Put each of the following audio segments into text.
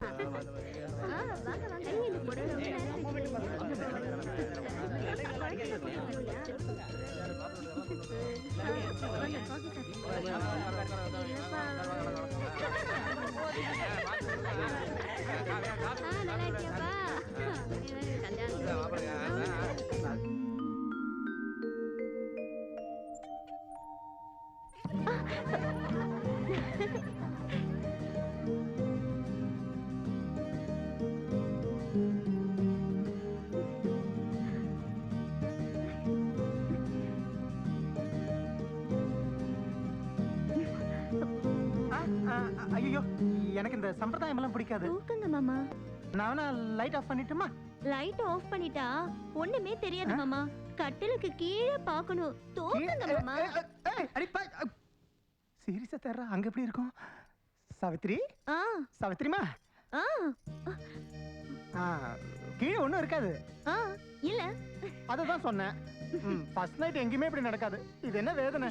வாங்க வாங்க. இந்த புடவை ரொம்ப நல்லா இருக்கியாப்பா? ஐயோ, எனக்கு இந்த சம்பிரதாயம் எல்லாம் பிடிக்காது. தூக்குங்க மாமா. நான் லைட் ஆஃப் பண்ணிட்டுமா? லைட் ஆஃப் பண்ணிட்டா ஒண்ணுமே தெரியாது மாமா. கட்டிலுக்கு கீழே பார்க்கணும். தூக்குங்க மாமா. சீரியஸா தர்றா? அங்க எப்படி இருக்கும்? சாவித்ரி, சாவித்ரிமா, கீழே ஒண்ணும் இருக்காது. இல்ல, அததான் சொன்னேன். ஃபர்ஸ்ட் நைட் எங்கேயுமே இப்படி நடக்காது. இது என்ன வேதனை?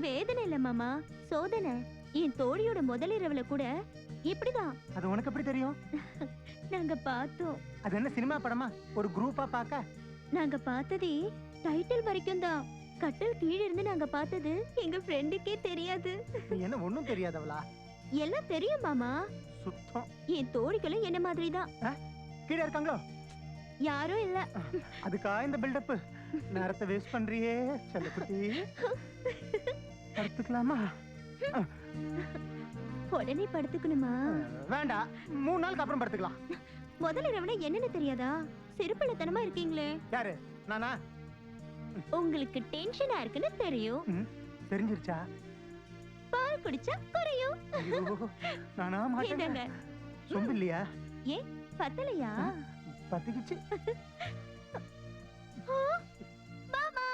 வேதனை இல்ல மாமா, சோதனை. என் தோழியோட முதல் இரவுல கூட இப்படிதான். அது உனக்கு எப்படி தெரியும்? நாங்க பார்த்தோம். அது என்ன சினிமா படமா? ஒரு குரூப்பா பார்க்க? நாங்க பார்த்ததே டைட்டில் வரைக்கும் தான். கட்டில் கீழ இருந்து நாங்க பார்த்தது எங்க ஃப்ரெண்டுக்கே தெரியாது. என்ன ஒண்ணும் தெரியாதவளா? எல்லாம் தெரியும் மாமா. சுத்தம். என் தோழிகளும் என்ன மாதிரி தான். கீழ இருக்காங்களோ? யாரும் இல்ல. அதுக்கா இந்த பில்டப்? நேரத்தை வேஸ்ட் பண்றியே செல்லக்குட்டி. படுத்துக்கலாமா? உடனே படுத்துக்கணுமா? வேண்டாம், 3 நாளுக்கு அப்புறம் படுத்துக்கலாம். முதல் இரவுனா என்னன்னு தெரியாதா? சிறுபிள்ளைத்தனமா இருக்கீங்களே. யாரு? நானா? உங்களுக்கு டென்ஷனா இருக்குன்னு தெரியும். தெரிஞ்சிருச்சா? பால் குடிச்சா குறையும். நானா மாட்டேங்க. சொம்பு இல்லையா? ஏ பத்தலையா? பத்திக்கிச்சு. மாமா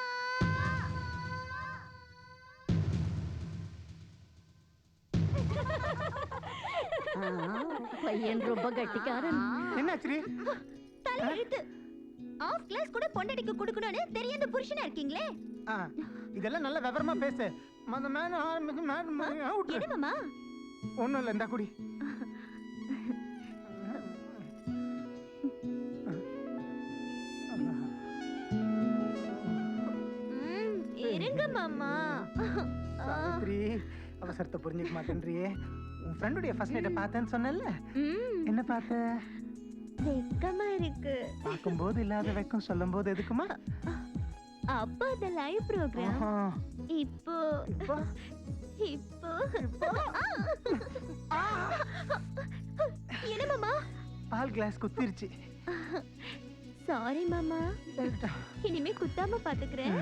பையன் ரொம்ப கட்டிக்காரன். என்னாச்சு? தலையெழுத்து. ஆஃப் கிளாஸ் கூட பொண்டடிக்கு கொடுக்கணும்னு தெரியாத புருஷனா இருக்கீங்களே. இதெல்லாம் நல்ல விவரமா பேசு. என்ன மாமா? ஒண்ணும் இல்ல, இந்த குடி. இருங்க மாமா. சாவித்ரி, அவசரத்தை புரிஞ்சுக்க மாட்டேன்றியே. உன் ஃப்ரெண்டுடைய ஃபர்ஸ்ட் நைட்டை பார்த்தேன்னு சொன்னேன்ல, என்ன பார்த்த? வெக்கமா இருக்கு. பார்க்கும்போது இல்லாத வெக்கம் சொல்லும்போது எதுக்குமா? அப்ப அந்த லைவ் ப்ரோகிராம் இப்போ இப்போ என்ன மாமா? பால் கிளாஸ் குத்திருச்சு. சாரி மாமா, இனிமே குத்தாம பாத்துக்கிறேன்.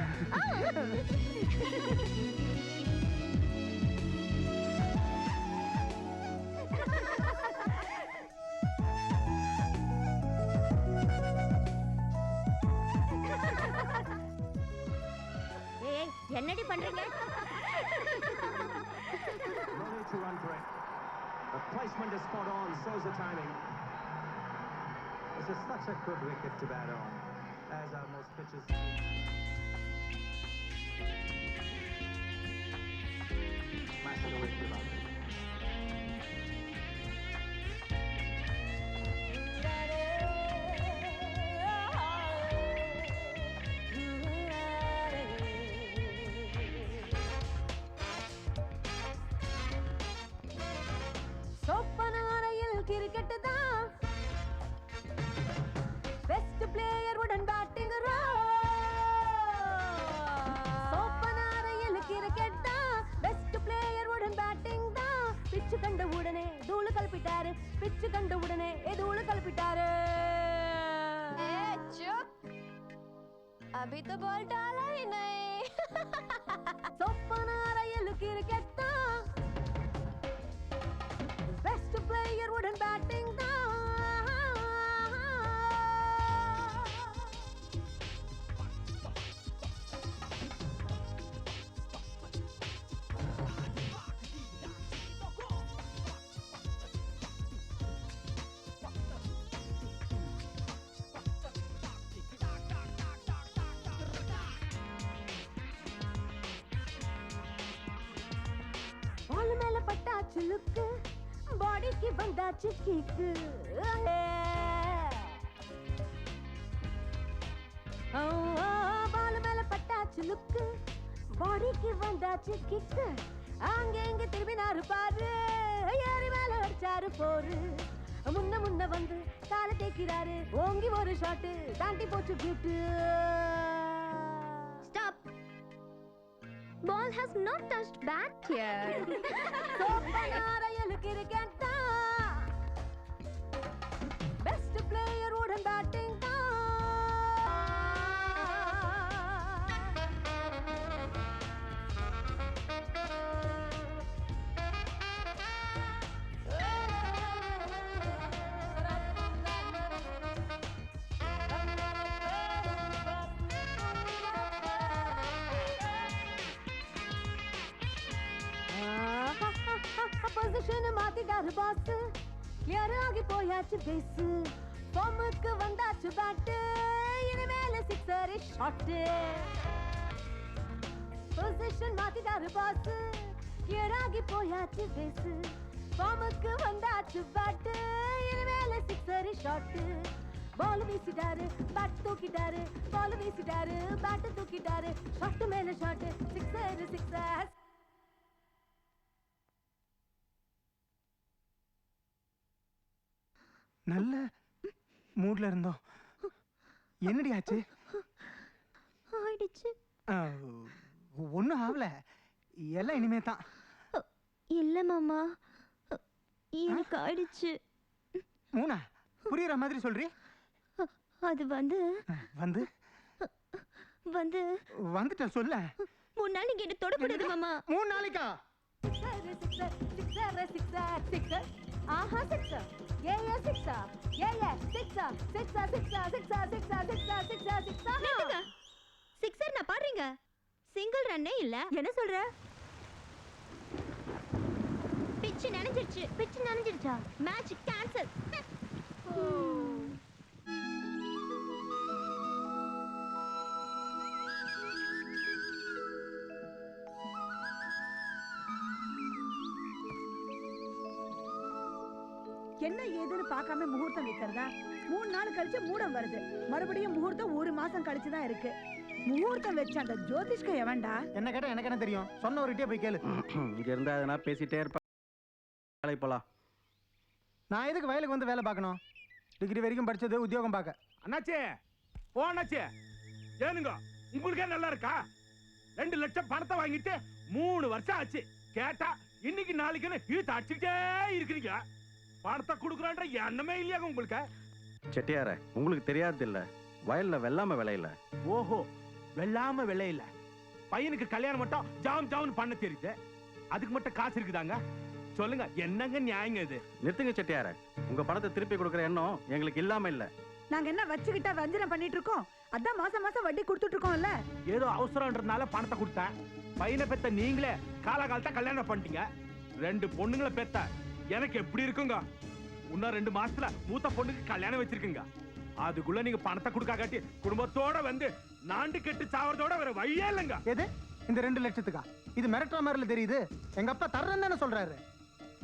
என்னடி பண்றீங்க? No need to run for it. The placement is spot on, so's the timing. This is such a good wicket to bat on, as are most pitches. Smash it away to the boundary. சொப்பனாரையில் cricket தான் best player உடன் batting. சொப்பனாரையில் cricket தான் best player உடன் batting தான். பிச்சு கண்ட உடனே தூளு கல்பிட்டாரு, பிச்சு கண்ட உடனே தூளு கல்பிட்டாரு. अभी तो बॉल डाला ही नहीं. சொப்பனாரையில் கிரிக்கெட் தான் பெஸ்ட் பிளேயர் உடன் பேட்டிங் தான். பால் மேல பட்டாச்சு லுக்கு, பாடி பாடிக்கு வந்தாச்சு கிக்கு பாலு மேல பட்டாச்சு லுக்கு பாடிக்கு வந்தாச்சு கிக்கு அங்க இங்க திரும்பினாரு பாரு ஏறி மேல அடிச்சாரு போரு முன்ன முன்ன வந்து கால தேக்கிறாரு ஓங்கி ஒரு ஷாட்டு தாண்டி போச்சு கிட்டு Stop. Ball has not touched bat here. சோப்பனாரையலு கிரிக்கெட் தான் பெஸ்ட் பிளேயர் உடன் பேட்டிங் தான் பொசிஷன் மாத்திட்டாரு பாஸ் கிளியர் ஆகி போயாச்சு பேஸ் பொம்முக்கு வந்தாச்சு பேட் இனிமேல சிக்ஸர் ஷாட் பொசிஷன் மாத்திட்டாரு பாஸ் கிளியர் ஆகி போயாச்சு பேஸ் பொம்முக்கு வந்தாச்சு பேட் இனிமேல சிக்ஸர் ஷாட் பால் வீசிட்டாரு பேட் தூக்கிட்டாரு பால் வீசிட்டாரு பேட் தூக்கிட்டாரு ஷாட் மேல ஷாட் சிக்ஸர் சிக்ஸர் நல்ல மூட்ல இருந்தோம். என்னடி ஆச்சு? ஆயிடுச்சு. ஒன்றும் ஆகல, எல்லாம் இனிமே தான். இல்ல மாமா, எனக்கு ஆயிடுச்சு. மூணா புரியுற மாதிரி சொல்றி? அது வந்து வந்து வந்து வந்துட்ட சொல்ல. 3 நாள் நீங்க என்ன தொடக்கூடாது மாமா. 3 நாளைக்கா? ஆஹா சிக்ஸர் ஏ சிக்ஸர் ஏ sixer sixer sixer sixer sixer sixer sixer sixer நிறுத்துங்க. சிக்ஸர் நான் பாடுறீங்க, சிங்கிள் ரன்னே இல்ல. என்ன சொல்ற? பிட்ச் நனைஞ்சிருச்சு. பிட்ச் நனைஞ்சிருச்சா? Match cancel. என்ன ஏதுன்னு பார்க்காம முகூர்த்தம் வைக்கிறதா? 3 நாள் கழிச்சு மூடம் வருது, மறுபடியும் முகூர்த்தம் 1 மாசம் கழிச்சு தான் இருக்கு. முகூர்த்தம் வச்ச அந்த ஜோதிஷ்க எவன்டா? என்ன கேட்டா எனக்கு என்ன தெரியும்? சொன்னவர்கிட்டயே போய் கேளு. இங்க இருந்தா அதனா பேசிட்டே இருப்பா. வேலை போலாம். நான் எதுக்கு வயலுக்கு வந்து வேலை பார்க்கணும்? டிகிரி வரைக்கும் படிச்சது உத்தியோகம் பார்க்க. அண்ணாச்சே ஓ அண்ணாச்சே, ஏனுங்க உங்களுக்கே நல்லா இருக்கா? 2 லட்சம் பணத்தை வாங்கிட்டு 3 வருஷம் ஆச்சு. கேட்டா இன்னைக்கு நாளைக்குன்னு இழுத்து அடிச்சுட்டே இருக்கிறீங்க. பணத்தை கொடுக்குறான்ற எண்ணமே இல்லையா உங்களுக்கு? செட்டியார, உங்களுக்கு தெரியாது இல்ல, வயல்ல வெள்ளாம விளையில. ஓஹோ, வெள்ளாம விளையில. பையனுக்கு கல்யாணம் மட்டும் ஜாம் ஜாம்னு பண்ண தெரியுது, அதுக்கு மட்டும் காசு இருக்குதாங்க? சொல்லுங்க, என்னங்க நியாயங்க இது? நிறுத்துங்க செட்டியார, உங்க பணத்தை திருப்பி கொடுக்குற எண்ணம் எங்களுக்கு இல்லாம இல்ல. நாங்க என்ன வச்சுக்கிட்டா வஞ்சனம் பண்ணிட்டு இருக்கோம்? அதான் மாசம் மாசம் வட்டி கொடுத்துட்டு இருக்கோம்ல. ஏதோ அவசரம்ன்றதுனால பணத்தை கொடுத்தேன். பையனை பெத்த நீங்களே காலகாலத்தை கல்யாணம் பண்ணிட்டீங்க. 2 பொண்ணுங்களை பெத்த எனக்கு எப்படி இருக்குங்க? இன்னும் 2 மாசத்துல மூத்த பொண்ணுக்கு கல்யாணம் வச்சிருக்குங்க. அதுக்குள்ள நீங்க பணத்தை கொடுக்க காட்டி குடும்பத்தோட வந்து நாண்டு கெட்டு சாவறதோட வேற வழியே இல்லைங்க. எது இந்த 2 லட்சத்துக்கா? இது மிரட்டுற மாதிரில தெரியுது. எங்க அப்பா தர்றேன்னு தானே சொல்றாரு.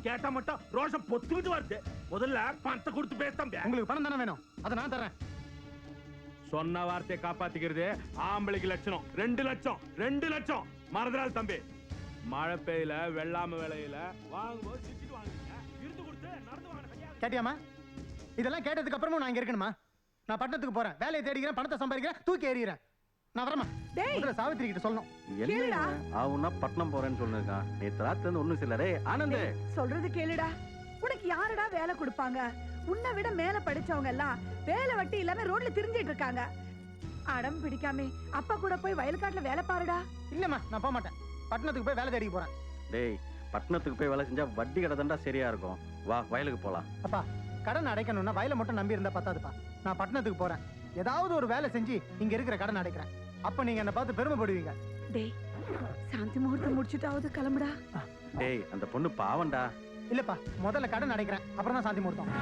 கேட்டா மட்டும் ரோஷம் பொத்துக்கிட்டு வருது. முதல்ல பணத்தை கொடுத்து பேச. உங்களுக்கு பணம் தானே வேணும், அதை நான் தரேன். சொன்ன வார்த்தையை காப்பாத்திக்கிறது ஆம்பளைக்கு லட்சணம். 2 லட்சம் 2 லட்சம் மறந்துடாது தம்பி. மழை பெய்யல வெள்ளாம விளையில வாங்கும்போது சிரிச்சுட்டு வாங்குங்க. இருந்து கொடுத்து நடந்து வாங்க. கேட்டியாமா? இதெல்லாம் கேட்டதுக்கு அப்புறமும் நான் இங்க இருக்கணுமா? நான் பட்டணத்துக்கு போறேன், வேலையை தேடிக்கிறேன், பணத்தை சம்பாதிக்கிறேன், தூக்கி எறிகிறேன். நான் வரமா? முதல்ல சாவித்திரி கிட்ட சொல்லணும். என்ன ஆவுன்னா பட்டணம் போறேன்னு சொல்லிருக்கான். நேத்து ராத்திரி இருந்து ஒண்ணும் சிலரே. ஆனந்தே சொல்றது கேளுடா. உனக்கு யாருடா வேலை கொடுப்பாங்க? உன்னை விட மேல படிச்சவங்க எல்லாம் வேலை வட்டி இல்லாம ரோட்ல திரிஞ்சிட்டு இருக்காங்க. அடம் பிடிக்காம அப்பா கூட போய் வயல்காட்டுல வேலை பாருடா. இல்லம்மா, நான் போக மாட்டேன். பட்டணத்துக்கு போய் வேலை தேடிக்க போறேன். டேய், பட்டணத்துக்கு போய் வேலை செஞ்சா வட்டி கடை தாண்டா சரியா இருக்கும். வா வயலுக்கு போலாம். அப்பா, கடன் அடைக்கணும்னா வயலை மட்டும் நம்பி இருந்தா பத்தாதுப்பா. நான் பட்டணத்துக்கு போறேன், ஏதாவது ஒரு வேலை செஞ்சு இங்க இருக்கிற கடன் அடைக்கிறேன். அப்ப நீங்க என்ன பார்த்து பெருமைப்படுவீங்க. டேய், சாந்தி முகூர்த்தம் முடிச்சுட்டாவது கிளம்புடா. டேய், அந்த பொண்ணு பாவண்டா. இல்லப்பா, முதல்ல கடன் அடைக்கிறேன், அப்புறம் தான் சாந்தி முகூர்த்தம்.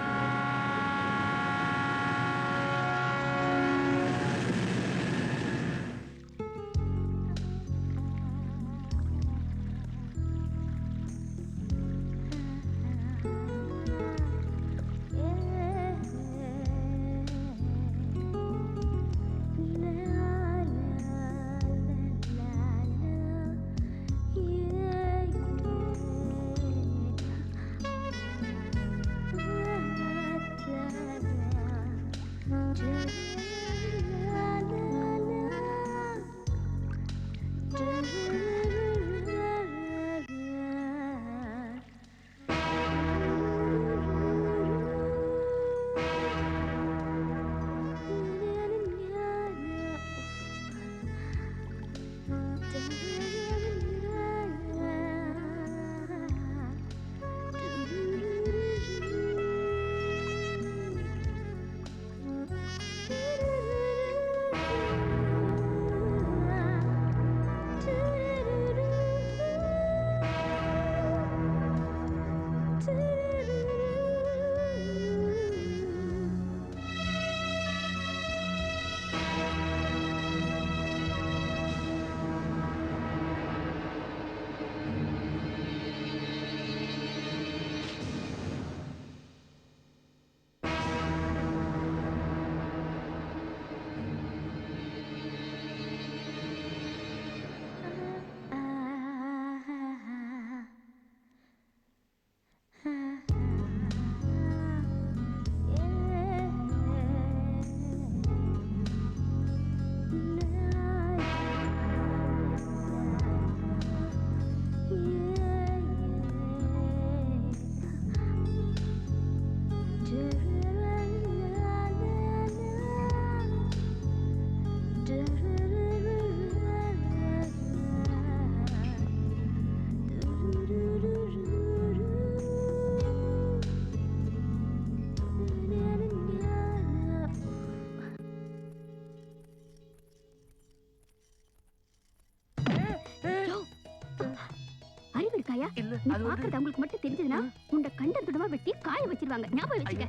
பாக்குறது அவங்களுக்கு மட்டும் தெரிஞ்சதுன்னா உன்னை கண்ட துடமா வெட்டி காய வச்சிருவாங்க. ஞாபகம் வச்சுக்க.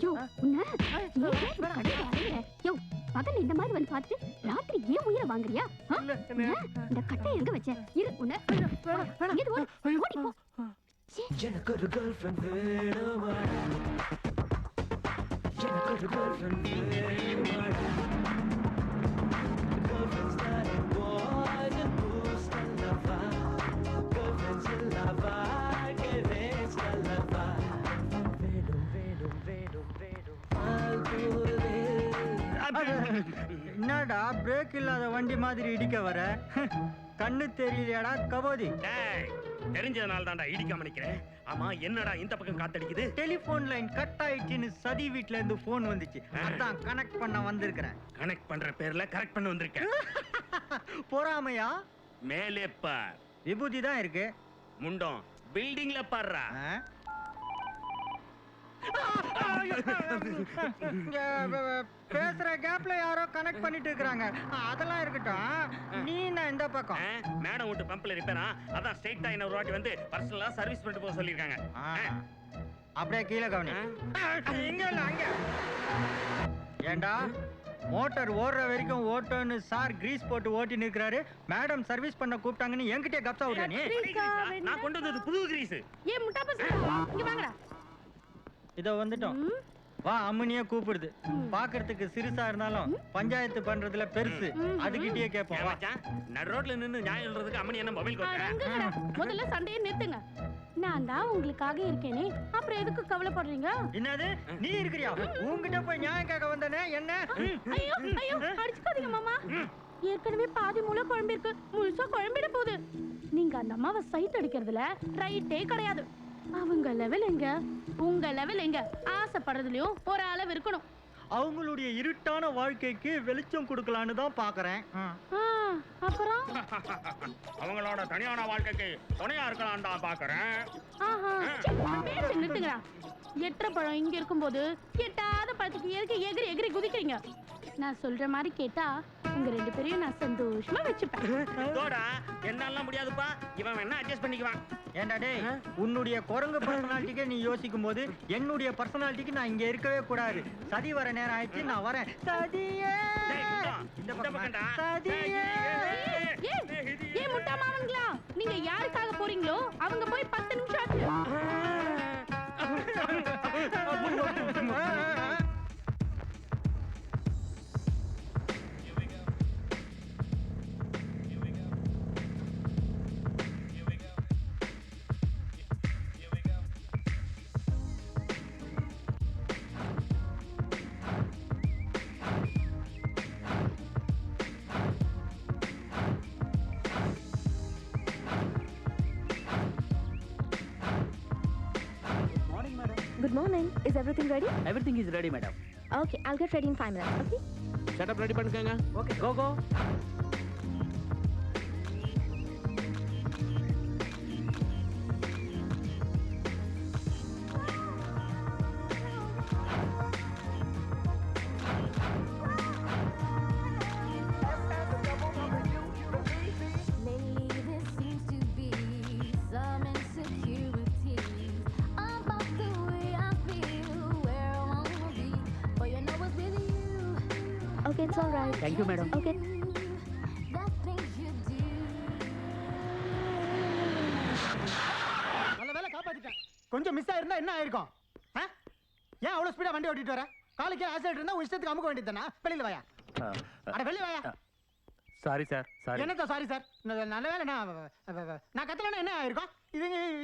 யோ உன்ன யோ பகல் இந்த மாதிரி வந்து பார்த்து ராத்திரி ஏன் உயிரை வாங்குறியா? இந்த கட்டை எங்க வச்ச? இரு உன்ன ஓடி போ. எனக்கு ஒரு girlfriend வேணுமா, எனக்கு ஒரு girlfriend வேணுமா, girlfriends that are boys and booze and lava, girlfriends in lava, girlfriends in lava, வேணும் வேணும் வேணும் வேணும் ஆல்பூரே. என்னடா பிரேக் இல்லாத வண்டி மாதிரி இடிக்க வர? கண்ணு தெரியலையாடா கபோதி? தெரிஞ்சதுனால தான்டா இடிக்காம நிக்கிறேன். ஆமா என்னடா இந்த பக்கம் காத்தடிக்குது? டெலிபோன் லைன் கட் ஆயிடுச்சுன்னு சதி வீட்ல இருந்து போன் வந்துச்சு. அதான் கனெக்ட் பண்ண வந்திருக்கிறேன். கனெக்ட் பண்ற பேர்ல கரெக்ட் பண்ண வந்திருக்கேன். பொறாமையா? மேலே பார், விபூதி தான் இருக்கு. முண்டம் பில்டிங்ல பாருடா. பேசுற கேப்ல யாரோ கனெக்ட் பண்ணிட்டு இருக்காங்க. அதெல்லாம் இருக்கட்டும், நீ நான் இந்த பக்கம். மேடம் விட்டு பம்ப்ல ரிப்பேரா, அதான் ஸ்ட்ரைட்டா என்ன ஒரு வாட்டி வந்து பர்சனலா சர்வீஸ் பண்ணிட்டு போக சொல்லிருக்காங்க. அப்படியே கீழே கவனி. இங்க இல்ல அங்க. ஏண்டா மோட்டார் ஓடுற வரைக்கும் ஓட்டோன்னு சார் கிரீஸ் போட்டு ஓட்டி நிற்கிறாரு. மேடம் சர்வீஸ் பண்ண கூப்பிட்டாங்கன்னு என்கிட்ட கப்சா விடுற நீ? நான் கொண்டு வந்தது புது கிரீஸ். ஏ முட்டா பசங்க இங்க வாங்கடா. இதோ வந்துட்டோம். வா, அம்மனியே கூப்பிடுது. பாக்குறதுக்கு சிறுசா இருந்தாலும் பஞ்சாயத்து பண்றதுல பெருசு. அதுகிட்டயே கேட்போம். நடு ரோட்ல நின்னு நியாயம் சொல்றதுக்கு அம்மனி என்ன மொபைல் கொடுக்குறா? முதல்ல சண்டையை நிறுத்துங்க. நான் தான் உங்களுக்காக இருக்கேனே, அப்புறம் எதுக்கு கவலைப்படுறீங்க? என்னது நீ இருக்கிறியா? உன்கிட்ட போய் நியாயம் கேட்க வந்தனே என்ன? ஐயோ ஐயோ அடிச்சுக்காதீங்க மாமா. ஏற்கனவே பாதி மூளை குழம்பு இருக்கு, முழுசா குழம்பிட போகுது. நீங்க அந்த அம்மாவை சைட் அடிக்கிறதுல ரைட்டே கிடையாது. அவங்க லெவல் எங்க, உங்க லெவல் எங்க? ஆசைப்படுறதுலயும் ஒரு அளவு இருக்கணும். அவங்களுடைய இருட்டான வாழ்க்கைக்கு வெளிச்சம் கொடுக்கலான்னு தான் பாக்குறேன். அப்புறம் அவங்களோட தனியான வாழ்க்கைக்கு துணையா இருக்கலாம் தான் பாக்குறேன். பேச்சு நிறுத்துங்கடா. எட்டரை பழம் இங்க இருக்கும்போது எட்டாத பழத்துக்கு எதுக்கு எகிரி எகிரி குதிக்கிறீங்க? நான் சொல்ற மாதிரி கேட்டா உங்க ரெண்டு பேரையும் நான் சந்தோஷமா வச்சுப்பேன். என்னால முடியாதுப்பா, இவன் என்ன அட்ஜஸ்ட் பண்ணிக்குவான். ஏண்டா டேய், உன்னுடைய குரங்கு பர்சனாலிட்டிக்கு நீ யோசிக்கும் போது என்னுடைய பர்சனாலிட்டிக்கு நான் இங்க இருக்கவே கூடாது. சதி வர நேரம் ஆயிடுச்சு, நான் வரேன். சதியே சதியே. ஏன் முட்டா மாவன்களா, நீங்க யாருக்காக போறீங்களோ அவங்க போய் 10 நிமிஷம் ஆச்சு. Good morning. Is everything ready? Everything is ready, madam. Okay, I'll get ready in 5 minutes. Okay? Setup ready பண்ணுங்க. Okay, go go. Lately there seems to be some insecurity about it's all right. Thank you, madam. Okay. நல்ல வேலை காப்பாத்திட்டேன். கொஞ்சம் miss ஆயிருந்தா என்ன ஆயிருக்கும்? ஏன் அவ்வளவு speedo வண்டி ஓட்டிட்டு வர? காலுக்கு ஆக்சிடென்ட் இருந்தா உன் இஷ்டத்துக்கு அமுக்க வேண்டியதுதானா? வெளியில வாயா. அட வெளியில வாயா. Sorry sir sorry. என்னத்த சாரி சார்? நல்ல வேலை நான் கத்தலன்னா என்ன ஆயிருக்கும்?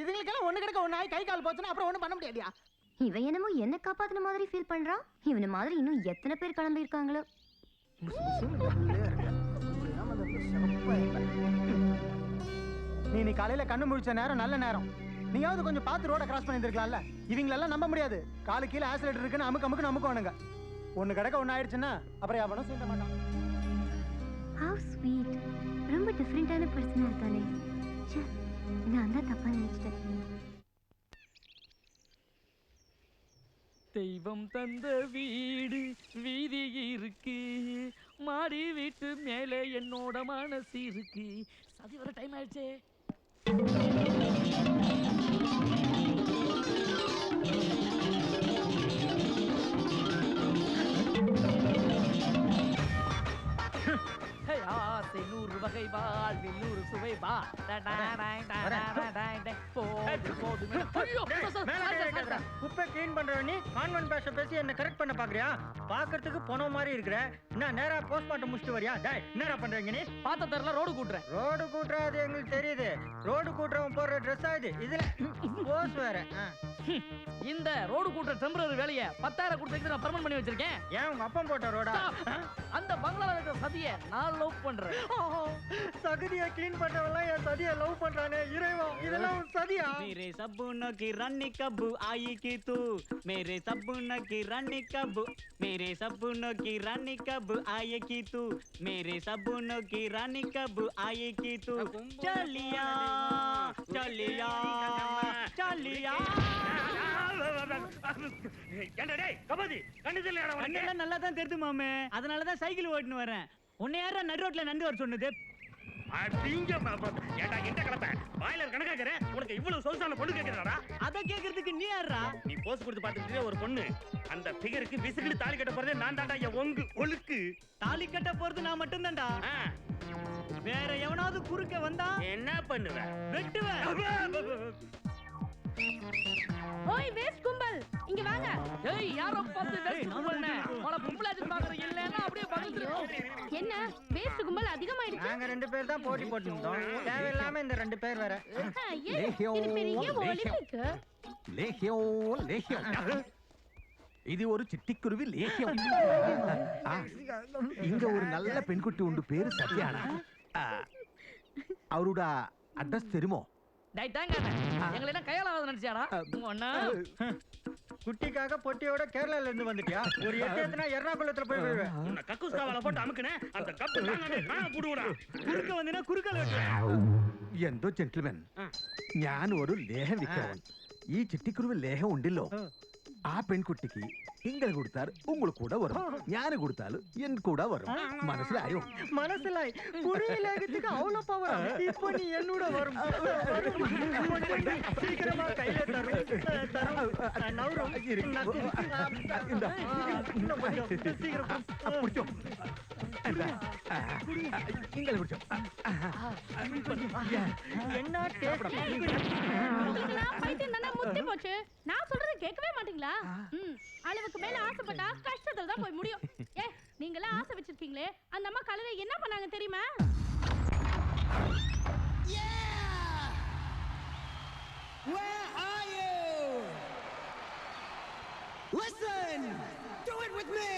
இதுங்களுக்கெல்லாம் ஒண்ணு கிடக்க ஒண்ணு ஆகி கை கால் போச்சுன்னா அப்புறம் ஒண்ணும் பண்ண முடியாதியா? இவன் என்னமோ என்ன காப்பாத்தின மாதிரி ஃபீல் பண்றான். இவன மாதிரி இன்னும் எத்தனை பேர் கிளம்பி இருக்காங்களோ. நீ காலையில கண்ணு முழிச்ச நேரம் நல்ல நேரம். நீயாவது கொஞ்சம் பார்த்து ரோட கிராஸ் பண்ணிருக்கலாம்ல. இவங்களெல்லாம் நம்ப முடியாது. காலு கீழே ஆக்சிலேட்டர் இருக்குன்னு அமுக்கு அமுக்குவானுங்க. ஒண்ணு கிடக்க ஒண்ணு ஆயிடுச்சுன்னா அப்புறம் அவனும் சீண்ட மாட்டான். How sweet. ரொம்ப டிஃபரெண்டான பர்சனா இருக்கானே. ச்சே, நான் தான் தப்பா நினைச்சிட்டேன். தெய்வம் தந்த வீடு வீதி இருக்கு, மாடி வீட்டு மேலே என்னோட மனசு இருக்கு. சதி வர டைம் ஆயிடுச்சே. ஆசை 100 வகை வாழ்வில் 100 சுவை வா. குப்பை கிளீன் பண்ற நீ கான்வென்ட் பாஷை பேசி என்ன கரெக்ட் பண்ண பாக்குறியா? பாக்குறதுக்கு போன மாதிரி இருக்கிற. என்ன நேரா போஸ்ட்மார்ட்டம் முடிச்சிட்டு வரியா? டேய் என்னடா பண்றீங்க நீ? பார்த்த தெரியல ரோடு கூட்டுறேன். ரோடு கூட்டுற அது எங்களுக்கு தெரியுது. ரோடு கூட்டுறவன் போடுற ட்ரெஸ் ஆகுது. இதுல போஸ் வேற. இந்த ரோடு கூட்டுற டெம்பரரி வேலையை 10,000 கொடுத்து நான் பர்மனன்ட் பண்ணி வச்சிருக்கேன். ஏன் உங்க அப்பா போட்ட ரோடா? அந்த பங்களால இருக்கிற சதியை நான் லவ் பண்றேன். சகதியை கிளீன் பண்றவெல்லாம் என் சதியை லவ் பண்றானே. இறைவா, இதெல்லாம் சதியா? मेरे सपनों की रानी कब आई कि तू, मेरे सपनों की रानी कब, मेरे सपनों की रानी कब आई कि तू, मेरे सपनों की रानी कब आई कि तू, चलिया चलिया चलिया. நல்லா தான் தெரியுது மாமே, அதனால தான் சைக்கிள் ஓட்டுன்னு வரேன். உன்னை யாரா நடு ரோட்ல நண்டு வர சொன்னது? அத கேக்குறதுக்கு நீ யாரா? நீ போஸ் கொடுத்து பாத்துட்டு ஒரு பொண்ணு அந்த பிகருக்கு விசிறிட்டு தாலி கட்ட போறதே நான் தாண்டா. ஒங்கு ஒழுக்கு தாலி கட்ட போறது நான் மட்டும் தான்டா. வேற எவனாவது குறுக்க வந்தா என்ன பண்ணுவ? வெட்டுவேன். ஓய் வேஸ்ட் கும்பல், இங்க வாங்க. ஏய் யாரோ பார்த்து வேஸ்ட் கும்பல்னே மொள பொம்பளாச்சு பாக்குற இல்லன்னா அப்படியே பகந்துறோம். என்ன வேஸ்ட் கும்பல் அதிகமாயிடுச்சு? நாங்க 2 பேர் தான் போட்டி போட்டுட்டோம். தேவையில்லாம இந்த 2 பேர் வேற. இது பெரிய ஒலிம்பிக். இது ஒரு சிட்டிக்குருவி லேகியம். இங்க ஒரு நல்ல பெண்குட்டி உண்டு, பேரு சத்யானா. அவரோட அட்ரஸ் தெரியுமோ? டேய் தாங்க எங்களை என்ன கையாலாவது நினைச்சாடா ஒண்ணா? குட்டிக்காக பொட்டியோட கேரளால இருந்து வந்துட்டியா? ஒரு எட்டேத்துனா எர்ணாகுளத்துல போய் விழுவேன். உன்னை கக்கூஸ் காவால போட்டு அமுக்குனே அந்த கப்பு நான் புடுடா. குறுக்க வந்தினா குறுக்கல வெட்டு. എന്തോ ജെന്റിൽമാൻ, ഞാൻ ഒരു ലേഹം വിൽക്കാൻ. ഈ ചിട്ടിക്കുരുവ് ലേഹം ഉണ്ടല്ലോ, ആ പെൺകുട്ടിക്ക് നിങ്ങൾ കൊടുത്താൽ உங்களுக்கு கூட வரும், ഞാൻ കൊടുത്താൽ എൻ கூட வரும். മനസ്സിലായോ? മനസ്സിലായി. புரியலகிறதுக்கு அவ்வளவு பவர். இப்போ நீ என்னோட வரும். சீக்கிரமா கையில தரும். நவுரும். சீக்கிரம் புடிச்சோ. நீங்கள் புடிச்சோ. என்ன டேஸ்ட்? பைத்தியம் தானே முத்தி போச்சு. நான் சொல்றது கேட்கவே மாட்டீங்களா? அளவுக்கு மேல ஆசைப்பட்டா கஷ்டத்துல தான் போய் முடியும். ஏ நீங்களா ஆசை வச்சிருக்கீங்களே, அந்த அம்மா காலையில என்ன பண்ணாங்க தெரியுமா? Where are you? Listen, do it with me.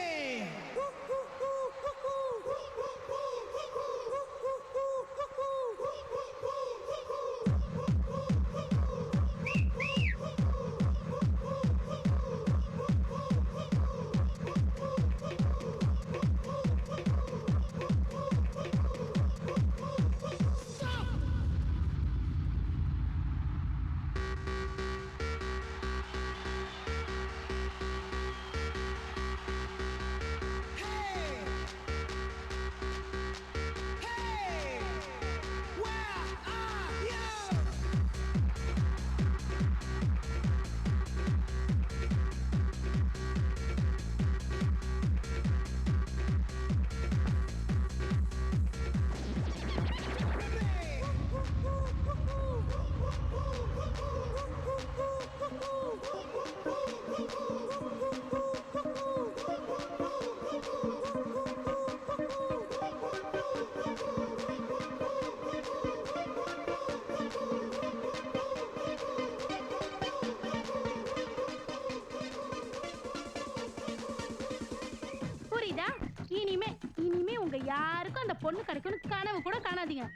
யாருக்கும் அந்த பொண்ணு கிடைக்கும்னு கனவு கூட காணாதீங்க.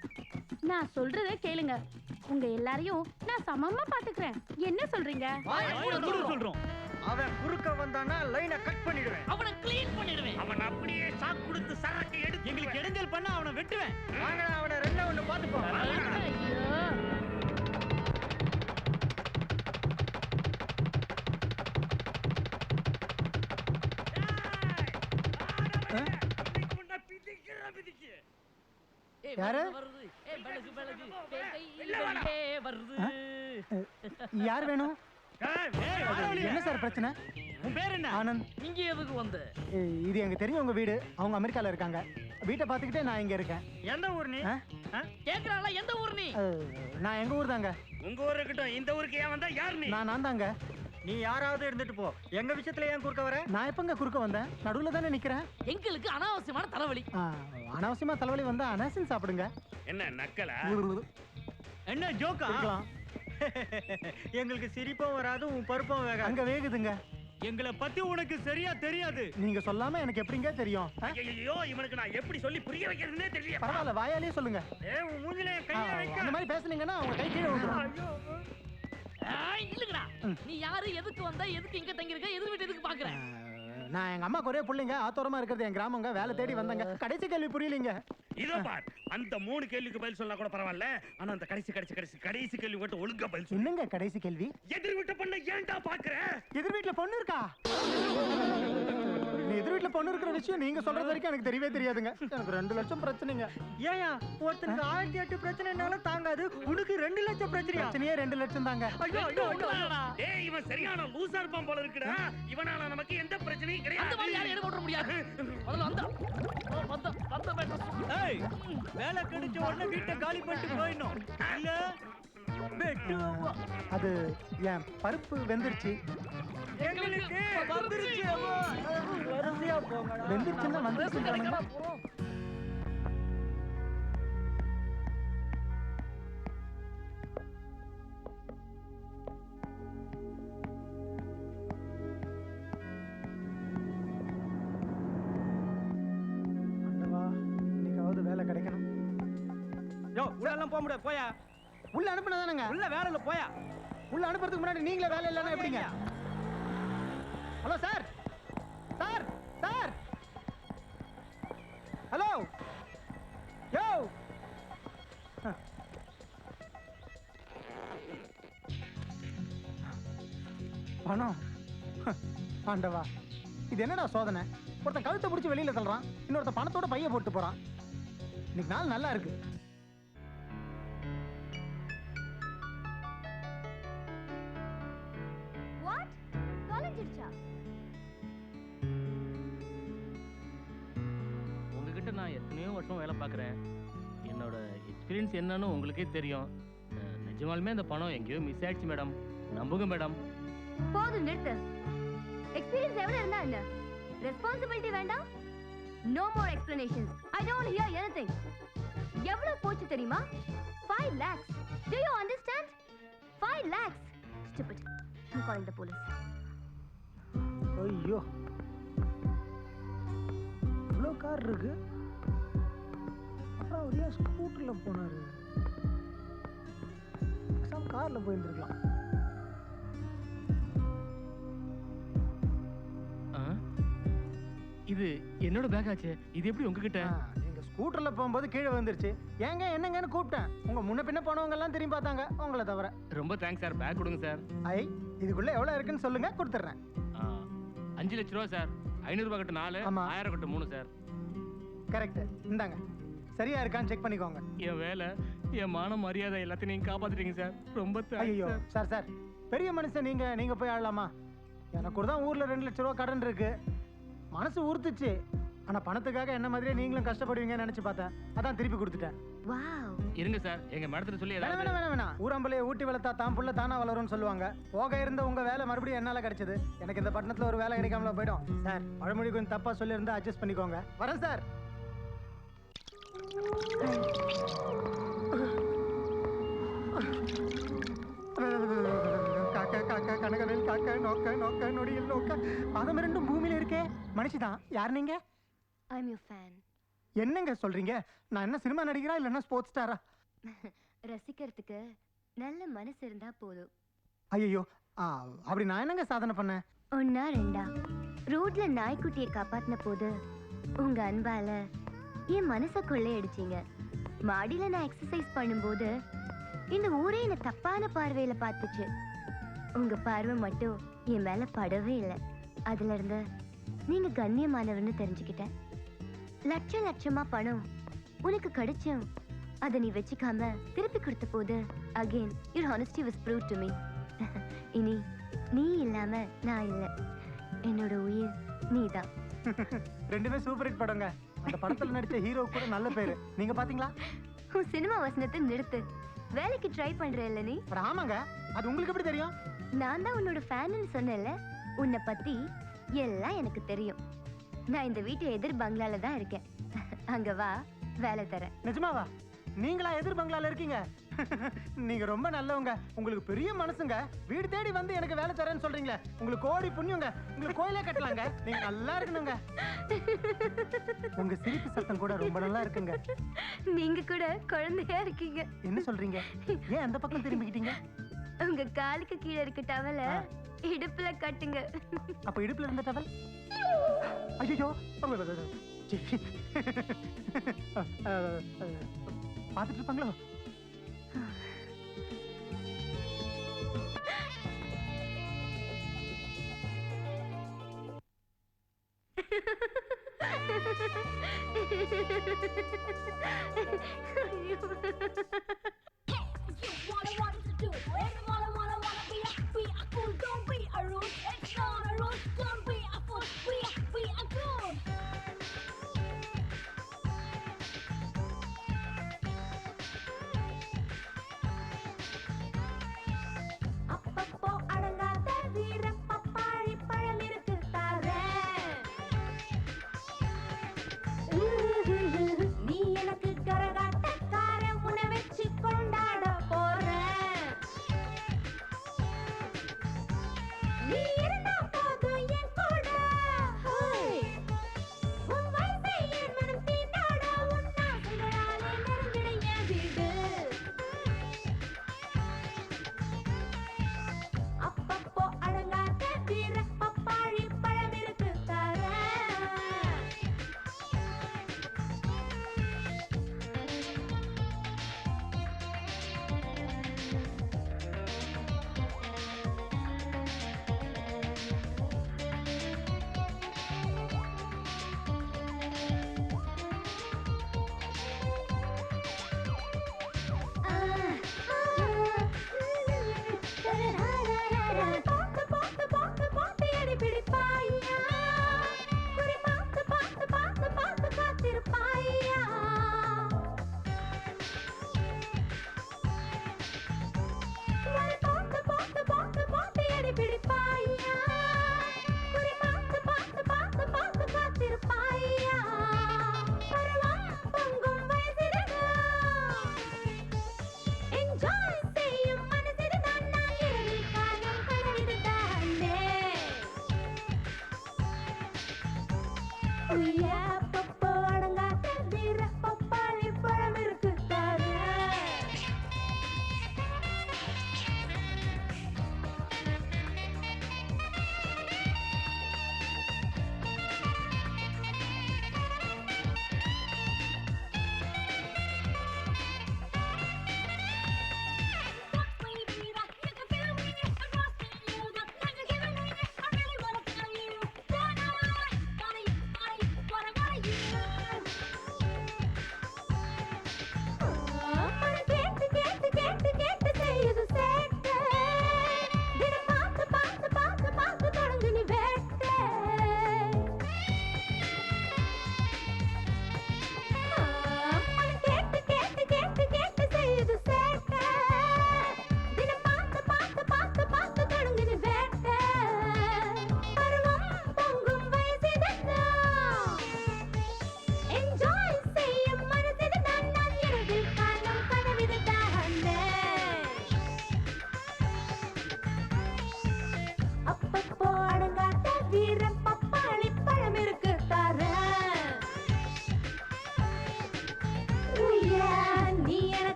நான் சொல்றத கேளுங்க. உங்க எல்லாரையும் நான் சமமா பாத்துக்கிறேன். என்ன சொல்றீங்க? சொல்றோம். அவன் குறுக்க வந்தானா லைனை கட் பண்ணிடுவேன். அவனை க்ளீன் பண்ணிடுவேன். அவன் அப்படியே சாக்கு கொடுத்து சரக்கு எடுத்து எங்களுக்கு இடைஞ்சல் பண்ணா அவனை வெட்டுவேன். வாங்க அவனை ரெண்டா ஒண்ணு பாத்துப்போம். ஐயோ, யாரு? யார் வேணும்? என்ன சார் பிரச்சனை? உன் பேர் என்ன? ஆனந்த். இங்க எதுக்கு வந்த? இது எங்க தெரிஞ்சவங்க வீடு. அவங்க அமெரிக்கால இருக்காங்க. வீட்டை பார்த்துக்கிட்டே நான் இங்க இருக்கேன். எந்த ஊர் நீ? கேக்குறாளா எந்த ஊர் நீ? நான் எங்க ஊர் தாங்க. உங்க ஊர் இருக்கட்டும். இந்த ஊருக்கு ஏன் வந்தா? யார் நீ? நான் தாங்க. நீ யாராவது இருந்துட்டு போ. எங்க விஷயத்துல ஏன் குறுக்க வர? நான் எப்பங்க குறுக்க வந்தேன்? நடுவுல தானே நிக்கிறேன். எங்களுக்கு அனாவசியமான தலைவலி. அனாவசியமா தலைவலி வந்தா அனாசின் சாப்பிடுங்க. என்ன நக்கலா? என்ன ஜோக்கா? எங்களுக்கு சிரிப்பும் வராது, உன் பருப்பும் வேகாது. அங்க வேகுதுங்க. எங்களை பத்தி உனக்கு சரியா தெரியாது. நீங்க சொல்லாம எனக்கு எப்படிங்க தெரியும்? ஐயோ, இவனுக்கு நான் எப்படி சொல்லி புரிய வைக்கிறதுனே தெரியல. பரவாயில்ல, வாயாலே சொல்லுங்க. உன் மூஞ்சில கைய வைக்க. அந்த மாதிரி பேசுனீங்கன்னா அவங்க கை கீழே விழுந்துரும். இல்லங்கடா. நீ யாரு? எதுக்கு வந்த? எதுக்கு இங்க தங்கி இருக்க? எது வீட்டு எதுக்கு பாக்குற? நான் எங்க அம்மா ஒரே பிள்ளைங்க. ஆத்தோரமா இருக்கிறது என் கிராமங்க. வேலை தேடி வந்தங்க. கடைசி கேள்வி புரியலீங்க. இதோ பார், அந்த 3 கேள்விக்கு பதில் சொன்னா கூட பரவாயில்ல. ஆனா அந்த கடைசி கேள்வி மட்டும் ஒழுங்கா பதில் சொல்லு. என்னங்க கடைசி கேள்வி? எதிர் வீட்டு பொண்ணை ஏன்டா பாக்குற? எதிர் வீட்டுல பொண்ணு இருக்கா? நீ எதிர் வீட்டுல பொண்ணு இருக்கிற விஷயம் நீங்க சொல்றது வரைக்கும் எனக்கு தெரியவே தெரியாதுங்க. எனக்கு 2 லட்சம் பிரச்சனைங்க. ஏயா ஒருத்தனுக்கு 1008 பிரச்சனைனால தாங்காது, உனக்கு 2 லட்சம் பிரச்சனையா? பிரச்சனையே 2 லட்சம் தாங்க. டேய், இவன் சரியான லூசா இருப்பான் போல இருக்குடா. இவனால நமக்கு எந்த பிரச்சனையும் கிடையாது. அந்த மாதிரி யாரும் எடுக்க முடியாது. முதல்ல வந்த ஏய், வேலை கிடைச்ச உடனே வீட்டை காலி பண்ணிட்டு போயிடணும். இல்ல அது என் பருப்பு வெந்துருச்சு. எங்களுக்கு வந்துருச்சு. வரிசையா போங்க. வெந்துருச்சுன்னா வந்துருச்சுன்றானுங்க. வேலை கிடைக்கணும். யோ, உள்ள எல்லாம் போக முடியாது. போயா. உள்ள அனுப்புனதானங்க. உள்ள வேலை இல்ல. போயா. உள்ள அனுப்புறதுக்கு முன்னாடி நீங்களே வேலை இல்லைன்னா எப்படிங்க? Hello sir. Sir sir. Hello. Yo. பணம். ஆண்டவா, இது என்னடா சோதனை? ஒருத்தன் கழுத்தை பிடிச்சி வெளியில தள்ளுறான், இன்னொருத்த பணத்தோட பைய போட்டு போறான். இன்னைக்கு நாள் நல்லா இருக்கு. வாட்? காலேஜ்ச்சா? உங்ககிட்ட நான் எத்தனையோ வருஷம் வேலை பார்க்குறேன். என்னோட எக்ஸ்பீரியன்ஸ் என்னன்னு உங்களுக்கே தெரியும். நிஜமாலுமே அந்த பணம் எங்கேயோ மிஸ் ஆயிடுச்சு மேடம். நம்புங்க மேடம். போதும் நிறுத்து. எக்ஸ்பீரியன்ஸ் எவ்வளவு இருந்தா என்ன? ரெஸ்பான்சிபிலிட்டி வேண்டாம்? No more explanations. I don't want to hear anything. எவ்வளவு போச்சு தெரியுமா? 5 lakhs. Do you understand? 5 lakhs. Stupid. I'm calling the police. ஐயோ, இவ்வளோ கார் இருக்கு. அப்புறம் அவர் ஏன் ஸ்கூட்டர்ல போனாரு? கார்ல போயிருந்துருக்கலாம். இது என்னோட பேக் ஆச்சு. இது எப்படி உங்ககிட்ட? நீங்க ஸ்கூட்டர்ல போகும்போது கீழே வந்துருச்சு. ஏங்க என்னங்கன்னு கூப்பிட்டேன். உங்க முன்ன பின்ன போனவங்க எல்லாம் திரும்பி பார்த்தாங்க, உங்களை தவிர. ரொம்ப தேங்க்ஸ் சார். பேக் கொடுங்க சார். ஐ, இதுக்குள்ள எவ்வளவு இருக்குன்னு சொல்லுங்க, கொடுத்துட்றேன். 5 லட்ச ரூபா சார். 500 ரூபாய் கட்டு 4, 1000 கட்டு 3 சார். கரெக்ட். இந்தாங்க. சரியா இருக்கான்னு செக் பண்ணிக்கோங்க. என் வேலை, என் மான மரியாதை எல்லாத்தையும் நீங்க காப்பாத்திட்டீங்க சார். ரொம்ப ஐயோ சார். சார் பெரிய மனுஷன் நீங்க போய் ஆடலாமா? எனக்கு கூட தான் ஊர்ல 2 லட்ச ரூபா கடன் இருக்கு. மனசு ஊர்த்துச்சு. ஆனா பணத்துக்காக என்ன மாதிரியே நீங்களும் கஷ்டப்படுவீங்கன்னு நினைச்சு பார்த்தேன். அதான் திருப்பி கொடுத்துட்டேன். இருங்க சார், எங்க மேடத்துல சொல்லி வேணாம். ஊரம்பலையை ஊட்டி வளர்த்தா தான் புள்ள தானா வளரும்னு சொல்லுவாங்க. போக இருந்த உங்க வேலை மறுபடியும் என்னால கிடைச்சது. எனக்கு இந்த பட்டணத்துல ஒரு வேலை கிடைக்காமல போயிடும். சார் பழமொழி கொஞ்சம் தப்பா சொல்லியிருந்தா அட்ஜஸ்ட் பண்ணிக்கோங்க. வரேன் சார். கனகவேல் காக்க நோக்க நோக்க நொடியில் நோக்க பாதம் 2 பூமியில இருக்கே. மனுஷிதான். யார் நீங்க? I'm your fan. என்னங்க சொல்றீங்க? நான் என்ன சினிமா நடிகரா இல்லைன்னா ஸ்போர்ட்ஸ் ஸ்டாரா? ரசிக்கிறதுக்கு நல்ல மனசு இருந்தா போதும். ஐயோ, அப்படி நான் என்னங்க சாதனை பண்ணேன்? ஒன்னா ரெண்டா ரோட்ல நாய்க்குட்டியை காப்பாத்தின போது உங்க அன்பால என் மனச கொள்ளையடிச்சீங்க. மாடியில நான் எக்ஸசைஸ் பண்ணும்போது இந்த ஊரே என்ன தப்பான பார்வையில பார்த்துச்சு. உங்க பார்வை மட்டும் என் மேல படவே இல்லை. அதுல இருந்து நீங்க கண்ணியமானவர்னு தெரிஞ்சுக்கிட்டேன். லட்சமா பணம் உனக்கு கிடைச்சும் அதை நீ வச்சுக்காம திருப்பி கொடுத்த போது again your honesty was proved to me. இனி நீ இல்லாம நான் இல்லை. என்னோட உயிர் நீதான். ரெண்டுமே சூப்பர் ஹிட் படங்க. அந்த படத்துல நடிச்ச ஹீரோ கூட நல்ல பேரு. நீங்க பாத்தீங்களா? உன் சினிமா வசனத்தை நிறுத்து. வேலைக்கு ட்ரை பண்ற இல்ல நீ? ஆமாங்க. அது உங்களுக்கு எப்படி தெரியும்? நான் தான் உன்னோட ஃபேன்னு சொன்னேன்ல. உன்னை பத்தி எல்லாம் எனக்கு தெரியும். நான் இந்த வீட்டு எதிர் பங்களால தான் இருக்கேன். அங்க வா, வேலை தரேன். நிஜமாவா? நீங்களா எதிர் பங்களால இருக்கீங்க? நீங்க ரொம்ப நல்லவங்க. உங்களுக்கு பெரிய மனசுங்க. வீடு தேடி வந்து எனக்கு வேலை தரேன்னு சொல்றீங்களே, உங்களுக்கு கோடி புண்ணியங்க. உங்களுக்கு கோயிலே கட்டலாங்க. நீங்க நல்லா இருக்கணுங்க. உங்க சிரிப்பு சத்தம் கூட ரொம்ப நல்லா இருக்குங்க. நீங்க கூட குழந்தையா இருக்கீங்க. என்ன சொல்றீங்க? ஏன் அந்த பக்கம் திரும்பிக்கிட்டீங்க? உங்க காலுக்கு கீழே இருக்க டவல இடுப்புல கட்டுங்க. அப்ப இடுப்புல இருந்த டவல்? ஐயோ, பாத்துட்டு இருப்பாங்களோ? அப்பப்போ அடங்காத வீர பப்பாளி பழம் இருக்கு தாரேன். நீ எனக்கு கரகாட்டக்கார உன்னை வச்சு கொண்டாட போறேன். நீ இருந்தா போதும் என் கூட. உன் வயசை என் மனம் தீண்டாட உன்னா சுகராலே நெருங்கிட என் வீடு. அப்பப்போ அடங்காத வீர பப்பாளி பழம் இருக்கு தாரேன். பார்த்து பார்த்து பார்த்து பார்த்து எடி பிடிப்பாயா. குறி பார்த்து பார்த்து பார்த்து பார்த்து காத்திருப்பாயா. பார்த்து பார்த்து பார்த்து பார்த்து எடி பிடிப்பாயா. குறி பார்த்து பார்த்து பார்த்து பார்த்து காத்திருப்பாயா. பருவம் பொங்கும் வயசிடுது. என்ஜாய் செய்யும் மனசிடுதான். நான் இரவில் காணும் கனவிடுதானே. உய்யா அப்பப்போ அடங்காத வீர பப்பாளி பழம் இருக்கு தாரேன். What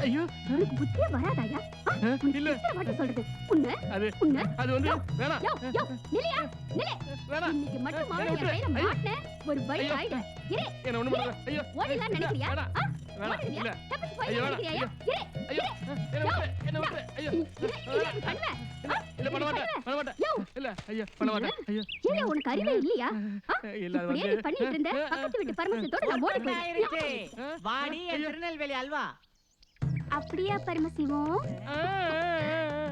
ஐயோ உனக்கு புத்தியே வராதாயா இல்ல வாட்டி சொல்றது உன்னை உன்னை அது வந்து வேணாம் யோ யோ நிலையா நிலை வேணாம் இன்னைக்கு மட்டும் மாமா என் கையில மாட்டனே ஒரு வழி ஆயிடு இரு என்ன ஒண்ணு பண்ணல ஐயோ ஓடிலாம் நினைக்கிறியா வேணாம் இல்ல தப்பிச்சு போய் ஐயோ நினைக்கிறியா இரு ஐயோ என்ன விட்டு ஐயோ பண்ணல இல்ல பண்ண மாட்டேன் இல்ல ஐயோ பண்ண மாட்டேன் ஐயோ இல்ல உனக்கு அறிவே இல்லையா இல்ல அது இப்படியே நீ பண்ணிட்டு இருந்த பக்கத்து வீட்டு பரமசிவத்தோட நான் ஓடி போயிடுச்சு வாடி என் திருநெல்வேலி அல்வா அப்படியா பரமசிவம்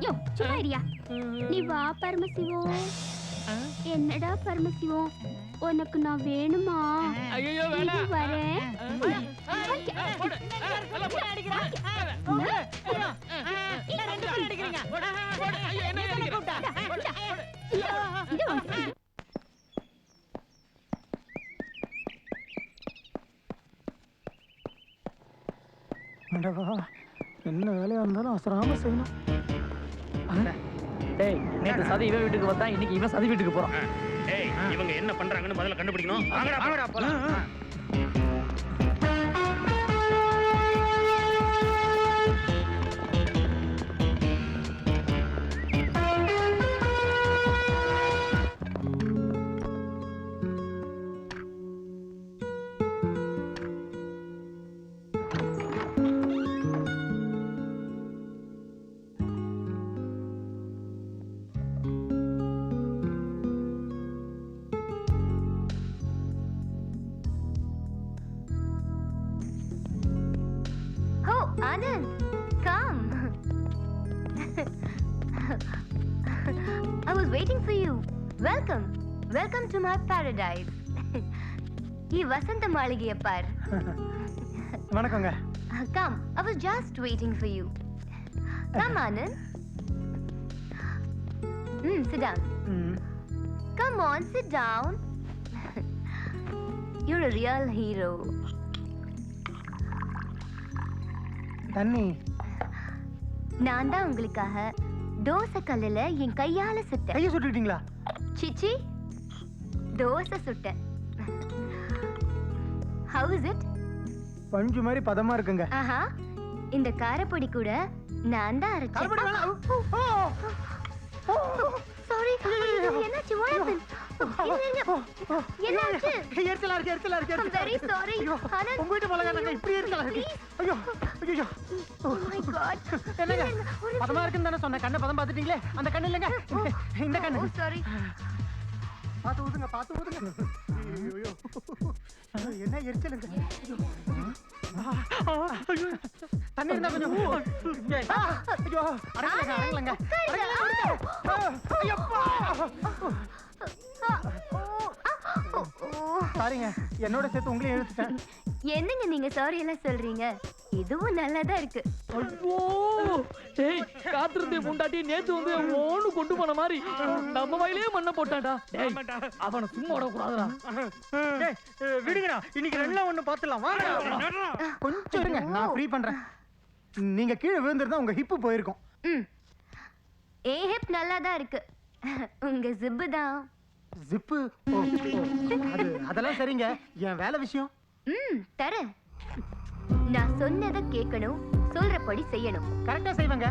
யோ சும்மா இரியா நீ வா பரமசிவம் என்னடா பரமசிவம் உனக்கு நான் வேணுமா ஐயோ வேணாம் வரேன் என்ன வேலையா இருந்தாலும் அவசரமா செய்யணும். டேய் நேத்து சதி இவன் வீட்டுக்கு வந்தா இன்னைக்கு இவன் சதி வீட்டுக்கு போறான். ஏய் இவங்க என்ன பண்றாங்கன்னு முதல்ல கண்டுபிடிக்கணும். வாங்கடா வாங்கடா போலாம். Anand, come. I was waiting for you. Welcome. Welcome to my paradise. Ee Vasanta Maligiya par. வணக்கங்க. Come. I was just waiting for you. Come, Anand. Sit down. Come on, sit down. You're a real hero. தண்ணி நான் தான் உங்களுக்காக தோசை கல்லுல என் கையால சுட்டேன். கையை சுட்டுட்டீங்களா? சிச்சி dosa சுட்டேன். How is it? பஞ்சு மாதிரி பதமா இருக்குங்க. ஆஹா இந்த காரப்பொடி கூட நான் தான் அரைச்சேன். சாரி என்னாச்சு? what happened? என்னாச்சு? எரிச்சலா இருக்கு. I'm very sorry. ஆனந்த் உங்க வீட்டு மிளகாய் இப்படி எரிச்சலா இருக்கு. ஐயோ. Oh my god. என்னங்க? பதமா இருக்குன்னு தானே சொன்னேன். கண்ணை பதம் பார்த்துட்டீங்களே. அந்த கண்ணு இல்லங்க. இந்த கண்ணு. Oh sorry. பாத்து ஊதுங்க. ஐயோ. என்ன எரிச்சலுங்க? ஐயோ. தண்ணி இருந்தா கொஞ்சம். ஐயோ. அடங்கலங்க. ஐயப்பா. சாரிங்க, என்னோட சேர்த்து உங்களையும் எழுதிட்டேன். என்னங்க நீங்க சாரி எல்லாம் சொல்றீங்க? இதுவும் நல்லாதான் இருக்கு. ஐயோ டேய் காத்திருந்தே முண்டாட்டி நேத்து வந்து ஓன்னு கொண்டு போன மாதிரி நம்ம வயலே மண்ண போட்டான்டா. டேய் அவனை சும்மா விட கூடாதுடா. டேய் விடுங்கடா, இன்னைக்கு ரெண்டுல ஒண்ணு பாத்துடலாம். வாங்க கொஞ்சம் இருங்க, நான் ஃப்ரீ பண்றேன். நீங்க கீழே விழுந்திருந்தா உங்க ஹிப் போயிருக்கும். ஏ ஹிப் நல்லாதான் இருக்கு. உங்க ஜிப்பு தான். ஜிப்பு? அதெல்லாம் சரிங்க. என் வேலை விஷயம். தரேன். நான் சொன்னதை கேட்கணும், சொல்றபடி செய்யணும். கரெக்டா செய்வேங்க.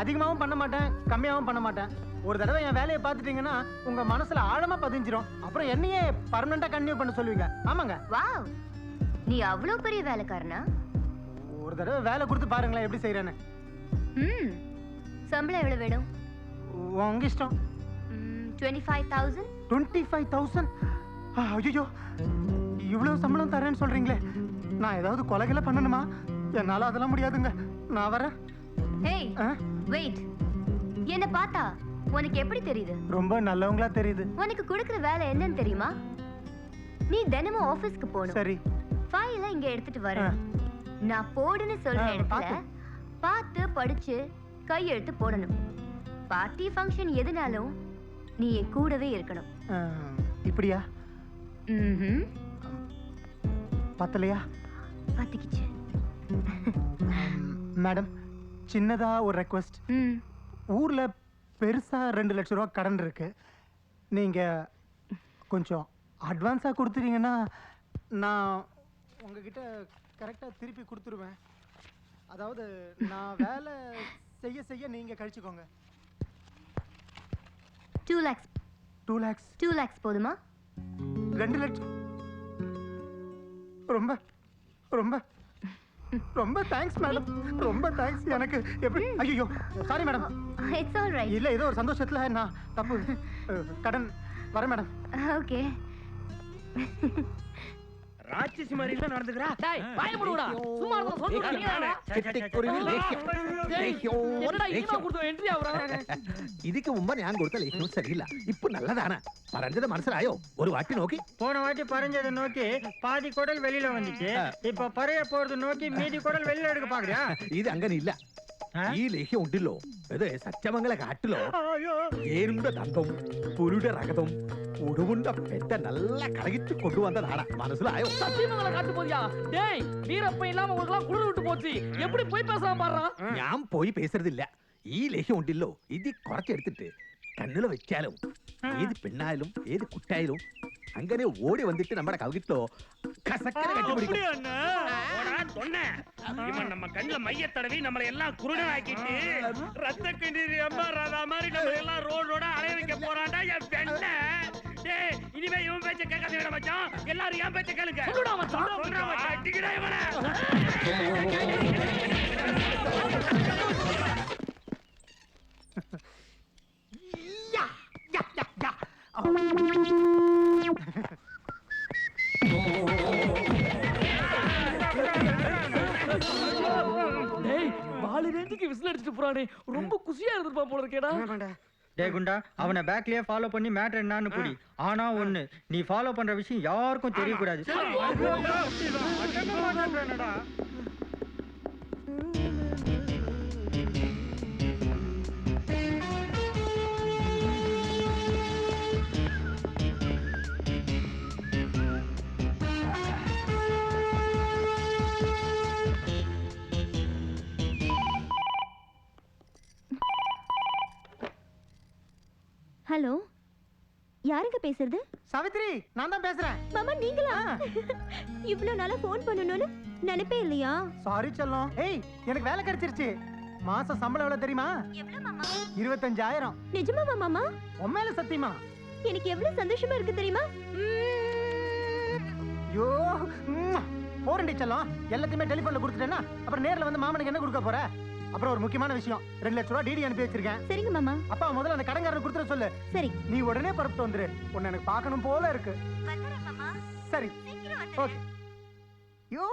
அதிகமாவும் பண்ண மாட்டேன், கம்மியாவும் பண்ண மாட்டேன். ஒரு தடவை என் வேலையை பார்த்துட்டீங்கன்னா உங்க மனசுல ஆழமா பதிஞ்சிரும். அப்புறம் என்னையே பர்மனண்டா கன்டினியூ பண்ண சொல்லுவீங்க. ஆமாங்க. வாவ், நீ அவ்வளவு பெரிய வேலைக்காரனா? ஒரு தடவை வேலை கொடுத்து பாருங்களேன் எப்படி செய்யறேன்னு. சம்பளம் எவ்வளவு வேணும்? உங்க இஷ்டம். 25,000. 25,000? ஐயோ, இவ்வளவு சம்பளம் தரேன்னு சொல்றீங்களே. நான் ஏதாவது கொலைகளை பண்ணணுமா? என்னால அதெல்லாம் முடியாதுங்க. நான் வரேன். Hey wait. என்ன பார்த்தா உனக்கு எப்படி தெரியுது? ரொம்ப நல்லவங்களா தெரியுது. உனக்கு கொடுக்கிற வேலை என்னன்னு தெரியுமா? நீ தினமும் ஆபீஸ்க்கு போகணும். சரி. ஃபைலை இங்க எடுத்துட்டு வர. நான் போடுன்னு சொல்ற இடத்துல பார்த்து படிச்சு கையெழுத்து போடணும். பார்ட்டி ஃபங்க்ஷன் எதுனாலும் நீ என் கூடவே இருக்கணும். இப்படியா? பத்தலையா? பத்திக்கிச்சு. மேடம், சின்னதா ஒரு ரெக்வெஸ்ட். ஊர்ல பெருசா 2 லட்சம் ரூபாய் கடன் இருக்கு. நீங்க கொஞ்சம் அட்வான்ஸா கொடுத்துட்டீங்கன்னா நான் உங்ககிட்ட கரெக்டா திருப்பி கொடுத்துருவேன். அதாவது நான் வேலை செய்ய செய்ய நீங்க கழிச்சுக்கோங்க. 2 lakhs. 2 lakhs. 2 lakhs போதுமா? 2 லட்சம். ரொம்ப ரொம்ப ரொம்ப தேங்க்ஸ் மேடம். ரொம்ப தேங்க்ஸ். எனக்கு எப்படி ஐயோ sorry madam. It's all right. இல்ல ஏதோ ஒரு சந்தோஷத்துல நான் தப்பு கடன் வர மேடம். ஓகே. ராட்சசி மாதிரி எல்லாம் நடந்துக்கறா. டேய் வாய மூடுடா. சும்மா இருந்த சொல்றீங்க. ചിട്ടിക്കുരുവി ലേഹ്യം. என்னடா இனிமே கொடுத்த என்ட்ரி ஆவறா. ഇതിക്ക് മുമ്പ് ഞാൻ കൊടുത്ത ലേഹ്യം ശരിയില്ല. ഇപ്പൊ നല്ലതാണ്. പറഞ്ഞത് മനസ്സിലായോ? ഒരു വാട്ടി നോക്കി. போன வாட்டி பறஞ்சதை நோக்கி பாதி குடல் வெளியில வந்துச்சு. இப்ப பறைய போறது நோக்கி மீதி குடல் வெளியில எடுக்க பாக்குறியா? ഇത് അങ്ങനെയില്ല. ഈ ലേഹ്യം ഉണ്ടല്ലോ ഇത് സച്ചമംഗല കാട്ടിലോ ഏരുണ്ട ദന്തം പുലിയുടെ രക്തം ഉടുവുണ്ട പെറ്റ നല്ല കറകിട്ട് കൊണ്ടുവന്നതാണ്. മനസ്സിലായോ? சத்தியமங்கல காட்டு போறியா? டேய் வீரப்ப இல்லாம உங்களுக்குலாம் குளிர் விட்டு போச்சு. எப்படி போய் பேசாம பாறா? ഞാൻ പോയി പേசுறதிല്ല. ഈ ലേഹ്യം ഉണ്ടല്ലോ ഇത് കുറച്ചെടുത്തിട്ട് കണ്ണില് വെച്ചാലും ഏത് പെണ്ണായാലും ഏത് കുട്ടായാലും അങ്ങനെ ഓടി വന്നിട്ട് നമ്മുടെ കവികിട്ടോ കസക്കര കെട്ടിപ്പിടിക്കും. இவன் நம்ம கண்ணுல மைய தடவி நம்மள எல்லாம் குருடனாக்கிட்டு ரத்த கண்ணீர் அம்மா ராதா மாதிரி நம்ம எல்லாம் ரோடோட அலைய வைக்க போறான்டா என் பெண்ண. டேய் இனிமே இவன் பேச்ச கேட்காதீங்கடா மச்சான். எல்லாரும் என் பேச்ச கேளுங்க. சொல்லுடா மச்சான். சொல்றா மச்சான். அடிங்கடா இவனை. யா யா யா யா. டேய் வாளி ரேஞ்சுக்கு விசில் அடிச்சிட்டு போறானே. ரொம்ப குஷியா இருந்திருப்பா போல இருக்கேடா. டேய் குண்டா அவனை பேக்லயே ஃபாலோ பண்ணி மேட்டர் என்னன்னு புடி. ஆனா ஒண்ணு நீ ஃபாலோ பண்ற விஷயம் யாருக்கும் தெரிய கூடாது. ஹலோ, யாருங்க பேசுறது? சாவித்ரி, நான் தான் பேசுறேன். மாமா நீங்களா? இவ்ளோ நாளா ஃபோன் பண்ணனும்னு நினைப்பே இல்லையா? சாரி செல்லம். ஏய், எனக்கு வேலை கிடைச்சிருச்சு. மாசம் சம்பளம் எவ்வளவு தெரியுமா? எவ்வளவு மாமா? 25,000. நிஜமாவா மாமா? உண்மையில சத்தியமா? எனக்கு எவ்வளவு சந்தோஷமா இருக்கு தெரியுமா? ஐயோ, போறேன்டி செல்லம். எல்லாத்தையுமே டெலிபோன்ல கொடுத்துட்டேன்னா அப்புறம் நேர்ல வந்து மாமனுக்கு என்ன கொடுக்க போற? அப்புறம் ஒரு முக்கியமான விஷயம், 2 லட்சம் ரூபாய் டிடி அனுப்பி வச்சிருக்கேன். சரிங்க மாமா. அப்பா முதல்ல அந்த கடன்காரனை கொடுத்துற சொல்லு. சரி. நீ உடனே பரப்பிட்டு வந்துரு. உன்னை எனக்கு பார்க்கணும் போல இருக்கு. வந்துறேன் மாமா. சரி. சீக்கிரம் வந்துறேன். ஓகே. யோ.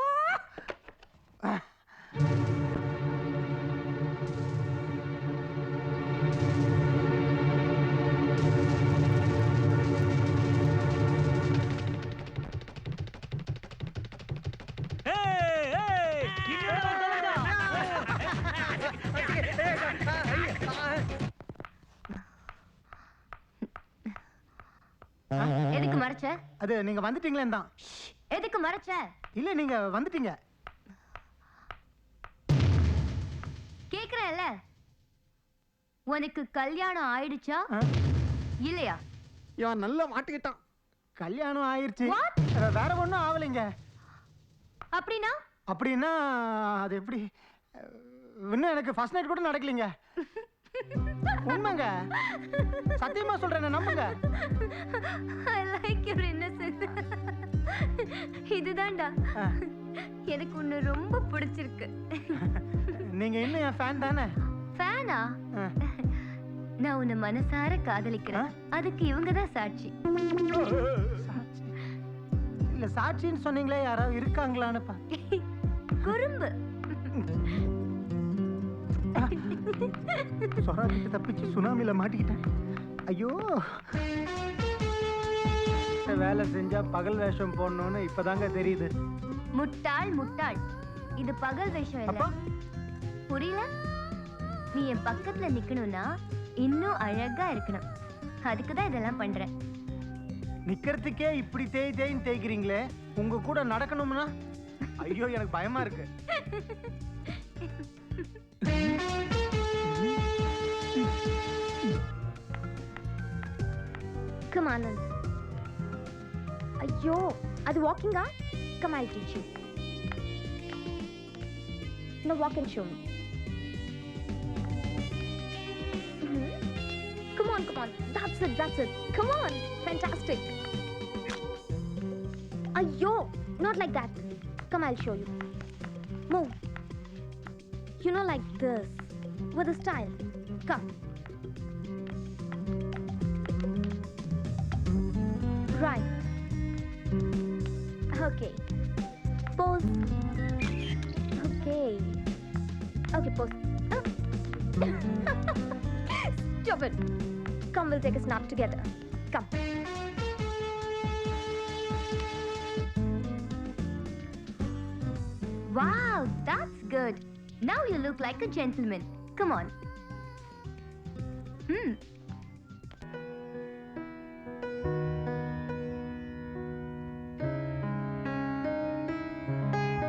எதுக்கு மறைச்ச? அது நீங்க வந்துட்டீங்களே தான். எதுக்கு மறைச்ச? இல்ல நீங்க வந்துட்டீங்க. கேக்குறேன்ல, உனக்கு கல்யாணம் ஆயிடுச்சா இல்லையா? இவன் நல்லா மாட்டிக்கிட்டான். கல்யாணம் ஆயிருச்சு. வேற ஒண்ணும் ஆவலைங்க. அப்படின்னா? அப்படின்னா அது எப்படி? இன்னும் எனக்கு ஃபர்ஸ்ட் நைட் கூட நடக்கலீங்க. உண்மைங்க, சத்தியமா சொல்றேன், நம்புங்க. I like your innocence. இதுதான்டா எனக்கு உன்னை ரொம்ப பிடிச்சிருக்கு. நீங்க இன்னும் என் ஃபேன் தானே? ஃபேனா? நான் உன்னை மனசார காதலிக்கிறேன். அதுக்கு இவங்க தான் சாட்சி. இல்ல சாட்சின்னு சொன்னீங்களே, யாராவது இருக்காங்களான்னு குறும்பு. சொராக்கிட்டு தப்பிச்சு சுனாமில மாட்டிக்கிட்டேன். ஐயோ, வேலை செஞ்சா பகல் வேஷம் போடணும்னு இப்பதாங்க தெரியுது. முட்டாள் முட்டாள், இது பகல் வேஷம் இல்ல. புரியல? நீ என் பக்கத்துல நிக்கணும்னா இன்னும் அழகா இருக்கணும். அதுக்கு தான் இதெல்லாம் பண்றேன். நிக்கிறதுக்கே இப்படி தேய் தேய்ன்னு தேய்க்கிறீங்களே, உங்க கூட நடக்கணும்னா ஐயோ எனக்கு பயமா இருக்கு. Come on, Nand. ஐயோ, அது வாக்கிங்கா? Come, I'll teach you. Now walk and show me. Come on, come on. That's it, that's it. Come on. Fantastic. Ayyo, not like that. Come, I'll show you. Move. You know, like this. With a style. Come. Right. Okay. Pose. Okay. Okay, pose. Oh. Stop it. Come, we'll take a snap together. Come. Wow, that's good. Now you look like a gentleman. Come on.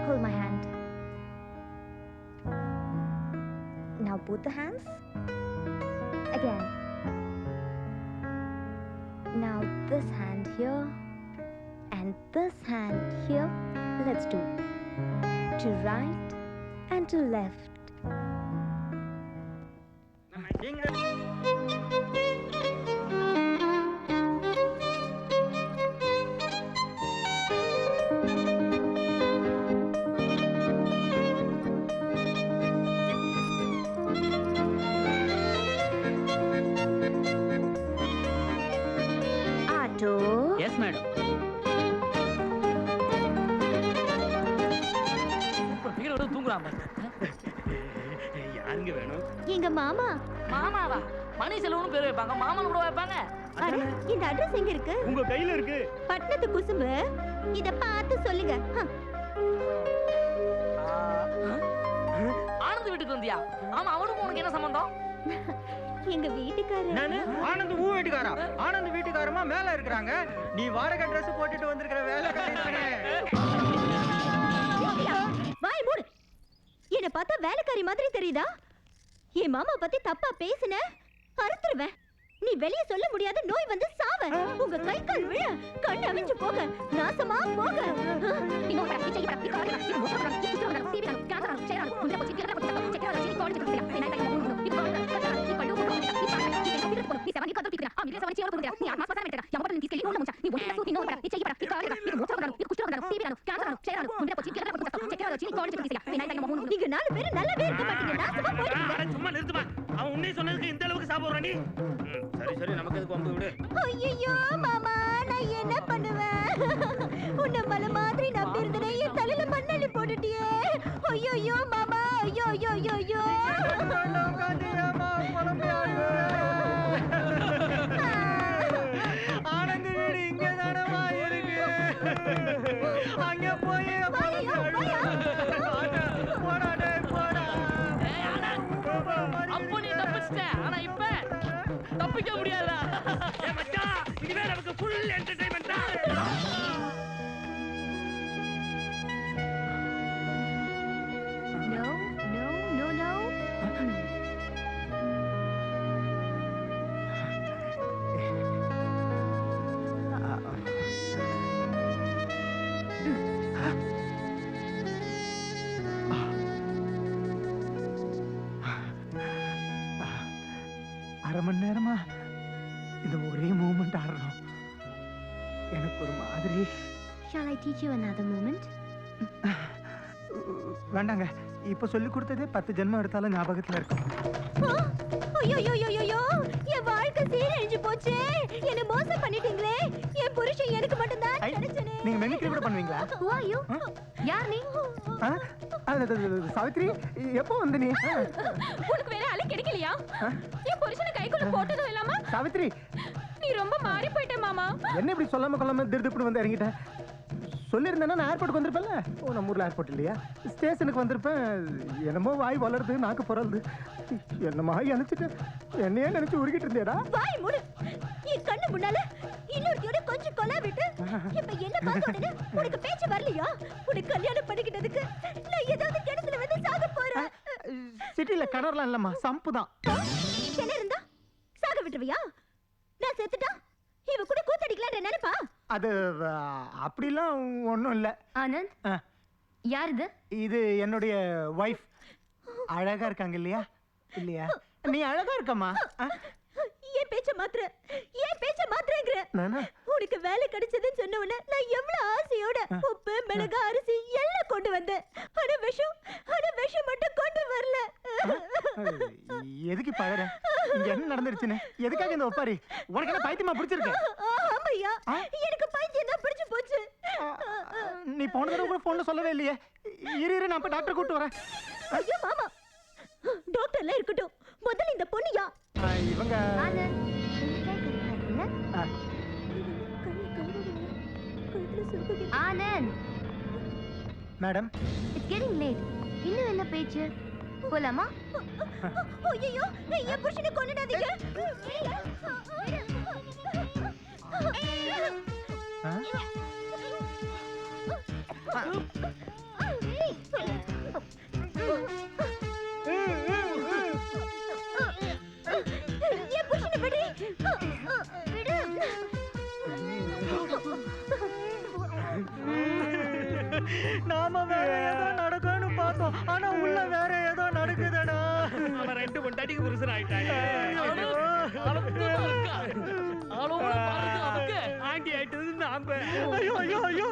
Hold my hand. Now both the hands. Again. Now this hand here and this hand here. Let's do to right and to left. Auto. Yes, madam. யாருங்க வேணும்? எங்க மாமா. மாமாவா? மணி செல்வம்னு பேர் வைப்பாங்க. மாமான்னு கூட வைப்பாங்க. அட, இந்த அட்ரஸ் எங்க இருக்கு? உங்க கையில இருக்கு. பட்டணத்து குசும்பு. இத பார்த்து சொல்லுங்க. ஆனந்த் வீட்டுக்கு வந்தியா? ஆமா, அவனுக்கு உனக்கு என்ன சம்பந்தம்? எங்க வீட்டுக்காரர். நானு ஆனந்த் ஊ வீட்டுக்காரா? ஆனந்த் வீட்டுக்காரமா மேல இருக்கறாங்க. நீ வாடகை Dress போட்டுட்டு வந்திருக்கிற வேலைக்காரி தானே? வாய் மூடு. என்ன பார்த்தா வேலைக்காரி மாதிரி தெரியுதா? என் மாமா பத்தி தப்பா பேசுன அறுத்துருவேன். நீ வெளிய சொல்ல முடியாத நோய் வந்து சாவ. உங்க கை கால் விழ, கண் அவிஞ்சு போக, நாசமா போக. நீங்க 4 பேரும் நல்லாவே இருக்க மாட்டீங்க. நாசமா போறீங்க. சும்மா நிறுத்துமா. அவன் உன்னை சொன்னதுக்கு இந்த அளவுக்கு சாப்பிடுறா நீ? சரி சரி, நமக்கு எதுக்கு வந்து விடு. ஐயோ மாமா, நான் என்ன பண்ணுவேன்? உன்ன மலை மாதிரி நம்பி இருந்தனே, என் தலையில மண்ணள்ளி போட்டுட்டியே. ஐயோ மாமா, ஐயோ. ஆனந்த் வீடு இங்க தானமா இருக்கு. அங்க போய் அப்போ நீ தப்பிச்சிட்ட. ஆனா இப்ப தப்பிக்க முடியாதா? ஏய் மச்சான், இனிமே நமக்கு ஃபுல் என்டர்டெயின்மென்ட் தான். No. அரை மணி நேரமா இந்த ஒரே மூமெண்ட் ஆடுறோம். எனக்கு ஒரு மாதிரி. Shall I teach you another moment? வேண்டாங்க, இப்ப சொல்லி கொடுத்ததே 10 ஜென்மம் எடுத்தாலும் ஞாபகத்துல இருக்கும். ஐயோ, என் வாழ்க்கை சீரழிஞ்சு போச்சே. என்ன மோசம் பண்ணிட்டீங்களே. என் புருஷன் எனக்கு மட்டும் தான் கிடைச்சனே. நீங்க மெமிக்ரி கூட பண்ணுவீங்களா? Who are you? யார் நீ? சாவித்ரி, எப்போ வந்து நீ? உனக்கு வேற ஆளே கிடைக்கலையா? என் புருஷனை கைக்குள்ள போட்டதும் இல்லாம சாவித்ரி, நீ ரொம்ப மாறி போயிட்ட மாமா. என்ன இப்படி சொல்லாம கொள்ளாம திருப்பி வந்து இறங்கிட்டேன்? சொல்லியிருந்தேன்னா நான் ஏர்போர்ட்டுக்கு வந்திருப்பேன்ல. ஓ, நம்ம ஊர்ல ஏர்போர்ட் இல்லையா? ஸ்டேஷனுக்கு வந்திருப்பேன். என்னமோ வாய் வளருது, நாக்கு புரளுது. என்னமா நினைச்சிட்டு என்னையே நினைச்சு உருகிட்டு இருந்தேடா. வாய் மூடு. என் கண்ணு முன்னால இன்னொருத்தியோட கொஞ்சம் கொலை விட்டு இப்ப என்ன பார்த்த உடனே உனக்கு பேச்சு வரலையா? உனக்கு கல்யாணம் பண்ணிக்கிட்டதுக்கு நான் ஏதாவது கிணத்துல வந்து சாக போறேன். சிட்டில கிணறுலாம் இல்லம்மா, சம்பு தான். என்ன இருந்தா சாக விட்டுருவியா? நான் செத்துட்டா இவ கூட கூத்தடிக்கலாம்ன்ற நினைப்பா? அது அப்படிலாம் ஒண்ணும் இல்ல. ஆனந்த், யார் இது? இது என்னுடைய வைஃப். அழகா இருக்காங்க இல்லையா? இல்லையா? நீ அழகா இருக்கம்மா. ஏன் பேச்ச மாத்திரங்கிற? உனக்கு வேலை கிடைச்சதுன்னு சொன்ன உடனே நான் எவ்வளவு ஆசையோட உப்பு மிளகா அரிசி எல்லாம் கொண்டு வந்தேன். ஆனா விஷம் மட்டும் கொண்டு வரல. எதுக்கு பழற? இங்க என்ன நடந்துருச்சுன்னு எதுக்காக இந்த ஒப்பாரி? உனக்கு என்ன பைத்தியமா பிடிச்சிருக்கு? ஆமாய்யா, எனக்கு பைத்தியம் தான் பிடிச்சு போச்சு. நீ போன தடவை கூட போன்ல சொல்லவே இல்லையே. இரு நான் போய் டாக்டர் கூட்டு வரேன். ஐயோ மாமா, டாக்டர்ல இருக்கட்டும், முதல்ல இந்த பொண்ணியா இவங்க Anand. Madam, it's getting late. இன்னும் என்ன பேச்சு? போலாமா? ஐயோ, என் புருஷனை கொன்னுடாதீங்க. என் புருஷனை விடு. நாம வேற ஏதோ நடக்கும்னு பார்த்தோம், ஆனா உள்ள வேற ஏதோ நடக்குதுடா. அவன் 2 பொண்டாட்டிக்கு புருஷன் ஆயிட்டாங்க. ஆண்டி ஆயிட்டது நாம. ஐயோ ஐயோ ஐயோ.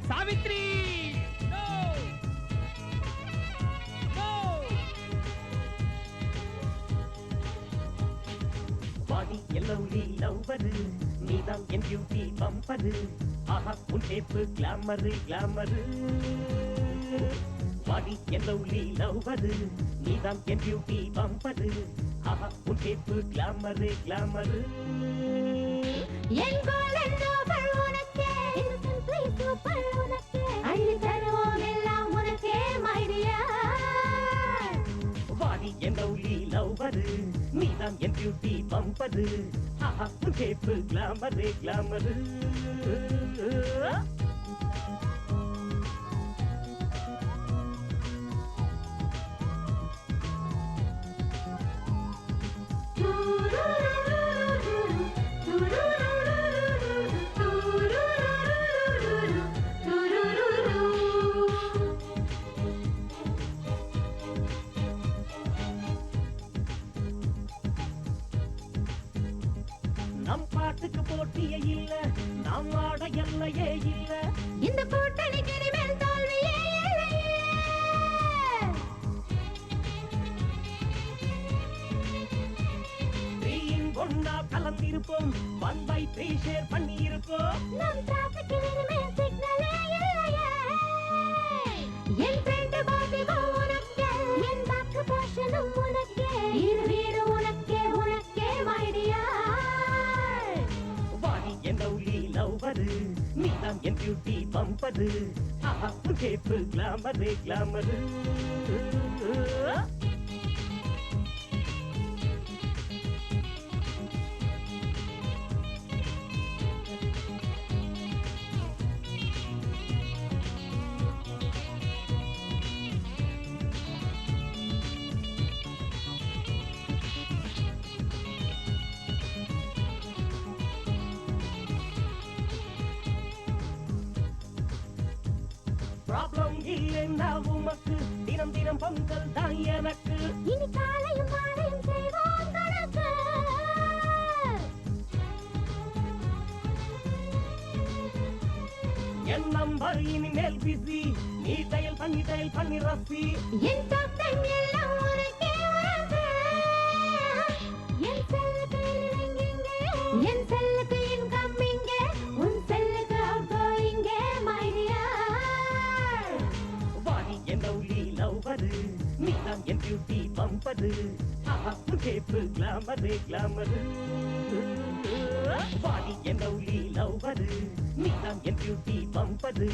சாவித்ரி, வாடி எல்லோலி லவ்வரு, நீதான் என் பியூட்டி பம்பரு. ஆஹா உன் ஷேப்பு கிளாமரு கிளாமரு. வாடி எல்லோலி லவ்வரு, நீதான் என் பியூட்டி பம்பரு. ஆஹா உன் ஷேப்பு கிளாமரு கிளாமரு. என் கோலன் நோபல் உனக்கே, இன்னசென்ட் ப்ளீஸ் சூப்பர் உனக்கே, அள்ளி தருவோம் எல்லாம் உனக்கே மை டியர். வாடி எல்லோலி லவ்வரு, நீதான் என் பியூட்டி பம்பரு. ஆஹா உன் ஷேப்பு கிளாமரு கிளாமரு. நம் பாட்டுக்கு போட்டியே இல்ல, நாம் ஆட எல்லையே இல்ல. இந்த கூட்டணிக்கு இனிமேல் தோல்வியே இல்லையே. த்ரீயின் ஒன்னா கலந்திருப்போம், 1/3 ஷேர் பண்ணி இருப்போம். நம் டிராஃபிக் இனிமேல் சிக்னலே இல்லையே. என் ஃப்ரெண்ட் பாபிகோ உனக்கே, என் பேக் போர்ஷனும் உனக்கே, இரு வீடு உனக்கே உனக்கே மை டியர். வாடி என் லவ்லி லவ்வரு, நீதான் என் பியூட்டி பம்பரு. ஆஹா உன் ஷேப்பு கிளாமரு கிளாமரு. ப்ராப்ளம் இல்லைன்னா உமக்கு, தினம் தினம் பொங்கல் தான் எனக்கு. இனி காலையும் மாலையும் செய்வோம் கணக்கு. என் நம்பர் இனிமேல் பிஸி, நீ டயல் பண்ணி ரசி. என் டாக்டர் எல்லாம் உனக்கே உனக்கு. என் செல்லுக்கு இங்கே, என் செல்லுக்கு இன்கம் இங்கே, உன் செல்லுக்கு அவுட் கோயிங் மை டியர். வாடி என் லவ்லி லவ்வரு, நீதான் என் பியூட்டி பம்பரு. ஆஹா உன் ஷேப்பு கிளாமரு கிளாமரு. வாடி என் லவ்லி லவ்வரு, நீதான் என் பியூட்டி பம்பரு.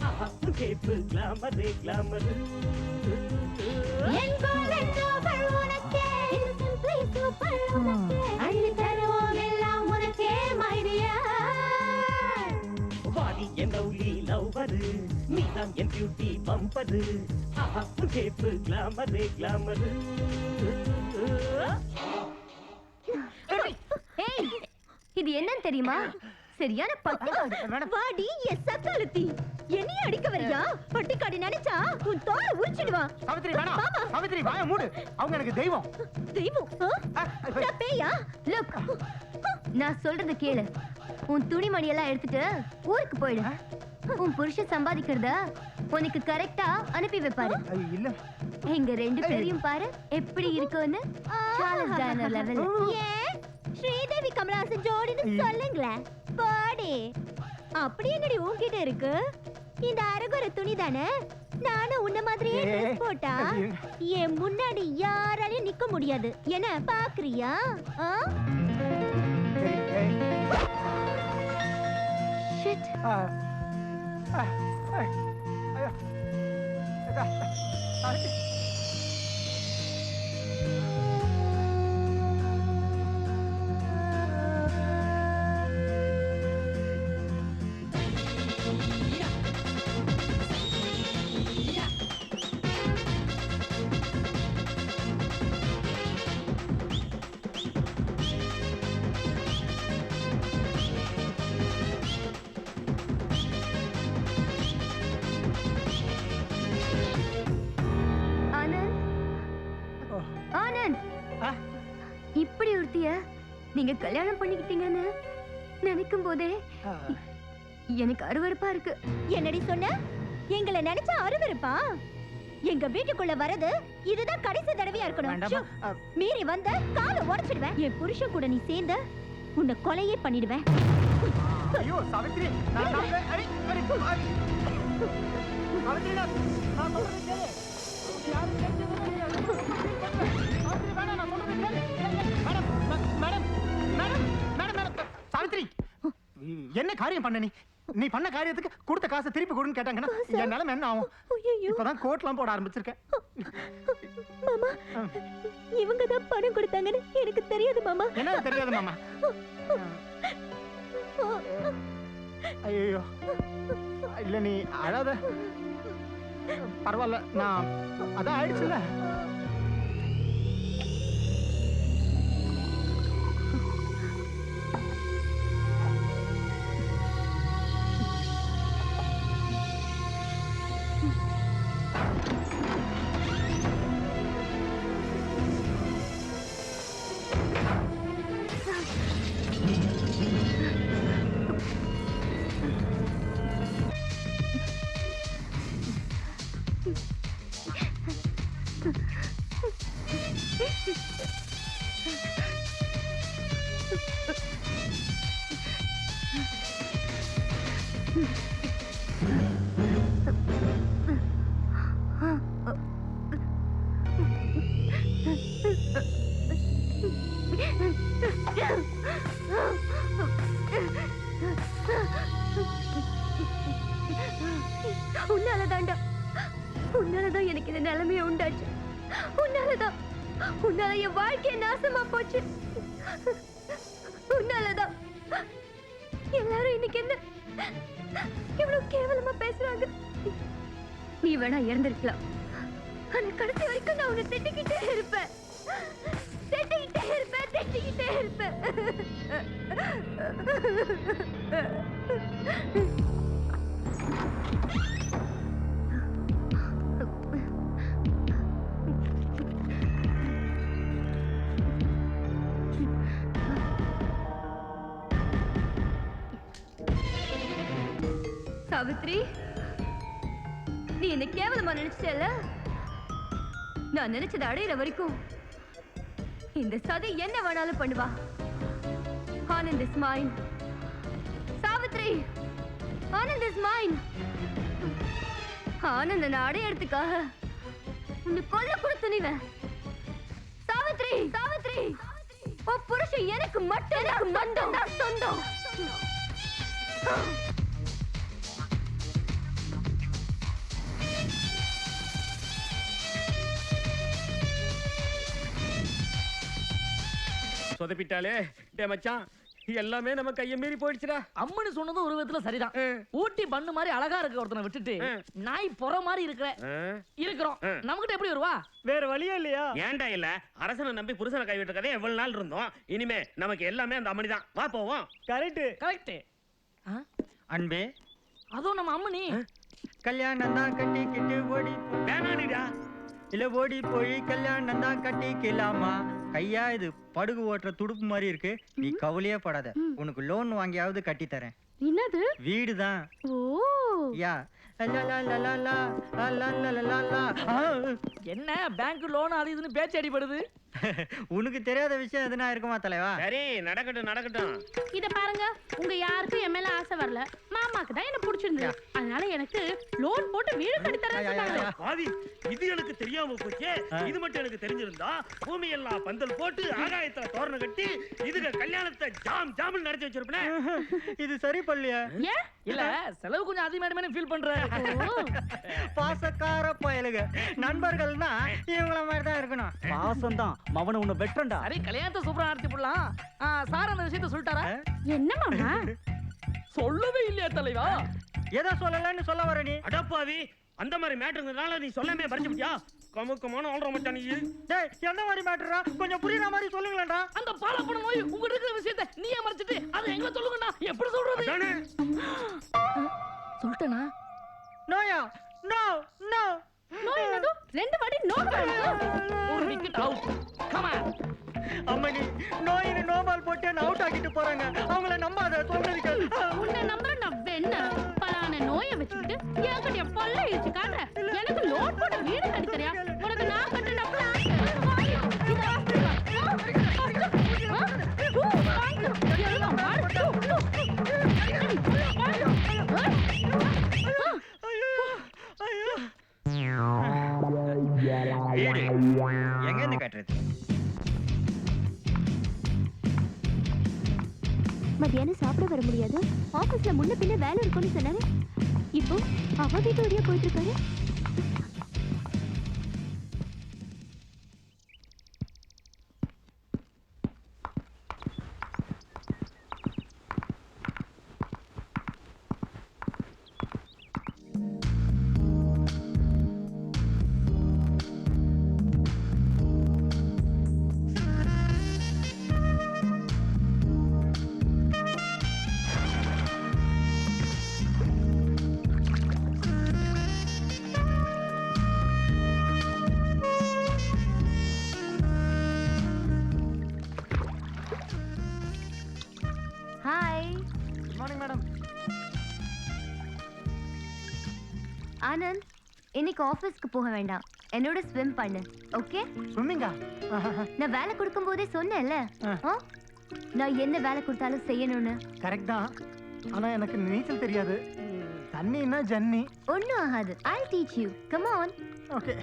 ஆஹா உன் ஷேப்பு கிளாமரு கிளாமரு. என் கோலன் நோபல் உனக்கே, இன்னசென்ட் ப்ளீஸ் சூப்பர் உனக்கே, அள்ளி தருவோம் எல்லாம் உனக்கே மை டியர். என் லவ்லி லவ்வரு நீதான் என் பியூட்டி பம்பரு ஆஹா உன் கேப்பு கிளாமரு கிளாமரு ஏய் இது என்னன்னு தெரியுமா? சரியான பட்டிக்காடு. வாடி என் சக்காலத்தி என்னைய அடிக்க வரியா? பட்டிக்காடு நினைச்சா உன் தோலை உரிச்சிடுவான். சாவித்ரி வேணாம். சாவித்ரி வாய மூடு. அவங்க எனக்கு தெய்வம். தெய்வம்? நான் பேயா? லுக் நான் சொல்றது கேளு. உன் துணிமணி எல்லாம் எடுத்துட்டு ஊருக்கு போயிடு. உன் புருஷன் சம்பாதிக்கிறத உனக்கு கரெக்டா அனுப்பி வைப்பாரு. இல்ல எங்க ரெண்டு பேரையும் பாரு எப்படி இருக்குன்னு. Charles டைனர் level. ஏன் ஸ்ரீதேவி கமலஹாசன் ஜோடின்னு சொல்லுங்களேன். பாடி அப்படி என்னடி உன்கிட்ட இருக்கு? இந்த அரகுற துணி தானே? நானும் உன்ன மாதிரியே ட்ரெஸ் போட்டா என் முன்னாடி யாராலையும் நிக்க முடியாது. என்ன பாக்குறியா? ஷிட். இப்படி ஒருத்திய நீங்க கல்யாணம் பண்ணிக்கிட்டீங்கன்னு நினைக்கும் போதே எனக்கு அருவருப்பா இருக்கு. என்னடி சொன்ன? எங்களை நினைச்சா அருவருப்பா? எங்க வீட்டுக்குள்ள வரது இதுதான் கடைசி தடவையா இருக்கணும். மீறி வந்த காலை உடைச்சிடுவேன். என் புருஷன் கூட நீ சேர்ந்த உன்னை கொலையே பண்ணிடுவேன். ஐயோ சாவித்ரி நான் சாவித்ரி என்ன காரியம் பண்ண நீ பண்ண காரியத்துக்கு கொடுத்த காசை திருப்பி கொடுன்னு கேட்டாங்கன்னா என் நிலைமை என்ன ஆகும்? இப்பதான் கோட்லாம் போட ஆரம்பிச்சிருக்கேன். மாமா இவங்க தான் பணம் கொடுத்தாங்கன்னு எனக்கு தெரியாது மாமா. என்ன தெரியாது மாமா? ஐயோ இல்ல நீ அழாத. பரவாயில்ல நான் அதான் ஆயிடுச்சுல்ல. உன்னாலதான் எனக்கு இந்த நிலைமையை உண்டாச்சு. உன்னால என் வாழ்க்கைய நாசமா போச்சு. உன்னாலதான் எல்லாரும் இன்னைக்கு என்ன இவ்வளவு கேவலமா பேசுறாங்க. நீ வேணா இறந்திருக்கலாம். ஆனா கடைசி வரைக்கும் நான் உன்னை திட்டிக்கிட்டே இருப்பேன். சாவித்ரி நீ என்ன கேவலமா நினைச்சல. நான் நினைச்சதை அடையிற வரைக்கும் இந்த சதி என்ன வேணாலும் பண்ணுவா. Anand is mine. Savitri Anand is mine. ஆனந்த நான் அடையறதுக்காக உன்னை கொல்ல கூட துணிவேன். சாவித்ரி உன் புருஷன் எனக்கு மட்டும் தான் சொந்தம். சொதப்பிட்டாலே. டே மச்சான் எல்லாமே நம்ம கைய மீறி போயிடுச்சுடா. அம்மனு சொன்னது ஒரு விதத்துல சரிதான். ஊட்டி பண்ணு மாதிரி அழகா இருக்க ஒருத்தனை விட்டுட்டு நாய் பொற மாதிரி இருக்கிறோம். நமக்கிட்ட எப்படி வருவா? வேற வழியே இல்லையா? ஏன்டா இல்ல, அரசனை நம்பி புருஷனை கைவிட்ட கதை எவ்வளவு நாள் இருந்தோம். இனிமே நமக்கு எல்லாமே அந்த அம்மனி தான். வா போவோம். கரெக்ட். அன்பே, அதுவும் நம்ம அம்மனி. கல்யாணம் தான் கட்டிக்கிட்டு ஓடி வேணாடிடா. இல்ல ஓடி போய் கல்யாணம் தான் கட்டிக்கலாமா? கையா இது படகு ஓட்டுற துடுப்பு மாதிரி இருக்கு. நீ கவலையே படாத, உனக்கு லோன் வாங்கியாவது கட்டி தரேன். என்னது? வீடுதான். ஓ யா என்ன பேங்க் லோன் அது இதுன்னு பேச்சு அடிபடுது. உனக்கு தெரியாத விஷயம் எதுனா இருக்குமா தலைவா? சரி, நடக்கட்டும். இத பாருங்க, உங்க யாருக்கும் என் மேல ஆசை வரல. மாமாக்கு தான் என்ன பிடிச்சிருந்தது. அதனால எனக்கு லோன் போட்டு வீடு கட்டி தரேன்னு சொன்னாங்க. பாதி இது எனக்கு தெரியாம போச்சே. இது மட்டும் எனக்கு தெரிஞ்சிருந்தா பூமி எல்லாம் பந்தல் போட்டு ஆகாயத்துல தோரணம் கட்டி இதுக்கு கல்யாணத்தை ஜாம் நடத்தி வச்சிருப்பேன். இது சரி பள்ளியா? ஏன் இல்ல, செலவு கொஞ்சம் அதிகமானமே ஃபீல் பண்றேன். பாசக்கார பயலுக நண்பர்கள்னா இவங்கள மாதிரி தான் இருக்கணும். பாசம் தான் மவனை உன்னை வெட்டண்டா. சரி, கல்யாணத்தை சூப்பரா நடத்தி போடலாம். சார் அந்த விஷயத்தை சொல்லிட்டாரா? என்ன மாமா? சொல்லவே இல்லையா தலைவா? எதை சொல்லலன்னு சொல்ல வர நீ? அடப்பாவி, அந்த மாதிரி மேட்டர்னால நீ சொல்லாமே பறிச்சுட்டியா? கமுக்கமான ஆள்ற மச்சான் நீ. டேய், என்ன மாதிரி மேட்டரா? கொஞ்சம் புரியுற மாதிரி சொல்லுங்களேன்டா. அந்த பாலப்பன நோய் உங்க இருக்கிற விஷயத்தை நீயே மறைச்சிட்டு அதை எங்க சொல்லுங்கண்ணா? எப்படி சொல்றது? சொல்லிட்டேனா? நோயா? No no no. என்னது? ரெண்டு வாட்டி நோ. ஒரு விக்கெட் அவுட். Come on. அம்மனி, நோயின்னு நோபால் போட்டு என்ன அவுட் ஆக்கிட்டு போறாங்க. அவங்கள நம்பாத, சொல்றதுக்கு. உன்னை நம்புற நான் வெண்ண பலான நோயை வச்சுக்கிட்டு என்கிட்ட பல்ல இழுச்சு காட்டுற. எனக்கு லோன் போட்டு வீடு கட்டி தரியா? உனக்கு நான் கட்டின எங்க இருந்து கட்டுறது? மத்தியானம் சாப்பிட வர முடியாது. ஆபீஸ்ல முன்ன பின்ன வேலை இருக்கும்னு சொன்னாரு. இப்போ அவ வீட்டு வழியா போயிட்டு இருக்காரு. ஆனந்த், இன்னைக்கு ஆபீஸ்க்கு போக வேண்டாம். என்னோட ஸ்விம் பண்ணு. ஓகே? ஸ்விம்மிங்கா? நான் வேலை கொடுக்கும் போதே சொன்னேன்ல, நான் என்ன வேலை கொடுத்தாலும் செய்யணும்னு. கரெக்ட் தான். ஆனா எனக்கு நீச்சல் தெரியாது. தண்ணினா ஜன்னி. ஒண்ணும் ஆகாது. I'll teach you. Come on. Okay.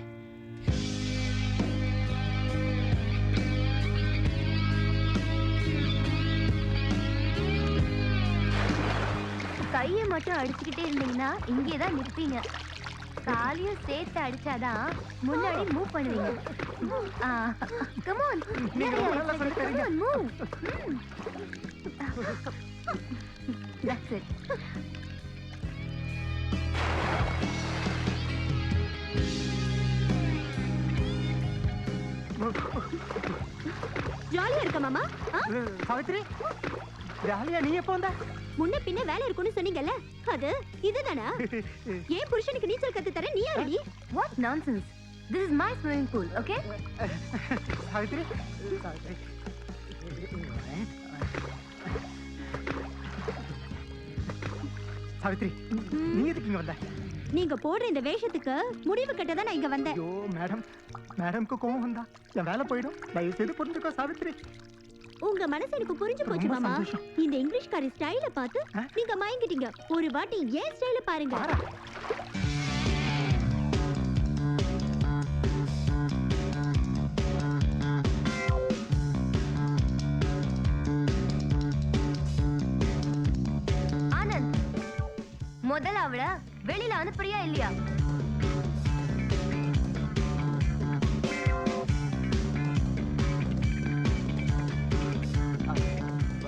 கையை மட்டும் அடிச்சுக்கிட்டே இருந்தீங்கன்னா இங்கே தான் நிற்பீங்க. காலையும் சேர்த்து அடிச்சாதான் முன்னாடி மூவ் பண்ணுவீங்க. Come on. Come on, move. That's it. ஜாலியா இருக்க மாமா? சாவித்ரி, ஜாலியா நீ எப்போ வந்த? முன்ன பின்ன வேலை இருக்குன்னு சொன்னீங்கல்ல, அது இதுதானா? ஏன் புருஷனுக்கு நீச்சல் கத்து தர நீ யாரடி? What nonsense. This is my swimming pool, okay? Savitri, Savitri, நீ எதுக்கு இங்க வந்த? நீங்க போடுற இந்த வேஷத்துக்கு முடிவு கட்ட தான் நான் இங்க வந்தேன். ஐயோ மேடம்க்கு கோவம் வந்தா என் வேலை போயிடும். தயவு செய்து புரிஞ்சுக்கோ சாவித்ரி. உங்க மனசு எனக்கு புரிஞ்சு போச்சு மாமா. இந்த இங்கிலீஷ்காரி ஸ்டைல பார்த்து நீங்க மயங்கிட்டீங்க. ஒரு வாட்டி ஏன் ஸ்டைல பாருங்க. ஆனந்த், முதல்ல அவள வெளியில அனுப்புறியா இல்லையா?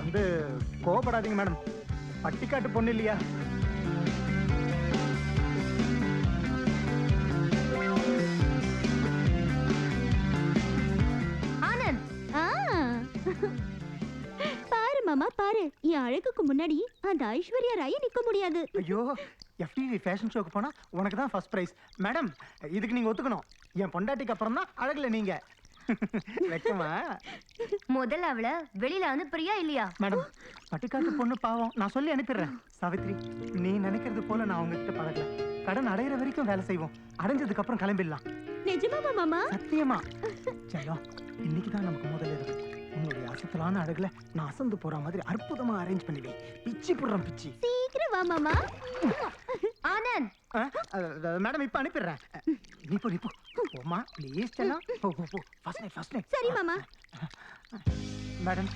வந்து கோவப்படாதீங்க மேடம். பட்டிக்காட்டு பொண்ணு இல்லையா? ஆனந்த், பாரு மாமா பாரு, என் அழகுக்கு முன்னாடி அந்த ஐஸ்வர்யா ராய் நிக்க முடியாது. ஐயோ, FTV ஃபேஷன் ஷோக்கு போனா உனக்கு தான் ஃபர்ஸ்ட் பிரைஸ். மேடம், இதுக்கு நீங்க ஒத்துக்கணும். என் பொண்டாட்டிக்கு அப்புறம் தான் அழகுல நீங்க. வெக்கமா? முதல்ல அவளை வெளியில அனுப்புறியா இல்லையா? மேடம், பட்டிக்காட்டு பொண்ணு பாவம், நான் சொல்லி அனுப்பிடுறேன். சாவித்ரி, நீ நினைக்கிறது போல நான் உங்ககிட்ட பழகல. கடன் அடையிற வரைக்கும் வேலை செய்வோம், அடைஞ்சதுக்கு அப்புறம் கிளம்பிடலாம். நிஜமாமா மாமா? சத்தியமா. செல்லம், இன்னைக்கு தான் நமக்கு முதல்ல இருக்கு. உன்னுடைய அசத்தலான அழகுல நான் அசந்து போற மாதிரி அற்புதமா அரேஞ்ச் பண்ணிடுவேன். பிச்சி போடுறேன் பிச்சி. சீக்கிரம் வா மாமா. ஆனந்த், மேடம் இப்ப அனுப்பிடுறேன். நீ போ போமா ப்ளீஸ். செல்லம், போ ஃபர்ஸ்ட் நைட். சரி மாமா. மேடம்,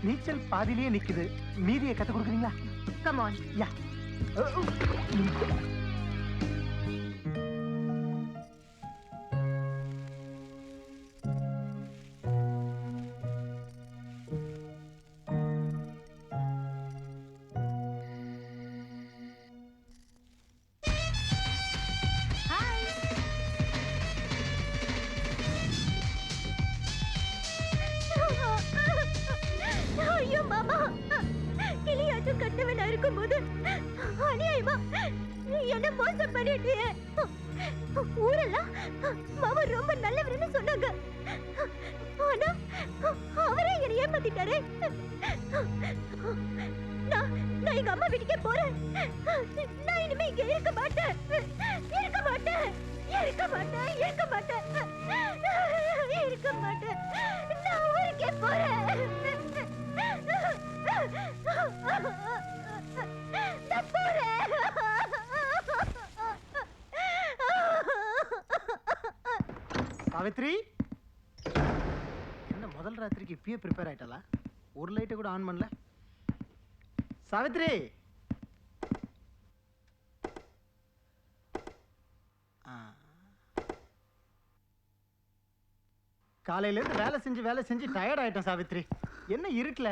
நீச்சல் பாதியிலேயே நிக்குது, மீதியை கத்து கொடுக்குறீங்களா? Come on. யா. ஐயோ மாமா, கிளியாட்டம் கட்டவனா இருக்கும்போது அநியாயமா என்ன மோசம் பண்ணிட்டியே. ஊரெல்லாம் மாமா ரொம்ப நல்லவர்னு சொன்னாங்க. ஆனா அவரே என்னை ஏமாத்திட்டாரே. நான் எங்க அம்மா வீட்டுக்கே போறேன். நான் இனிமே இங்க இருக்க மாட்டேன். நான் ஊருக்கே போறேன். சாவித்ரி, என்ன முதல் ராத்திரிக்கு இப்பயே ப்ரிப்பேர் ஆயிட்டல? ஒரு லைட்டை கூட ஆன் பண்ணல. சாவித்ரி, காலையில இருந்து வேலை செஞ்சு டயர்ட் ஆயிட்டேன் சாவித்ரி. என்ன இருட்டுல?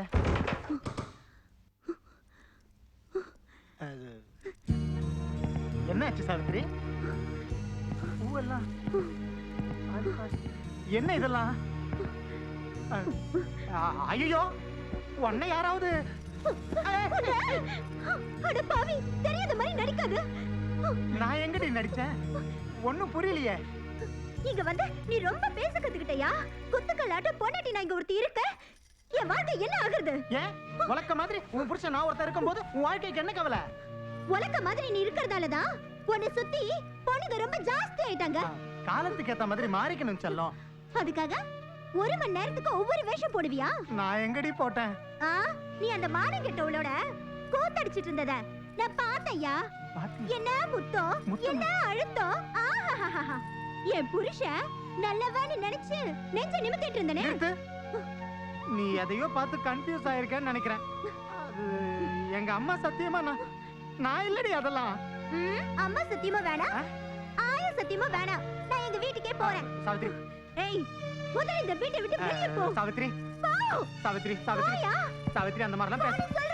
என்ன ஆச்சு சாவித்ரி? பூவெல்லாம் என்ன இதெல்லாம்? ஐயோ, உன்னை யாராவது? அட பாவி, தெரியாத மாதிரி நடிக்காத. நான் எங்கடி நடிச்சேன்? ஒண்ணும் புரியலையே. இங்க வந்து நீ ரொம்ப பேச கத்துக்கிட்டயா? குத்துக்கல்லாட்ட பொண்டாட்டி நான் இங்க ஒருத்தி இருக்க. என் வாழ்க்கை என்ன ஆகுறது? ஏன் உலக்க மாதிரி உன் புருஷன் நான் ஒருத்தர் இருக்கும்போது உன் வாழ்க்கைக்கு என்ன கவலை? உலக்க மாதிரி நீ இருக்கிறதாலதான் உன்னை சுத்தி பொண்ணுங்க ரொம்ப ஜாஸ்தி ஆயிட்டாங்க. காலத்துக்கு ஏத்த மாதிரி மாறிக்கணும் செல்லம். அதுக்காக ஒரு மணி நேரத்துக்கு ஒவ்வொரு வேஷம் போடுவியா? நான் எங்கடி போட்டேன்? நீ அந்த மானம் கெட்டவளோட கூத்தடிச்சிட்டு இருந்தத நான் பார்த்தேயா. என்ன முத்தம், என்ன அழுத்தம். என் புருஷன் நல்லவன்னு நினைச்சு நெஞ்ச நிமித்திட்டு இருந்தனே. நீ எதையோ பார்த்து கன்ஃபியூஸ் ஆயிருக்கேன்னு நினைக்கிறேன். அது எங்க அம்மா சத்தியமா நான் இல்லடி அதெல்லாம். அம்மா சத்தியமா வேணாம், ஆயா சத்தியமா வேணாம். நான் எங்க வீட்டுக்கே போறேன். சாவித்ரி, ஏய், முதல்ல இந்த வீட்டை விட்டு வெளியே போ. சாவித்ரி, போ. சாவித்ரி, சாவித்ரி, சாவித்ரி, அந்த மாதிரிலாம் பேசக்கூடாது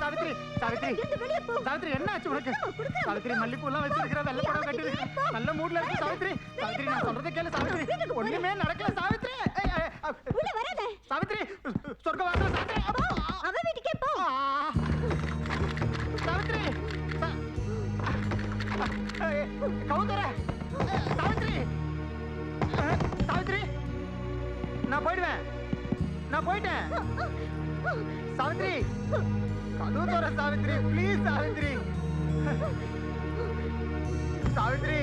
சாவித்ரி. சாவித்ரி, சாவித்ரி, என்ன ஆச்சு உனக்கு? சாவித்ரி, மல்லிப்பூ எல்லாம் வச்சிருக்கிற, வெள்ளை புடவை கட்டி நல்ல மூட்ல இருக்கு சாவித்ரி. சாவித்ரி, நான் சொல்றதை கேளு சாவித்ரி. ஒண்ணுமே நடக்கல சாவித்ரி. உள்ள வராத சாவித்ரி, சொர்க்கவாசல் சாவித்ரி. அவ வீட்டுக்கே போ. சாவித்ரி, கவுந்தர. சாவித்ரி, சாவித்ரி, நான் போயிட்டேன். சாவித்ரி, கதவு தோற சாவித்ரி, ப்ளீஸ் சாவித்ரி. சாவித்ரி,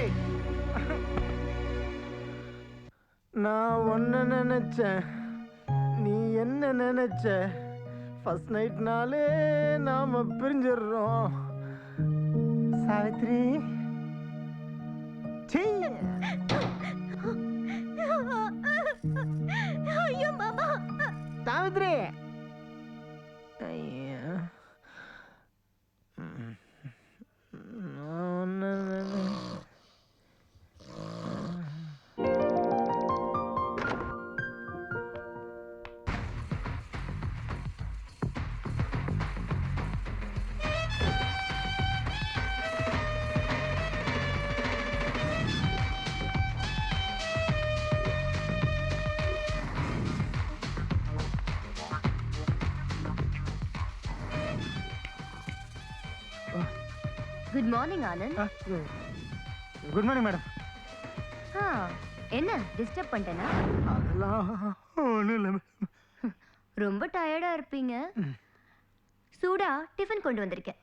நான் ஒன்ன நினைச்சேன், நீ என்ன நினைச்ச? ஃபர்ஸ்ட் நைட்னாலே நாம பிரிஞ்சிடுறோம். சாவித்ரி, ஐயோ மாமா. Savitri, good morning Anand. Good morning madam. என்ன டிஸ்டர்ப் பண்ணிட்டேனா? அதெல்லாம் ஒன்றும் இல்லை. ரொம்ப டயர்டா இருப்பீங்க. சூடா டிஃபன் கொண்டு வந்திருக்கேன்.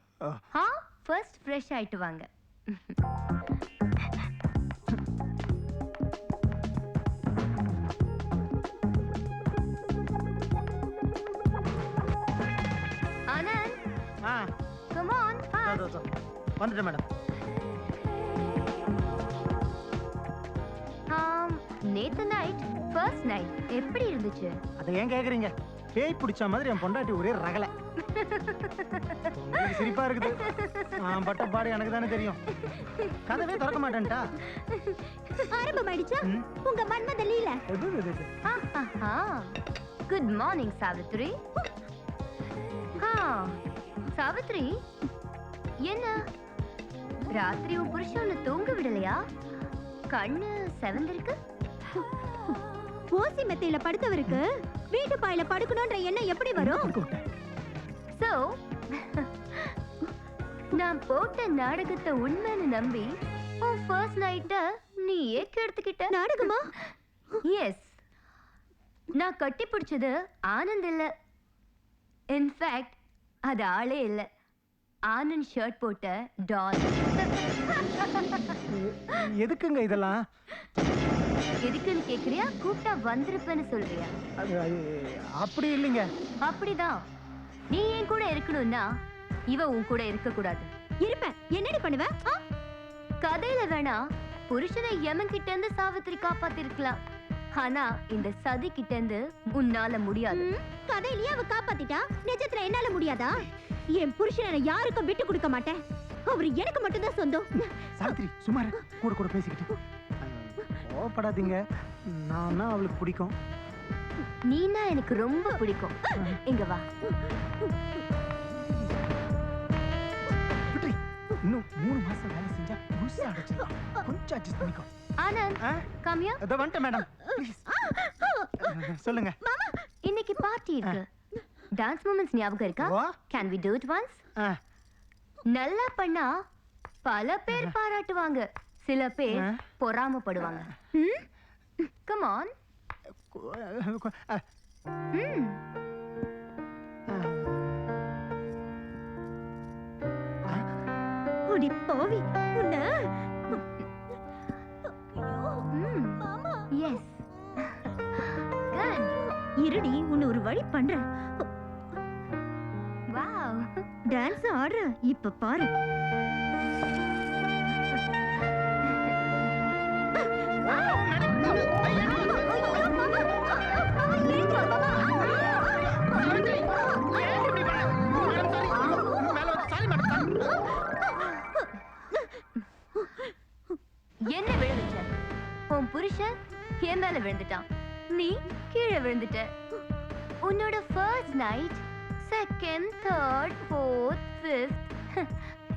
ஃபர்ஸ்ட் ஃப்ரெஷ் ஆயிட்டு வாங்க. Anand, come on fast. வந்துட்டேன் மேடம். நேத்து நைட் ஃபர்ஸ்ட் நைட் எப்படி இருந்துச்சு? அதை ஏன் கேக்குறீங்க? பேய் பிடிச்ச மாதிரி என் பொண்டாட்டி ஒரே ரகலை. உங்களுக்கு சிரிப்பா இருக்குது. பட்ட பாடு எனக்கு தானே தெரியும். கதவே திறக்க மாட்டேன்டா. ஆரம்பமாயிடுச்சா உங்க மன்மத லீலை? Good morning Savitri. சாவித்ரி, என்ன ராத்திரி உன் புருஷனை தூங்க விடலையா? கண்ணு செவந்திருக்கு. ஓசி மெத்தையில படுத்தவருக்கு வீட்டு பாயில படுக்கணும்ன்ற எண்ணம் எப்படி வரும்? சோ நான் போட்ட நாடகத்தை உண்மைன்னு நம்பி உன் ஃபர்ஸ்ட் நைட்ட நீ ஏக்க எடுத்துக்கிட்ட. நாடகமா? எஸ். நான் கட்டி பிடிச்சது ஆனந்த் இல்ல. இன்ஃபேக்ட் அது ஆளே இல்ல. ஆனந்த் ஷர்ட் போட்ட டால். எதுக்குங்க இதெல்லாம்? எதுக்குன்னு கேக்குறியா? கூப்பிட்டா வந்திருப்பேன்னு சொல்றியா? அப்படி இல்லைங்க. அப்படிதான். நீ என் கூட இருக்கணும்னா இவ உன் கூட இருக்க கூடாது. இருப்பேன். என்னடி பண்ணுவ? கதையில வேணா புருஷனை யமன் கிட்ட இருந்து சாவித்திரி காப்பாத்திருக்கலாம். ஆனா இந்த சதி கிட்ட இருந்து உன்னால முடியாது. கதையிலேயே அவ காப்பாத்திட்டா, நிஜத்துல என்னால முடியாதா? என் புருஷனை யாருக்கும் விட்டு கொடுக்க மாட்டேன். அவரு எனக்கு மட்டும்தான் சொந்தம். சாவித்ரி சுமார் கூட கூட பேசிக்கிட்டு கோவப்படாதீங்க. நான் அவளுக்கு பிடிக்கும். நீனா எனக்கு ரொம்ப பிடிக்கும். இங்க வா. இன்னும் 3 மாசம் வேலை செஞ்சா முழுசா அடைச்சிடலாம். கொஞ்சம் அட்ஜஸ்ட் பண்ணிக்கோ. Anand, come here. இதோ வந்துட்டேன் மேடம். சொல்லுங்க. இன்னைக்கு பார்ட்டி இருக்கு. டான்ஸ் மூமெண்ட்ஸ் ஞாபகம் இருக்கா? Can we do it once? நல்லா பண்ணா பல பேர் பாராட்டுவாங்க, சில பேர் பொறாமப்படுவாங்க. Come on. ஓடி போவி உன்ன. எஸ். குட். இருடி, உன்னை ஒரு வழி பண்றேன். வாவ். டான்ஸ் ஆடுற இப்ப பாரு. என்ன விழுந்துட்ட? உன் புருஷன் என் மேல விழுந்துட்டான், நீ கீழே விழுந்துட்ட. உன்னோட first night, second, third, fourth, fifth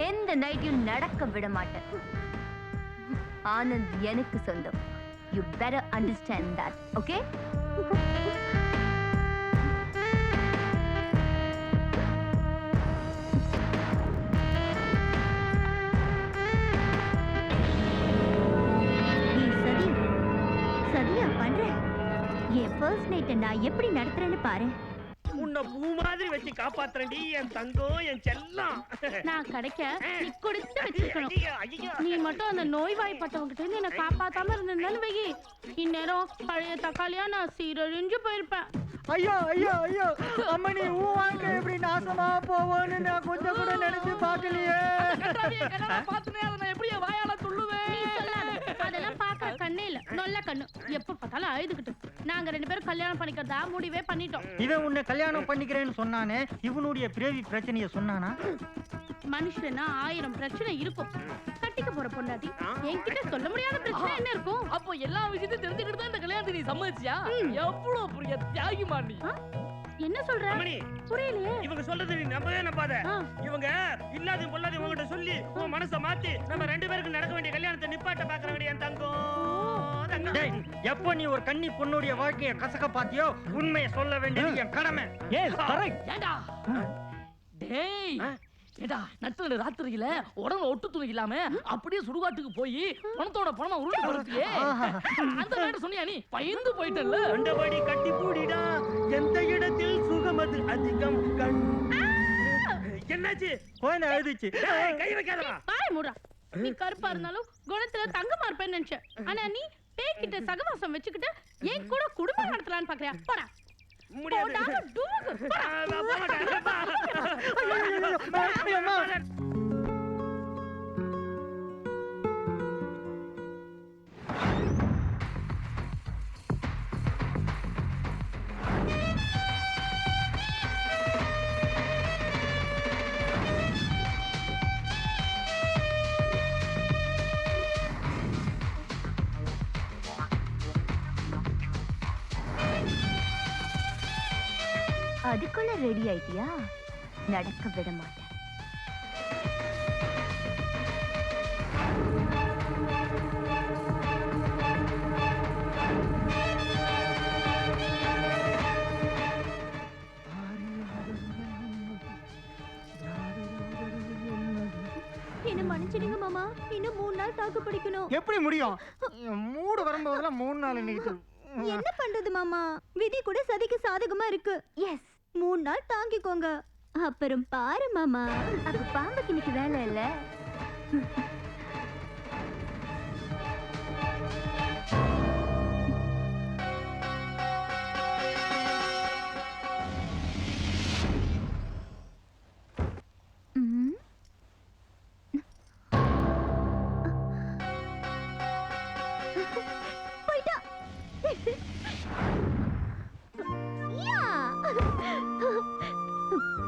எந்த நைட்டையும் நடக்க விட மாட்டேன். ஆனந்த் எனக்கு சொந்தம். You better understand that, okay? சதியா பண்ற? என் ஃபர்ஸ்ட் நைட்டை நான் எப்படி நடத்துறேன்னு பாரு. உன்னை பூ மாதிரி வச்சு காப்பாத்துறேன்டி என் தங்கம், என் செல்லம். நான் கிடைக்க நீ கொடுத்து வச்சிருக்கணும். நீ மட்டும் அந்த நோய்வாய்ப்பட்டவங்கிட்ட இருந்து என்ன காப்பாத்தாம இருந்திருந்தாலும் வெயி, இந்நேரம் பழைய தக்காளியா நான் சீரழிஞ்சு போயிருப்பேன். ஐயோ ஐயோ ஐயோ அம்மனி, உன் வாழ்க்கை எப்படி நாசமா போவோன்னு நான் கொஞ்சம் கூட நினைச்சு பார்க்கலையே. எப்படி வாயால துள்ளுவேன்? அதெல்லாம் பாக்குற கண்ணே இல்ல, நல்ல கண்ணு. எப்ப பார்த்தாலும் அழுதுகிட்டு. நாங்க 2 பேரும் கல்யாணம் பண்ணிக்கிறதா முடிவே பண்ணிட்டோம். இவன் உன்னை கல்யாணம் பண்ணிக்கிறேன்னு சொன்னானே, இவனுடைய பிறவி பிரச்சனைய சொன்னானா? மனுஷனா 1000 பிரச்சனை இருக்கும். கட்டிக்க போற பொண்டாட்டி என்கிட்ட சொல்ல முடியாத பிரச்சனை என்ன இருக்கும்? அப்போ எல்லா விஷயத்தையும் தெரிஞ்சுக்கிட்டு தான் இந்த கல்யாணத்தை நீ சம்மதிச்சியா? எவ்வளவு பெரிய தியாகிமா நீ. என்ன சொல்ற? புரியலையே. இவங்க சொல்றது நீ நம்பவே நம்பாத. இவங்க இல்லாத பொல்லாத இவங்கிட்ட சொல்லி உன் மனசை மாத்தி நம்ம 2 பேருக்கு நடக்க வேண்டிய கல்யாணத்தை நிப்பாட்ட பாக்குறவங்க என் தங்கம். டேய், எப்போ நீ ஒரு கன்னி பொண்ணுடைய வாழ்க்கையை கசக்க பாத்தியோ, உண்மையை சொல்ல வேண்டியது என் கடமை. ஏண்டா டேய், ஏடா நட்டு ராத்திரியில உடம்புல ஒட்டு துணி இல்லாம அப்படியே சுடுகாட்டுக்கு போய் பணத்தோட பணமா உருண்டு போறதுக்கே அந்த மேடம் சொன்னியா நீ பயந்து போயிட்டல்ல அண்டபடி கட்டி பூடிடா எந்த இடத்தில் சுகமது அதிகம் கண் என்னாச்சு குழந்தை அழுதுச்சு கை வைக்காதடா பாய் மூடா நீ கருப்பா இருந்தாலும் குணத்துல தங்கமா இருப்பேன்னு நினைச்சேன் ஆனா நீ பேய்கிட்ட சகவாசம் வச்சுக்கிட்டு என் கூட குடும்பம் நடத்தலான்னு பாக்குறியா போடா அதுக்குள்ள ரெடி ஆயிட்டியா? நடக்க விட மாட்டேன். என்ன மன்னிச்சிடுங்க மாமா, இன்னும் 3 நாள் தாக்கு பிடிக்கணும். எப்படி முடியும்? மூடு வரும்போதெல்லாம் 3 நாள் இன்னைக்கு. என்ன பண்றது மாமா, விதி கூட சதிக்கு சாதகமா இருக்கு. எஸ், 3 நாள் தாங்கிக்கோங்க. அப்புறம் பாரு மாமா. அப்ப பாம்புக்கு இன்னைக்கு வேலை இல்ல.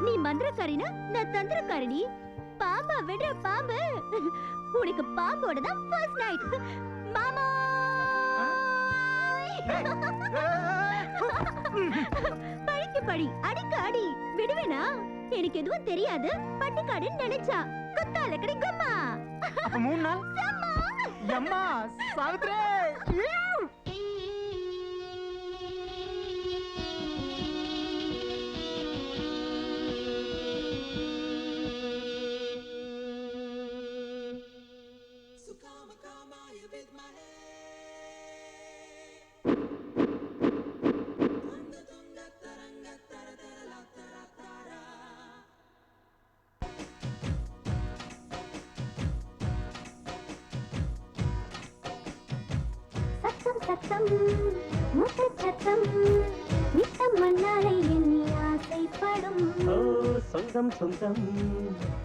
நீ மந்திரக்காரினா நான் தந்திரக்காரிடி. பாம்பா விடுற பாம்பு. உனக்கு பாம்போட தான் ஃபர்ஸ்ட் நைட் மாமா. பழிக்கு பழி, அடிக்கு அடி. விடுவேனா? எனக்கு எதுவும் தெரியாது, பட்டிக்காடுன்னு நினைச்சா குத்தால கிடைக்குமா? அப்ப 3 நாள் அம்மா சாவித்ரே. சத்தம் முட்டு சத்தம் நித்தம் மண்ணாலை எண்ணி ஆசைப்படும். ஓ சொந்தம் சொந்தம்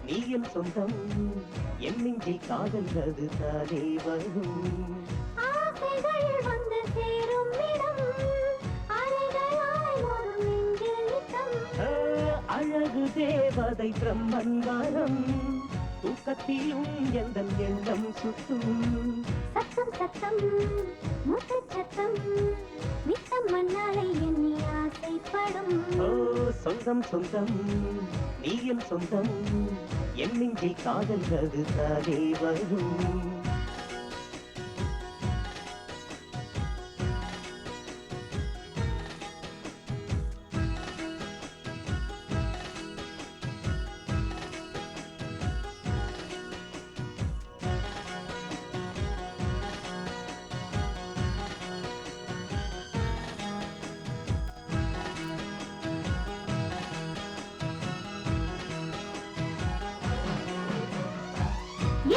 நீ என் சொந்தம் என் நெஞ்சில் காதல்வது தானே வரும். ஆசைகள் வந்து சேரும் இடம் அலைகளாய் ஒரு நெஞ்சில் நித்தம். அழகு தேவதை பிரம்மன் வாரம் தூக்கத்திலும் எந்த எண்ணம் சுத்தும். சத்தம் சத்தம் முட்டு சத்தம் நித்தம் மண்ணாலை எண்ணி ஆசைப்படும். ஓ சொந்தம் சொந்தம் நீ என் சொந்தம் என் நெஞ்சில் காதல்வது தானே வரும்.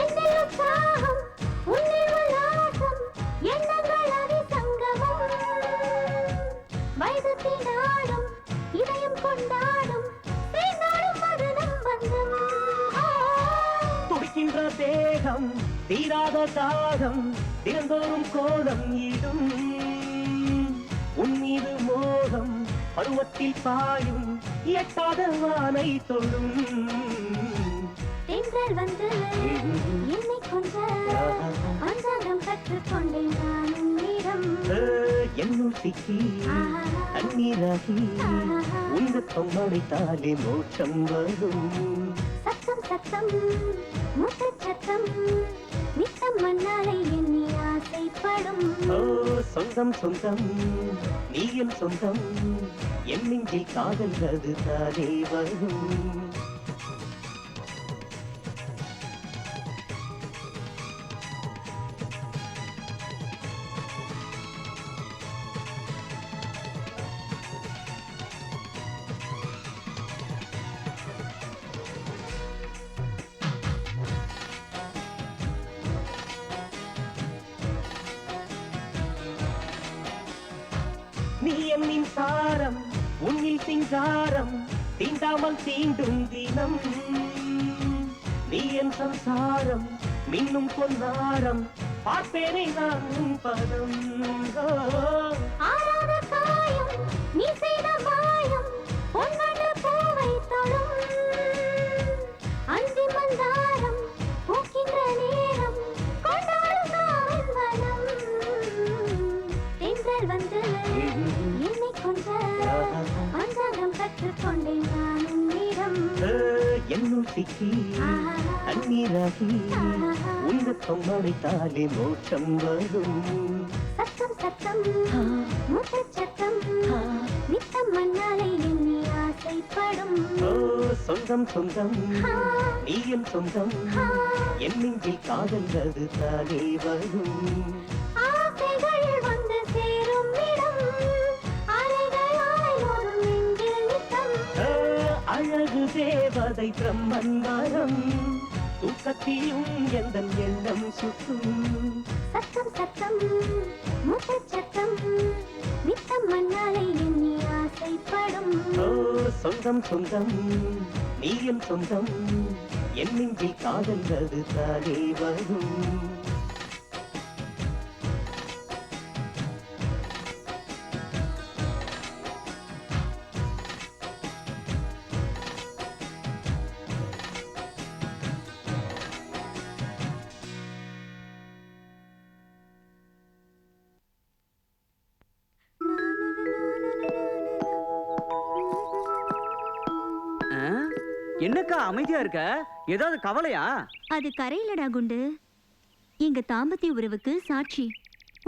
என்னில் உற்சாகம், உன்னில் உல்லாசம், எண்ணங்கள் அதிசங்கமம். வைதத்தின் நாடும், இதயம் கொண்டாடும், சேர்ந்தாடும் அது நம் பந்தம். துடிக்கின்ற தேகம் தீராத தாகம் தினந்தோறும் கோலம் இடும். உன் மீது மோகம் பருவத்தில் பாயும் எட்டாத வானை தொடும். தென்றல் வந்து என்னை கொன்ற அந்தரம் கற்றுக்கொண்டேன் நான் உன்னிடம். என்னுள் சிக்கி தண்ணீராகி உங்க தொம்மடைத்தாலே மோட்சம் வரும். சத்தம் சத்தம் முட்டு சத்தம் நித்தம் மண்ணாலை எண்ணி ஆசைப்படும். ஓ சொந்தம் சொந்தம் நீ என் சொந்தம் என் நெஞ்சில் காதல்வது தானே வரும். நீ என் மின்சாரம் உன்னில் சிங்காரம் தீண்டாமல் தீண்டும் தினம் நீ என் சம்சாரம் மின்னும் பொன்னாரம் பார்ப்பேனே நான் உன் பதம் ஆராத காயம் நீ செய்த மாயம் பொன்வண்ண பூவை தொடும் அந்தி மந்தாரம் பூக்கின்ற நேரம் கொண்டாடும் காவல் வனம் தென்றல் வந்து என்னை கொண்ட பஞ்சாங்கம் கற்றுக்கொண்டேன் நான் உன்னிடம் என்னுள் சிக்கி தண்ணீராகி உந்த தொம்மடித்தாலே மோட்சம் வரும் சத்தம் சத்தம் முத்த சத்தம் நித்தம் மண்ணாலை எண்ணி ஆசைப்படும் சொந்தம் சொந்தம் நீ என் சொந்தம் என் நெஞ்சில் காதல் அது தானே வரும் ஆசைகள் வந்து சேரும் இடம் அலைகளாய் ஓடும் நெஞ்சில் நித்தம் அழகு தேவதை பிரம்மன் வரம் தூக்கத்திலும் எந்த எண்ணம் சுற்றும் சத்தம் சத்தம் முத்த சத்தம் நித்தம் மண்ணாலை எண்ணி ஆசைப்படும் சொந்தம் சொந்தம் நீ என் சொந்தம் என் நெஞ்சில் காதல் அது தானே வரும் என்னக்கா அமைதியா இருக்க? ஏதாவது கவலையா? அது கரையிலடா குண்டு. எங்க தாம்பத்திய உறவுக்கு சாட்சி.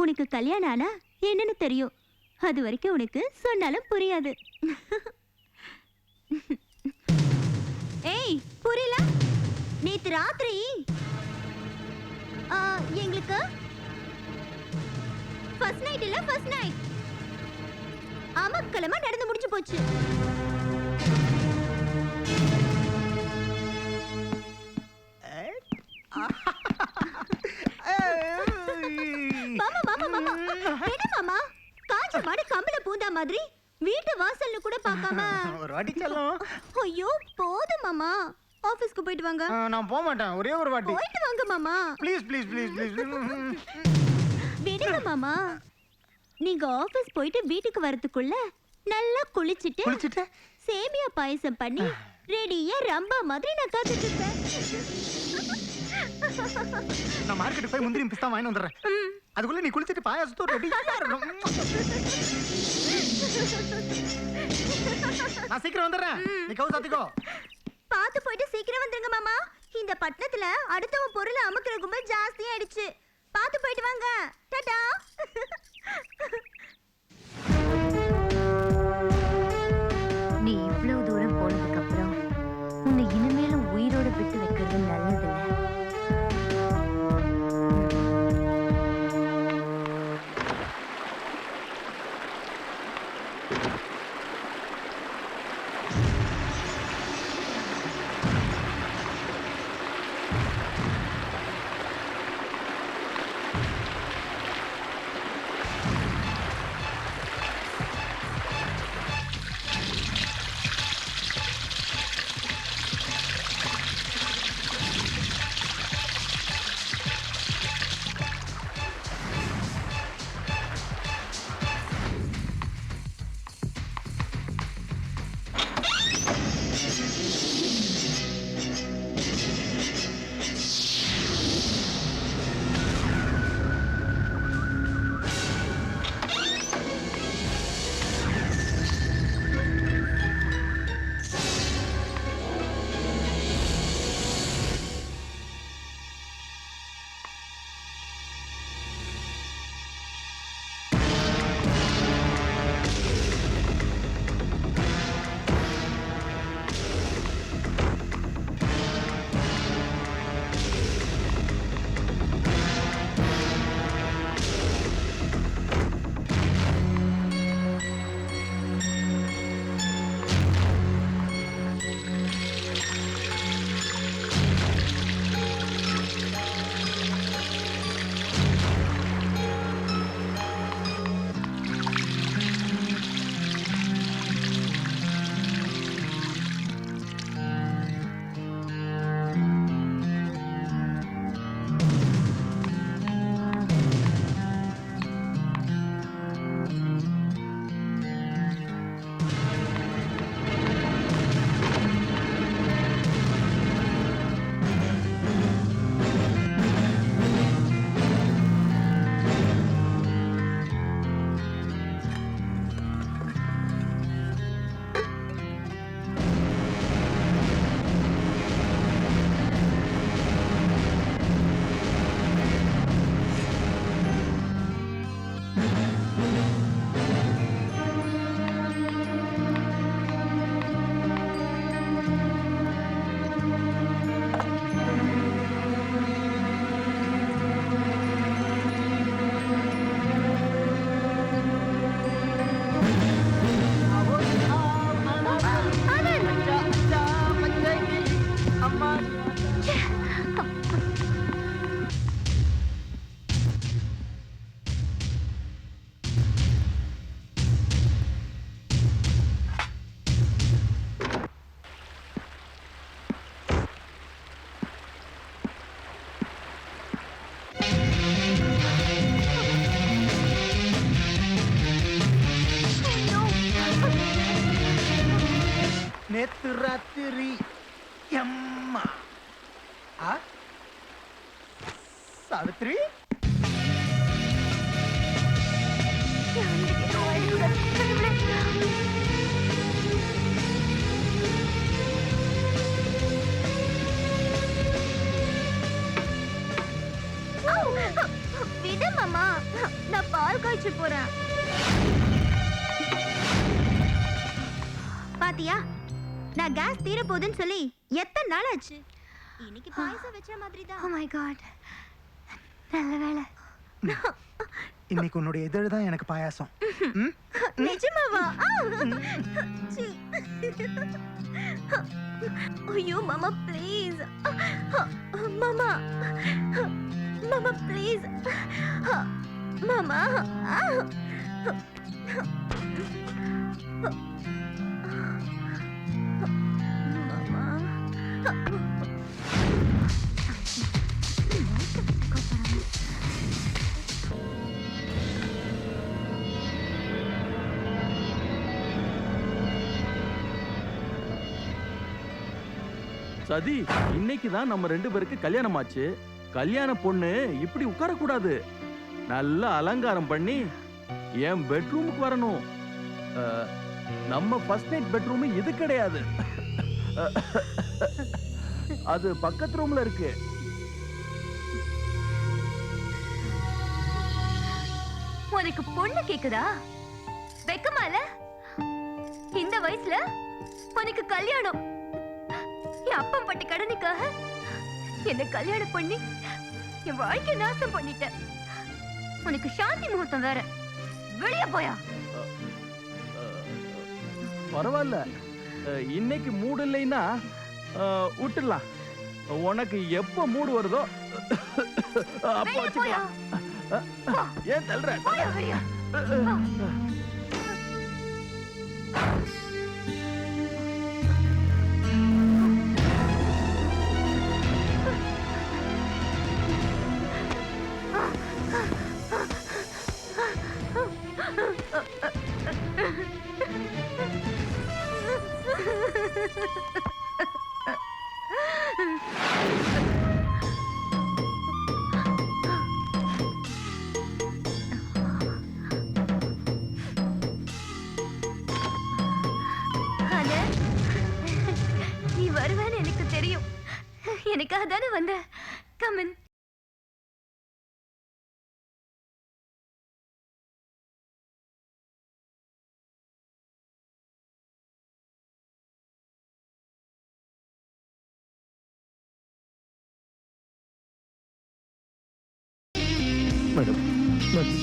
உனக்கு கல்யாணம் ஆனா என்னன்னு தெரியும். அது வரைக்கும் உனக்கு சொன்னாலும் புரியாது. ஏய் புரியல? நேத்து ராத்திரி எங்களுக்கு ஃபர்ஸ்ட் நைட் இல்ல ஃபர்ஸ்ட் நைட் அமக்கலமா நடந்து முடிஞ்சு போச்சு. மாமா மாமா மாமா என்ன மாமா காஞ்ச மாடு கம்பள பூந்தா மாதிரி வீட்டு வாசல்ல கூட பார்க்காம ஒரு வாட்டி செல்லம். ஐயோ போதும் மாமா. ஆபீஸ்க்கு போயிட்டு வாங்க. நான் போக மாட்டேன். ஒரே ஒரு வாட்டி போயிட்டு வாங்க மாமா. ப்ளீஸ் ப்ளீஸ் ப்ளீஸ் ப்ளீஸ் விடுங்க மாமா. நீங்க ஆபீஸ் போயிட்டு வீட்டுக்கு வரதுக்குள்ள நல்லா குளிச்சிட்டு சேமியா பாயசம் பண்ணி ரெடியா ரம்பா மாதிரி நான் காத்துட்டு இருப்பேன். நான் மார்க்கெட் போய் முந்திரி பிஸ்தா வாங்கி வந்துறேன். அதுக்குள்ள நீ குளிச்சிட்டு பாயாசத்தோட ரெடியா இருக்கணும். நான் சீக்கிரம் வந்துறேன். நீ கவு சாத்திக்கோ. பாத்து போயிட்டு சீக்கிரம் வந்துருங்க மாமா. இந்த பட்டணத்துல அடுத்தவன் பொருளை அமுக்குற கும்பல் ஜாஸ்தி ஆயிடுச்சு. பாத்து போயிட்டு வாங்க. டாடா. நீ இவ்வளவு தூரம் போனதுக்கு அப்புறம் உன்னை இனிமேலும் உயிரோட விட்டு வைக்கிறது நல்லதில்லை. சாவித்ரி விடு மாமா, நான் பால் காய்ச்சி போறேன். பாத்தியா, நான் கேஸ் தீர போகுதுன்னு சொல்லி எத்தனை நாள் ஆச்சு. இன்னைக்கு பாயசம் வச்ச மாதிரி தான். ஓ மை காட், நல்ல வேளை. இன்னைக்கு உன்னுடைய இதழ் தான் எனக்கு பாயாசம். நிஜமாவா? சீ. ஐயோ மாமா ப்ளீஸ், மாமா மாமா ப்ளீஸ், மாமா. சதி, இன்னைக்கு தான் நம்ம 2 பேருக்கு கல்யாணம் ஆச்சு. கல்யாண பொண்ணு இப்படி உட்கார கூடாது. நல்லா அலங்காரம் பண்ணி என் பெட்ரூமுக்கு வரணும். நம்ம ஃபர்ஸ்ட் நைட் பெட்ரூம் இது கிடையாது. அது பக்கத்து ரூம்ல இருக்கு. உனக்கு பொண்ணு கேக்குதா? வெக்கமால? இந்த வயசுல உனக்கு கல்யாணம்? என் அப்பம் பட்ட கடனுக்காக என்ன கல்யாணம் பண்ணி என் வாழ்க்கை நாசம் பண்ணிட்ட. உனக்கு சாந்தி முகூர்த்தம் வேற. வெளியே போயா. பரவாயில்ல, இன்னைக்கு மூடு இல்லைன்னா விட்டுடலாம். உனக்கு எப்ப மூடு வருதோ அப்போ வச்சுக்கலாம். ஏன் தள்ளுற? நீ வருவேன்னு எனக்கு தெரியும். எனக்காக தானே வந்த. Come on. Madam madam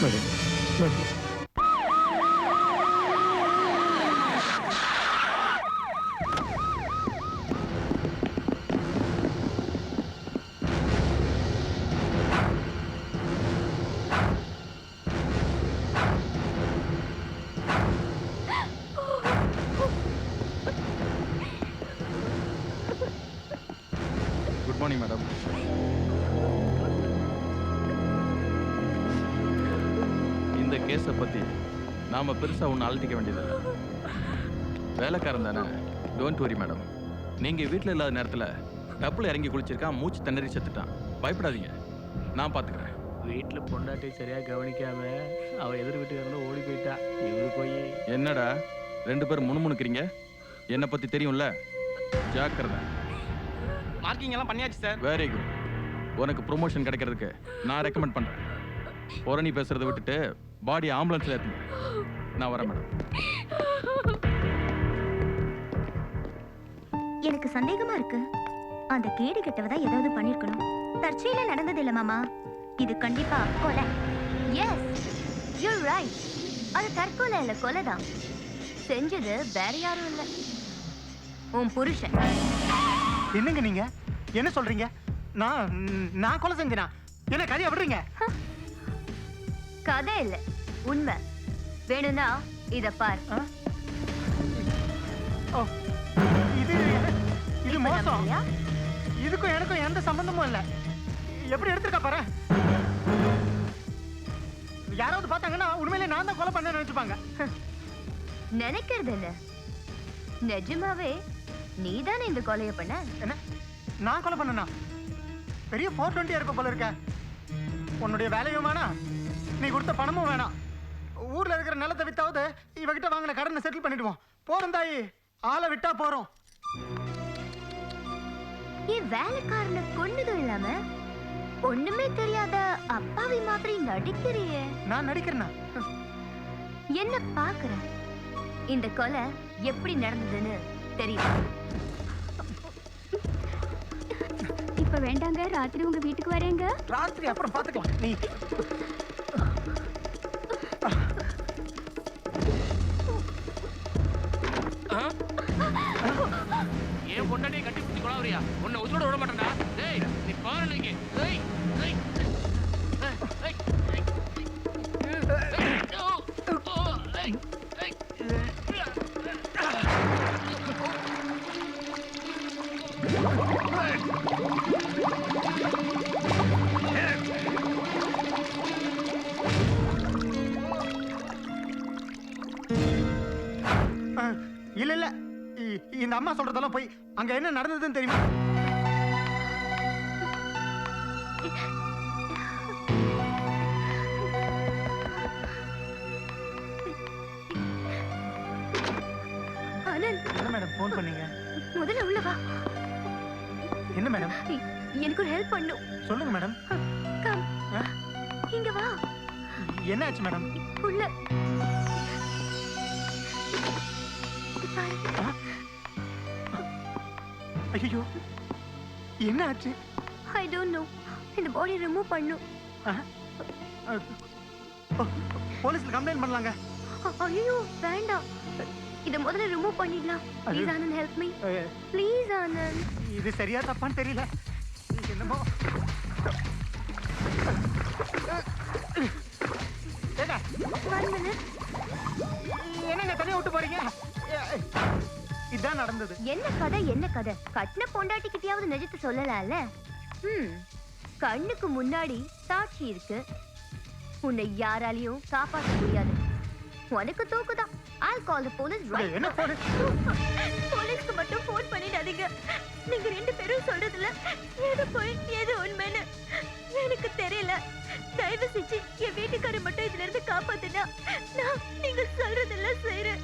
madam madam good morning madam. இந்த கேஸை பத்தி நாம பெருசா ஒன்றும் அலட்டிக்க வேண்டியதில்லை. வேலைக்காரன் தானே, டோன்ட் வரி மேடம். நீங்க வீட்டில் இல்லாத நேரத்தில் டப்புல இறங்கி குளிச்சிருக்கான், மூச்சு திணறி செத்துட்டான். பயப்படாதீங்க, நான் பார்த்துக்கிறேன். வீட்டில் பொண்டாட்டி சரியா கவனிக்காம அவ எதிர் வீட்டுக்காரங்க ஓடி போயிட்டா. இவரு போய் என்னடா 2 பேரும் முணுமுணுக்கிறீங்க? என்னை பத்தி தெரியும்ல, ஜாக்கிரதை. மார்க்கிங் எல்லாம் பண்ணியாச்சு சார். Very good. உனக்கு ப்ரொமோஷன் கிடைக்கிறதுக்கு நான் ரெக்கமெண்ட் பண்றேன். புரணி பேசுறதை விட்டுட்டு பாடி ஆம்புலன்ஸ்ல ஏத்துங்க. நான் வரேன் மேடம். எனக்கு சந்தேகமா இருக்கு. அந்த கேடு கெட்டவதா ஏதாவது பண்ணிருக்கணும். தற்செயலா நடந்தது இல்ல மாமா. இது கண்டிப்பா கொலை. Yes, you right. அது தற்கொலை இல்ல, கொலைதான். செஞ்சது வேற யாரும் இல்ல, உன் புருஷன். என்னங்க நீங்க என்ன சொல்றீங்க? நான் கொலை செஞ்சேனா? என்ன கதையை விடுறீங்க? கதை இல்ல, உண்மை. வேணும்னா இத பார். இது மோசம். இதுக்கும் எனக்கும் எந்த சம்பந்தமும் இல்ல. எப்படி எடுத்துக்க பாரு. யாராவது பார்த்தாங்கன்னா உண்மையிலே நான் தான் கொலை பண்ண நினைச்சுப்பாங்க. நினைக்கிறது என்ன, நிஜமாவே நீதானே இந்த கொலையை பண்ண? என்ன நான் கொலை பண்ணனா? பெரிய 420 இருப்ப போல இருக்க. உன்னுடைய வேலையும் வேணாம், நீ கொடுத்த பணமும் வேணாம். ஊர்ல இருக்கிற நிலத்தை வித்தாவது இவகிட்ட வாங்கின கடனை செட்டில் பண்ணிடுவோம். போறோம் தாயி, ஆளை விட்டா போறோம். வேலைக்காரனை கொன்னதும் இல்லாம ஒண்ணுமே தெரியாத அப்பாவி மாதிரி நடிக்கிறியே. நான் நடிக்கிறேனா? என்ன பாக்குற? இந்த கொலை எப்படி நடந்ததுன்னு தெரியும். இப்ப வேண்டாங்க, ராத்திரி உங்க வீட்டுக்கு வரேங்க. ராத்திரி அப்புறம் பாத்துக்கலாம். நீ ஏன் பொண்டாட்டியை கட்டி பிடிச்சி கொலாவறியா? உன்னை உயிரோட விட மாட்டேன்டா. டேய் நீ பாரு நீங்க. டேய் டேய் டேய் இல்ல இல்ல, இந்த அம்மா சொல்றதெல்லாம் போய். அங்க என்ன நடந்ததுன்னு தெரியுமா? என்ன மேடம் போன் பண்ணீங்க? முதல்ல உள்ள வா. என்ன மேடம்? எனக்கு ஒரு ஹெல்ப் பண்ணும். சொல்லுங்க மேடம். கம் இங்க வா. என்ன ஆச்சு மேடம்? உள்ள ஐயோ, என்ன ஆச்சு? I don't know. இந்த பாடி ரிமூவ் பண்ணும். போலீஸ்ல கம்ப்ளைண்ட் பண்ணலாங்க. ஐயோ வேண்டாம், இத முதல்ல ரிமூவ் பண்ணிடலாம். Please Anand help me. Please Anand. இது சரியா தப்பான்னு தெரியல. என்னமோ என்னங்க தனியா விட்டு போறீங்க? இதான் நடந்தது. என்ன கதை என்ன கதை? கட்டின பொண்டாட்டிக்கிட்டயாவது நிஜத்தை சொல்லலாம்ல. கண்ணுக்கு முன்னாடி சாட்சி இருக்கு. உன்னை யாராலையும் காப்பாற்ற முடியாது. உனக்கு தூக்குதான். I'll call the police right now. போலீஸ்க்கு மட்டும் போன் பண்ணிடாதீங்க. நீங்க ரெண்டு பேரும் சொல்றதுல எது போய் எது உண்மைன்னு எனக்கு தெரியல. தயவு செஞ்சு என் வீட்டுக்கார மட்டும் இதுல இருந்து காப்பாத்துனா நான் நீங்க சொல்றதெல்லாம் செய்றேன்.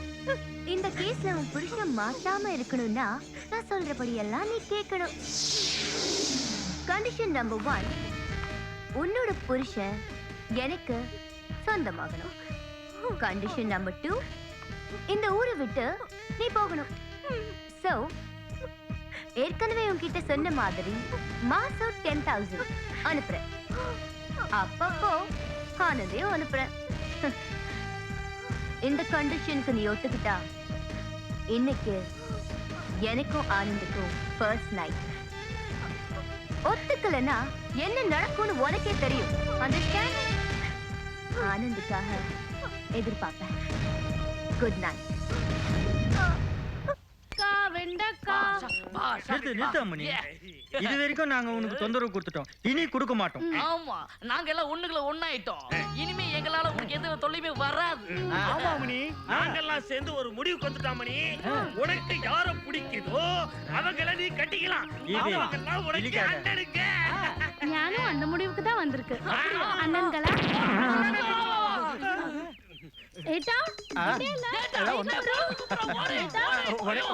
இந்த கேஸ்ல உன் புருஷன் மாட்டாம இருக்கணும்னா நான் சொல்றபடி எல்லாம் நீ கேட்கணும். கண்டிஷன் நம்பர் 1, உன்னோட புருஷன் எனக்கு சொந்தமாகணும். கண்டிஷன் நம்பர் 2, இந்த ஊரை விட்டு நீ போகணும். சோ ஏற்கனவே உன்கிட்ட சொன்ன மாதிரி மாசம் 10,000 அனுப்புறேன். அப்பப்போ ஆனந்தையும் அனுப்புறேன். இந்த கண்டிஷனுக்கு நீ ஒத்துக்கிட்டா இன்னைக்கு எனக்கும் ஆனந்துக்கும் ஃபர்ஸ்ட் நைட். ஒத்துக்கலனா என்ன நடக்கும்னு உனக்கே தெரியும். அண்டர்ஸ்டாண்ட்? ஆனந்துக்காக எதிர்பார்ப்பேன். Good night. நிறுத்து அம்மணி. இது வரைக்கும் நாங்க உனக்கு தொந்தரவு கொடுத்துட்டோம், இனி கொடுக்க மாட்டோம். ஆமா, நாங்க எல்லாம் ஒண்ணுக்குள்ள ஒண்ணாயிட்டோம். இனிமே எங்களால உங்களுக்கு எந்த தொல்லையுமே வராது. ஆமா மணி, நாங்கெல்லாம் சேர்ந்து ஒரு முடிவுக்கு வந்துட்டோம் மணி. உனக்கு யார பிடிக்குதோ அவங்கள நீ கட்டிக்கலாம். அவங்கெல்லாம் உனக்கு அண்ணனுங்க. ஞானும் அந்த முடிவுக்கு தான் வந்திருக்கு. அண்ணன்களா?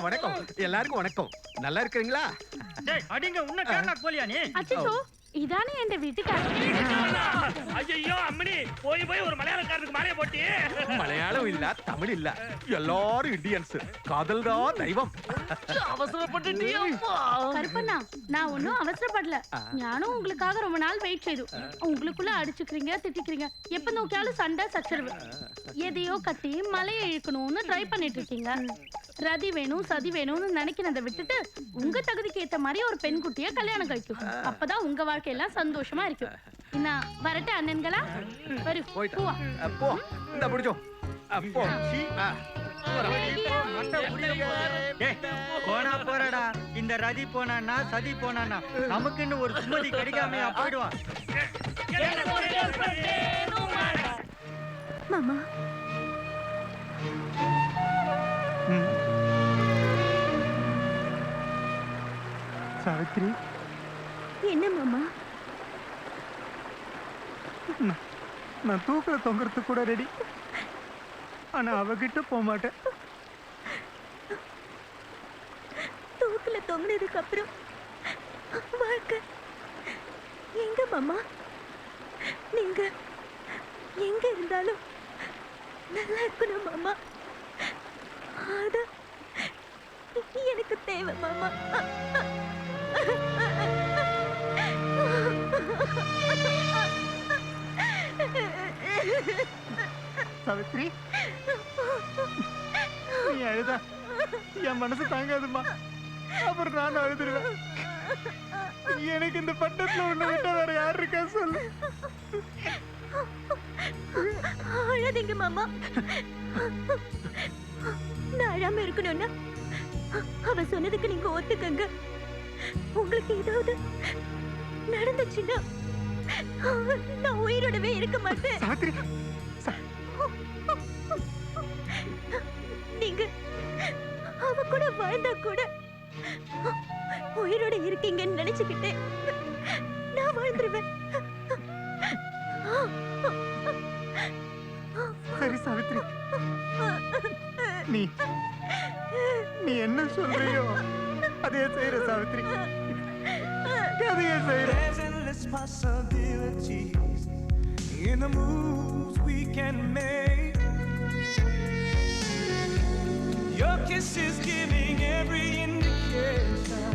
வணக்கம் எல்லாருக்கும் வணக்கம். நல்லா இருக்கிறீங்களா? அடிங்க உன்ன கேரளா போலியா நீ? அச்சோ, இதானே என் வீட்டுக்காரர். ஐயோ அம்மணி, போய் போய் ஒரு மலையாளக்காரருக்கு மாலைய போட்டி. மலையாளம் இல்ல, தமிழ் இல்ல, எல்லாரும் இந்தியன்ஸ். காதல் தான் தெய்வம். அவசரப்பட்டுட்டியா? கருப்பண்ணா, நான் ஒன்னும் அவசரப்படல. ஞானும் உங்களுக்காக ரொம்ப நாள் வெயிட் செய்து. உங்களுக்குள்ள அடிச்சுக்கிறீங்க, திட்டிக்கிறீங்க, எப்ப நோக்கியாலும் சண்டை சச்சரவு. எதையோ கட்டி மலையை இழுக்கணும்னு ட்ரை பண்ணிட்டு இருக்கீங்க. ரதி வேணும் சதி வேணும்னு நினைக்கிறத விட்டுட்டு உங்க தகுதிக்கு ஏத்த மாதிரி ஒரு பெண் குட்டிய கல்யாணம் കഴിക്കും. அப்பதான் உங்க வாழ்க்கையெல்லாம் சந்தோஷமா இருக்கும். என்ன வரட்ட அண்ணன்களா? வரு போய்டா. அப்போ இந்த புடிச்சோ. அப்போ போனா போறடா. இந்த ரதி போனானா சதி போனானா நமக்குன்னு ஒரு சுமதி கிடைக்காம போயிடுவான். மாமா, சாவித்ரி, என்ன மாமா? நான் தூக்கில தொங்குறதுக்கு கூட ரெடி. ஆனா அவகிட்ட போக மாட்டேன். தூக்கில தொங்கினதுக்கு அப்புறம் வாழ்க்கை எங்க மாமா? நீங்க எங்க இருந்தாலும் நல்லா இருக்கணும் மாமா. அது எனக்கு தேவை மாமா. சாவித்ரி, நீ அழுதா என் மனசு தாங்காதுமா. அப்புறம் நான் அழுதுருவேன். எனக்கு இந்த பட்டத்துல உன்னை விட்டா வேற யார் இருக்கா சொல்லு. அழாதீங்க மாமா. நான் அழாம இருக்கணும்னா அவ சொன்னதுக்கு நீங்க ஒத்துக்கங்க. உங்களுக்கு ஏதாவது நடந்துச்சுன்னா நான் உயிரோடவே இருக்க மாட்டேன். நீங்க அவ கூட வாழ்ந்தா கூட உயிரோட இருக்கீங்கன்னு நினைச்சுக்கிட்டே நான் வாழ்ந்துருவேன். சரி சாவித்ரி, நீ நீ என்ன சொல்றியோ அதே செய்யற சாவித்ரி, அதையே செய்யற. There's endless possibilities in the moves we can make. Your kiss is giving every indication.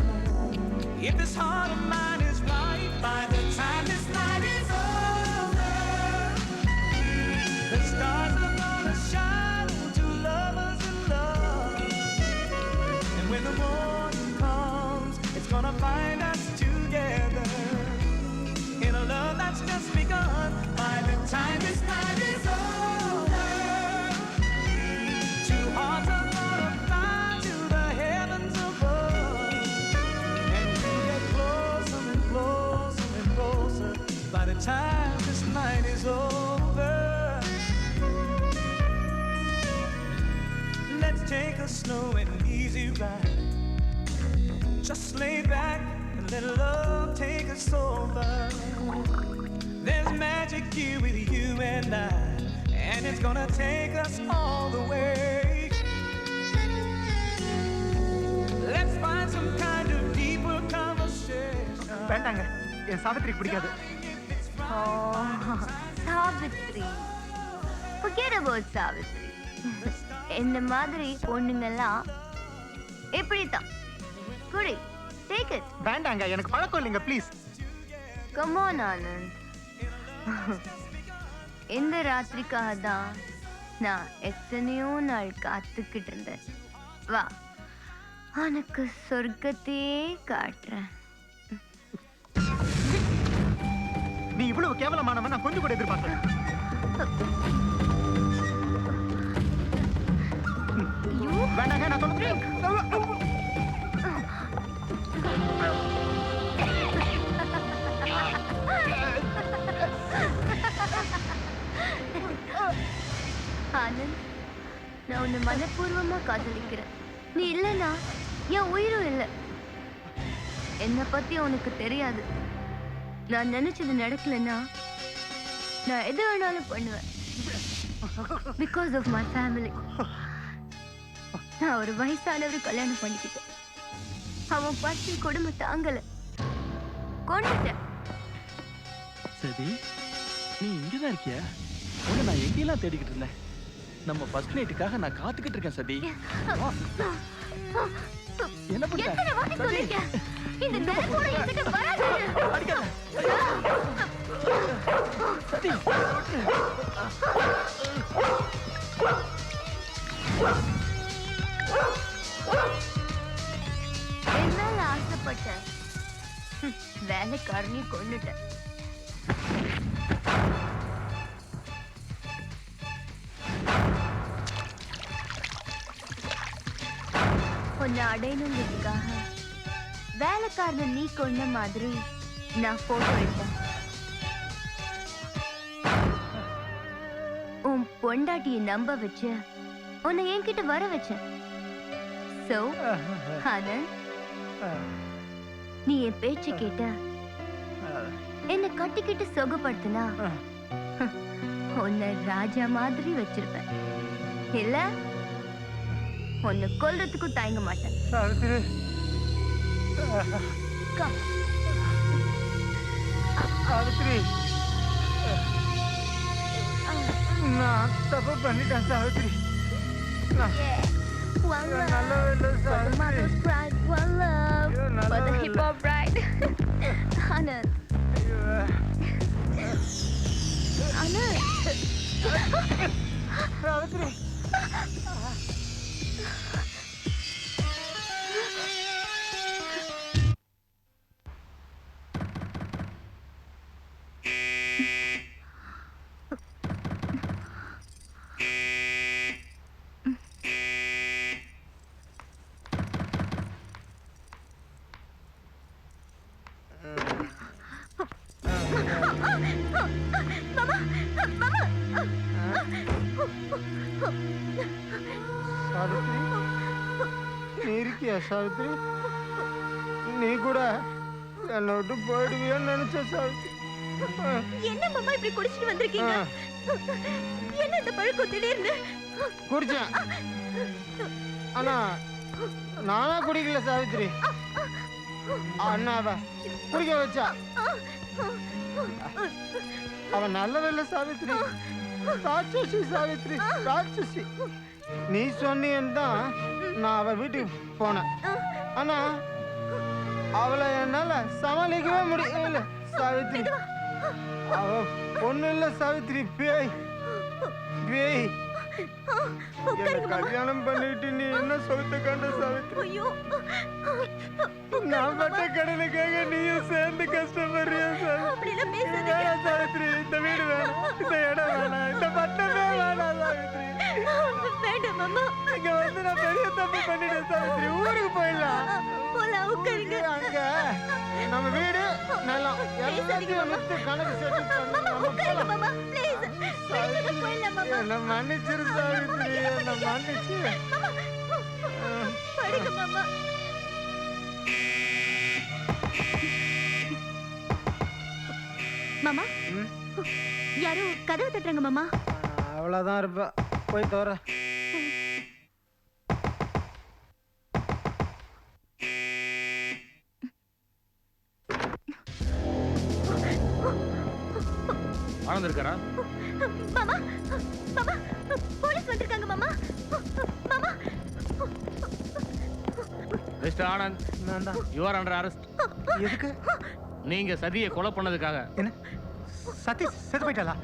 If this heart of mine is right, by the time this night is over, the stars are gonna shine to lovers in love. And when the morning comes, it's gonna find us together in a love that's just begun. By the time this night is over, two hearts are gonna fly to the heavens above, and we get closer and closer and closer. By the time this night is over, let's take a slow and easy ride. Just lay back and let love take us over. There's magic here with you and I, and it's gonna take us all the way. Let's find some kind of deeper conversation. வேண்டாங்க, என் சாவித்ரி பிடிக்காது. Savitri, forget about Savitri. இந்த மாதிரி பொண்ணுங்கெல்லாம் இப்படித்தான். குடி, take it. வேண்டாங்க, எனக்கு பழக்கம் இல்லைங்க, ப்ளீஸ். Come on Anand. இந்த ராத்திரிக்காக தான் நான் எத்தனையோ நாள் காத்துக்கிட்டு இருந்தேன். வா, உனக்கு சொர்க்கத்தையே காட்டுறேன். நீ இவ்வளவு கேவலமானவன் நான் கொஞ்சம் கூட எதிர்பார்க்கல. வேண்டாங்க, நான் சொல்றேன். ஆனந்த், நான் உன்னை மனப்பூர்வமா காதலிக்கிறேன். நீ இல்லைன்னா என் உயிரும் இல்லை. என்னை பத்தி உனக்கு தெரியாது. நான் நினைச்சது நடக்கலன்னா நான் எது வேணாலும் பண்ணுவேன். Because of my family. நான் ஒரு வயசானவர் கல்யாணம் பண்ணிக்கிட்டேன். அவன் பசி கொடுமை தாங்கல, கொண்டுட்டேன். சரி, நீ இங்கதான் இருக்கியா? உன்னை நான் எங்கெல்லாம் தேடிக்கிட்டு இருந்தேன். நம்ம ஃபர்ஸ்ட் நைட்டுக்காக நான் காத்துக்கிட்டு இருக்கேன் சதி. என்ன பண்ற? எத்தனை வாட்டி சொல்லிருக்கேன், இந்த நெருப்போட எதுக்கு வராதீங்க. அடிக்காத சதி. என்னால ஆசைப்பட்டேன், வேலைக்காரனையும் கொண்டுட்டேன். உன்னை அடையணுங்கிறதுக்காக வேலைக்காரனை நீ கொண்ட மாதிரி நான் போட்டோ எடுத்தேன். உன் பொண்டாட்டியை நம்ப வச்சு உன்னை என்கிட்ட வர வச்சேன். சோ ஆனந்த், நீ என் பேச்சு கேட்ட என்ன கட்டிக்கிட்டு சொகப்படுத்தினா உன்னை ராஜா மாதிரி வச்சிருப்பேன் இல்ல உன்னை கொல்றதுக்கும் தயங்க மாட்டேன். சாவித்ரி, நான் தப்பு பண்ணிட்டேன் Savitri. One love for the mother's pride, one love for the hip hop bride. Anand. Anand. Savitri, Savitri, நீ இருக்கியா சாவித்ரி? நீ கூட என்னை விட்டு போயிடுவியோன்னு நினைச்ச சாவித்ரி. என்ன மாமா இப்படி குடிச்சிட்டு வந்திருக்கீங்க? என்ன இந்த பழக்கம் திடீர்னு? குடிச்சேன், ஆனா நானா குடிக்கல சாவித்ரி. அண்ணாவ குடிக்க வச்சா. அவன் நல்லவில்லை சாவித்ரி, ராட்சசி சாவித்ரி, ராட்சசி. நீ சொன்னேன்னு தான் நான் அவ வீட்டுக்கு போனேன். ஆனா அவளை என்னால சமாளிக்கவே முடியல சாவித்ரி. அவ பொண்ணு இல்ல சாவித்ரி, பேய் பேய். என்ன கல்யாணம் பண்ணிட்டு நீ என்ன சொத்து கண்ட சாவித்ரி? நான் பட்ட கடனுக்காக நீயும் சேர்ந்து கஷ்டப்படுறியா சாவித்ரி? இந்த வீடு வேணாம், இந்த இடம் வேணாம், இந்த பட்டமே வேணாம் சாவித்ரி. வேண்டாம் மாமா. இங்க வந்து நான் பெரிய தப்பு பண்ணிட்டேன் சாவித்ரி. ஊருக்கு போயிடலாம். அங்க நம்ம வீடு நிலம் எல்லாத்தையும் வித்து கணக்கு செட்டில் என்ன மன்னிச்சிரு சாவித்ரி, என்ன மன்னிச்சு. மாமா, யாரோ கதவு தட்டுறாங்க மாமா. அவ்வளவுதான் இருப்ப, போய் தோற. ஆனந்த் இருக்காரா? மாமா, மாமா, போலீஸ் வந்திருக்காங்க மாமா. மாமா. மிஸ்டர் ஆனந்த், நான் தான். You are under arrest. எதுக்கு? நீங்க சதியை கொலை பண்ணதுக்காக. என்ன சதி செத்து போயிட்டாளா?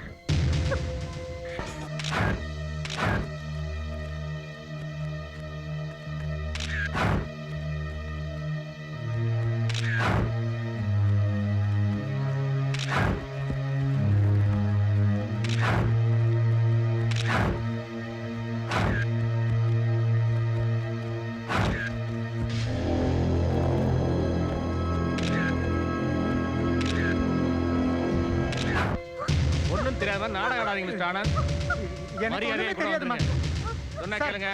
ஒண்ணும் தெரியாத நாடகம் ஆடாதீங்க மிஸ்டர் ஆனந்த். எனக்கு ஒண்ணுமே தெரியாதுமா. சொன்னா கேளுங்க.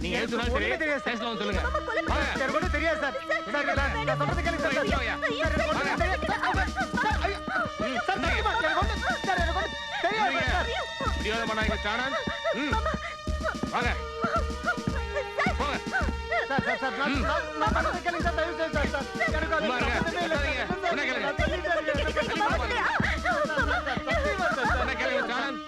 நீங்க எது சொன்னாலும் சரி, ஸ்டேஷன்ல வந்து சொல்லுங்க. வாங்க. எனக்கு ஒண்ணும் தெரியாது சார். சார், நான் சொல்றது கேளுங்க சார். வாங்க. சார், எனக்கு ஒண்ணும் தெரியாது. ஐயோ, சார், சத்தியமா, எனக்கு ஒண்ணும் தெரியாது சார். பிடிவாதம் பண்ணாதீங்க மிஸ்டர் ஆனந்த். வாங்க. போங்க. சார், நான் சொல்றது கேளுங்க சார். தயவு செய்து சார். எனக்கு சும்மா இருங்க. கத்தாதீங்க. சொன்னா கேளுங்க. சொன்னா கேளுங்க மிஸ்டர் ஆனந்த்.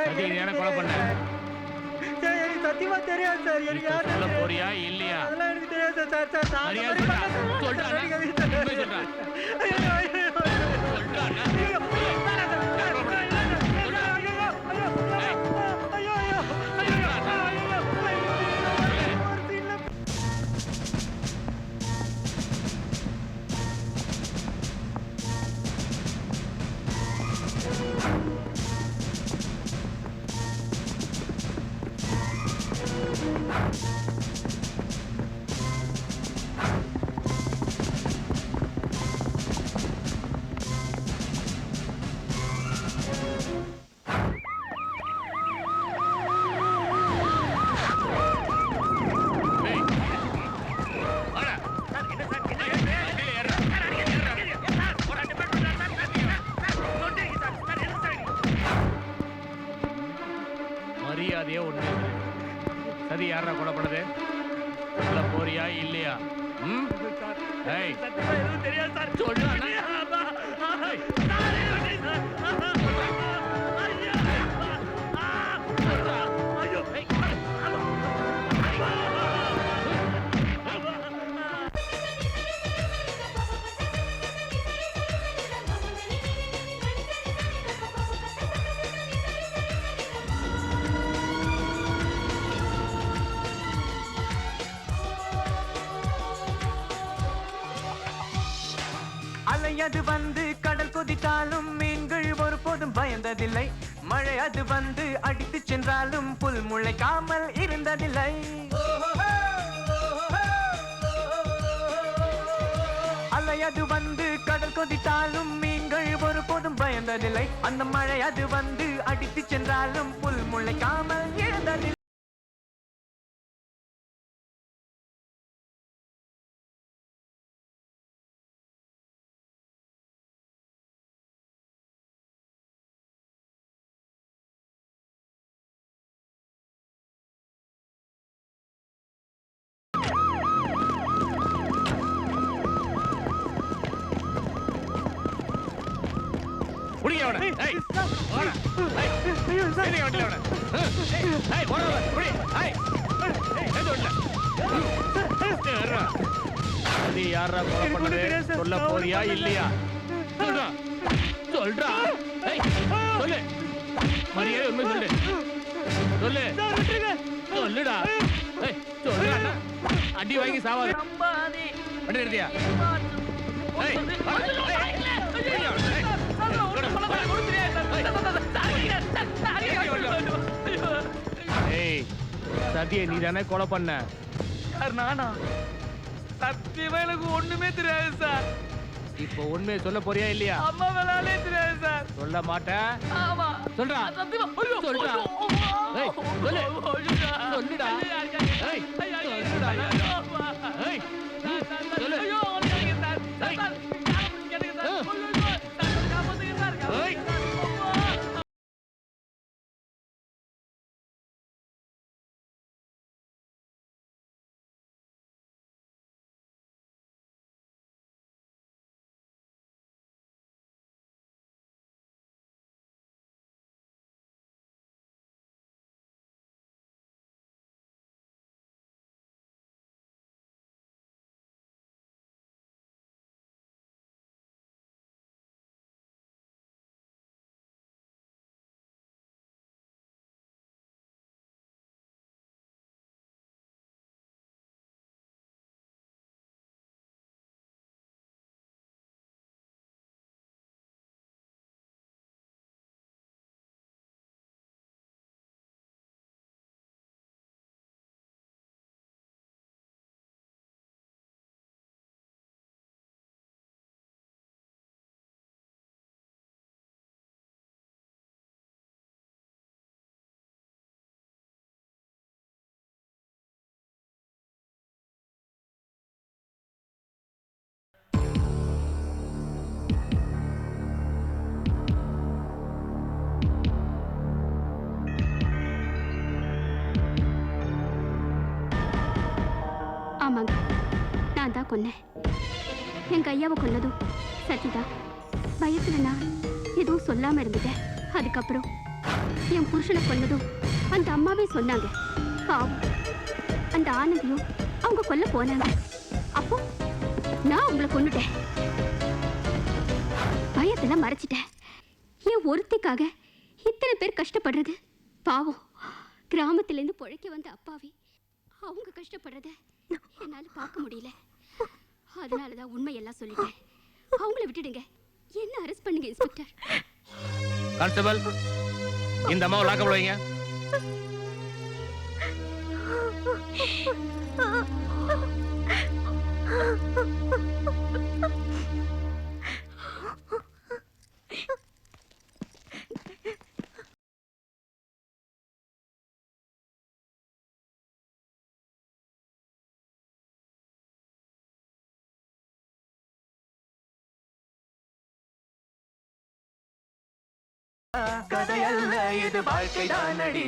சதி நீ என்ன கொலை பண்ண சார் எனக்கு சத்தியமா தெரியாது சார் எனக்கு இப்ப யாரு சொல்ல போறியா இல்லையா அதெல்லாம் எனக்கு தெரியாது சார் சார் சார் சரியா அந்த மாதிரி சொல்றா. பண்ணல சார். சொல்றா, எனக்கு உண்மை சொல்றா. ஐயோ, ஐயோ, ஐயோ. சொல்றா, அண்ணா. ஐயோ, ஐயோ, வேணாம் சார். ஐயோ, ஐயோ, ஐயோ, ஐயோ, ஐயோ, ஐயோ, ஐயோ, ஒரு சீன்ல மரியாதையே ஒண்ணு சதி யாரா கொலை பண்ணது சொல்ல போறியா இல்லையா ம் ஏய் சத்தியமா எதுவும் தெரியாது சார் சொல்றா, அண்ணா. அலையது வந்து கடல் கொதித்தாலும் மீன்கள் ஒருபோதும் பயந்ததில்லை மழை அது வந்து அடித்து சென்றாலும் புல் முளைக்காமல் இருந்ததில்லை அலையது வந்து கடல் கொதித்தாலும் மீன்கள் ஒருபோதும் பயந்ததில்லை அந்த மழை அது வந்து அடித்து சென்றாலும் புல் முளைக்காமல் இருந்ததில்லை புடிங்க அவனை ஏய் போடா ஏய் சரி வண்டில அவனை ஏய் போடா புடி ஏய் ஏய் ஓடல சதி யாரா கொலை பண்ணது சொல்ல போறியா இல்லையா சொல்றா சொல்றா ஏய் சொல்லு மரியாதை உண்மை சொல்லு சொல்லு சொல்லுடா ஏய் சொல்லுடா அண்ணா. அடி வாங்கி சாவாத வண்டி நிறுத்தியா ஏய் ஏய் சதியை நீ தானே கொலை பண்ண சார் நானா சத்தியமா எனக்கு ஒண்ணுமே தெரியாது சார் இப்போ உண்மையை சொல்ல போறியா இல்லையா அம்மா வேளாலே தெரியாது சார் சொல்ல மாட்டேன் ஆமா சொல்றா சத்தியமா ஐயோ சொல்றா ஏய் சொல்லு சொல்லுடா ஏய் சொல்லுடா ஏய் சொல்லு ஐயோ கேளுங்க சார் சார் கேளுங்க சார் ஐயோ சார் காப்பாத்துங்க சார் ஏய் ஆமாங்க, நான் தான் கொன்னேன். எங்க ஐயாவை கொன்னதும் சத்திதான். பயத்துல நான் எதுவும் சொல்லாம இருந்துட்டேன். அதுக்கப்புறம் என் புருஷனை கொன்னதும் அந்த அம்மாவே சொன்னாங்க. பாவம் அந்த ஆனந்தியும் அவங்க கொல்ல போனாங்க. அப்போ நான் உங்களை கொன்னுட்டேன். பயத்தெல்லாம் மறைச்சிட்டேன். என் ஒருத்திக்காக இத்தனை பேர் கஷ்டப்படுறது பாவம். கிராமத்திலேருந்து பொழைக்க வந்த அப்பாவி அவங்க கஷ்டப்படுறத என்னால பார்க்க முடியல. அதனாலதான் உண்மையெல்லாம் சொல்லிட்டேன். அவங்கள விட்டுடுங்க, என்ன அரெஸ்ட் பண்ணுங்க இன்ஸ்பெக்டர். கான்ஸ்டபிள், இந்த அம்மாவை லாக்கப்ல வைங்க. கதையல்ல இது வாழ்க்கை தானடி.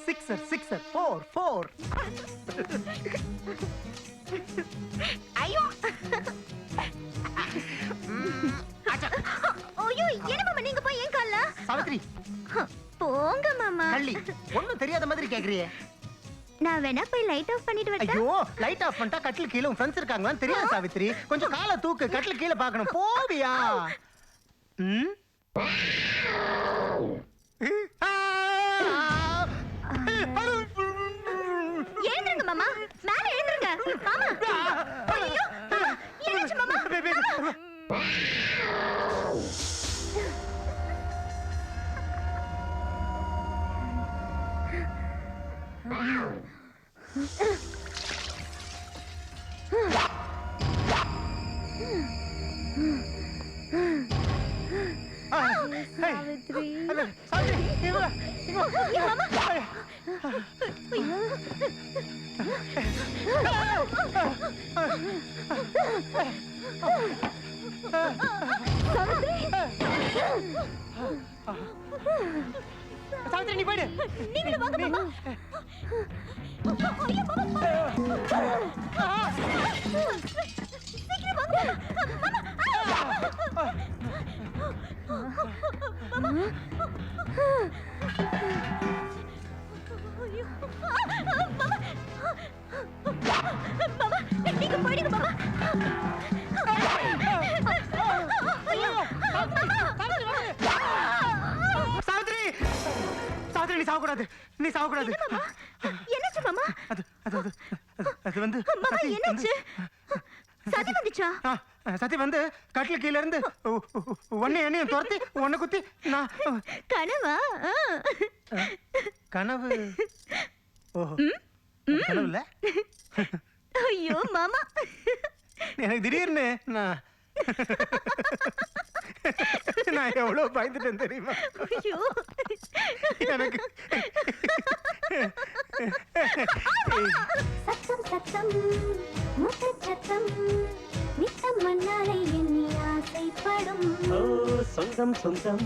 சிக்ஸர் சிக்ஸர் 4 ஐயோ ஐயோ என்ன மாமா நீங்க போய் ஏன் கால்ல? சாவித்ரி போங்க மாமா. கள்ளி ஒண்ணும் தெரியாத மாதிரி கேக்குறியே. நான் வேணா போய் லைட் ஆஃப் பண்ணிட்டு வரட்டா? ஐயோ லைட் ஆஃப் பண்ணிட்டா கட்டில் கீழ உன் ஃப்ரெண்ட்ஸ் இருக்காங்களான்னு தெரியாது சாவித்ரி. கொஞ்சம் காலை தூக்கு, கட்டில் கீழ பார்க்கணும். போவியா? எழுந்துருங்க மாமா, மேல எழுந்துருங்க மாமா. ஐயோ மாமா, என்னாச்சு மாமா? சாவித்ரி சாவித்ரி இவ சாவித்ரி நீ போயிடு. நீங்களும் வாங்க மாமா. ஐயோ மாமா சீக்கிரம் வாங்க மாமா. மாமா மாமா நீங்க போயிடுங்க மாமா. சாவித்ரி சாவித்ரி நீ சாவக்கூடாது, நீ சாவக்கூடாது. என்னாச்சு மாமா? அது வந்து மாமா என்னாச்சு? சதி வந்துச்சா? சதி வந்து கட்டில் கீழ இருந்து என்னையும் துரத்தி உன்னை குத்தி நான் கனவா? கனவு? ஓஹோ கனவு இல்ல. ஐயோ மாமா எனக்கு திடீர்னு நான் எவ்வளவு பயந்துட்டேன் தெரியுமா? ஐயோ எனக்கு சத்தம் சத்தம் முத்து சத்தம் நித்தம் மண்ணாலை எண்ணி ஆசைப்படும் சொந்தம் சொந்தம்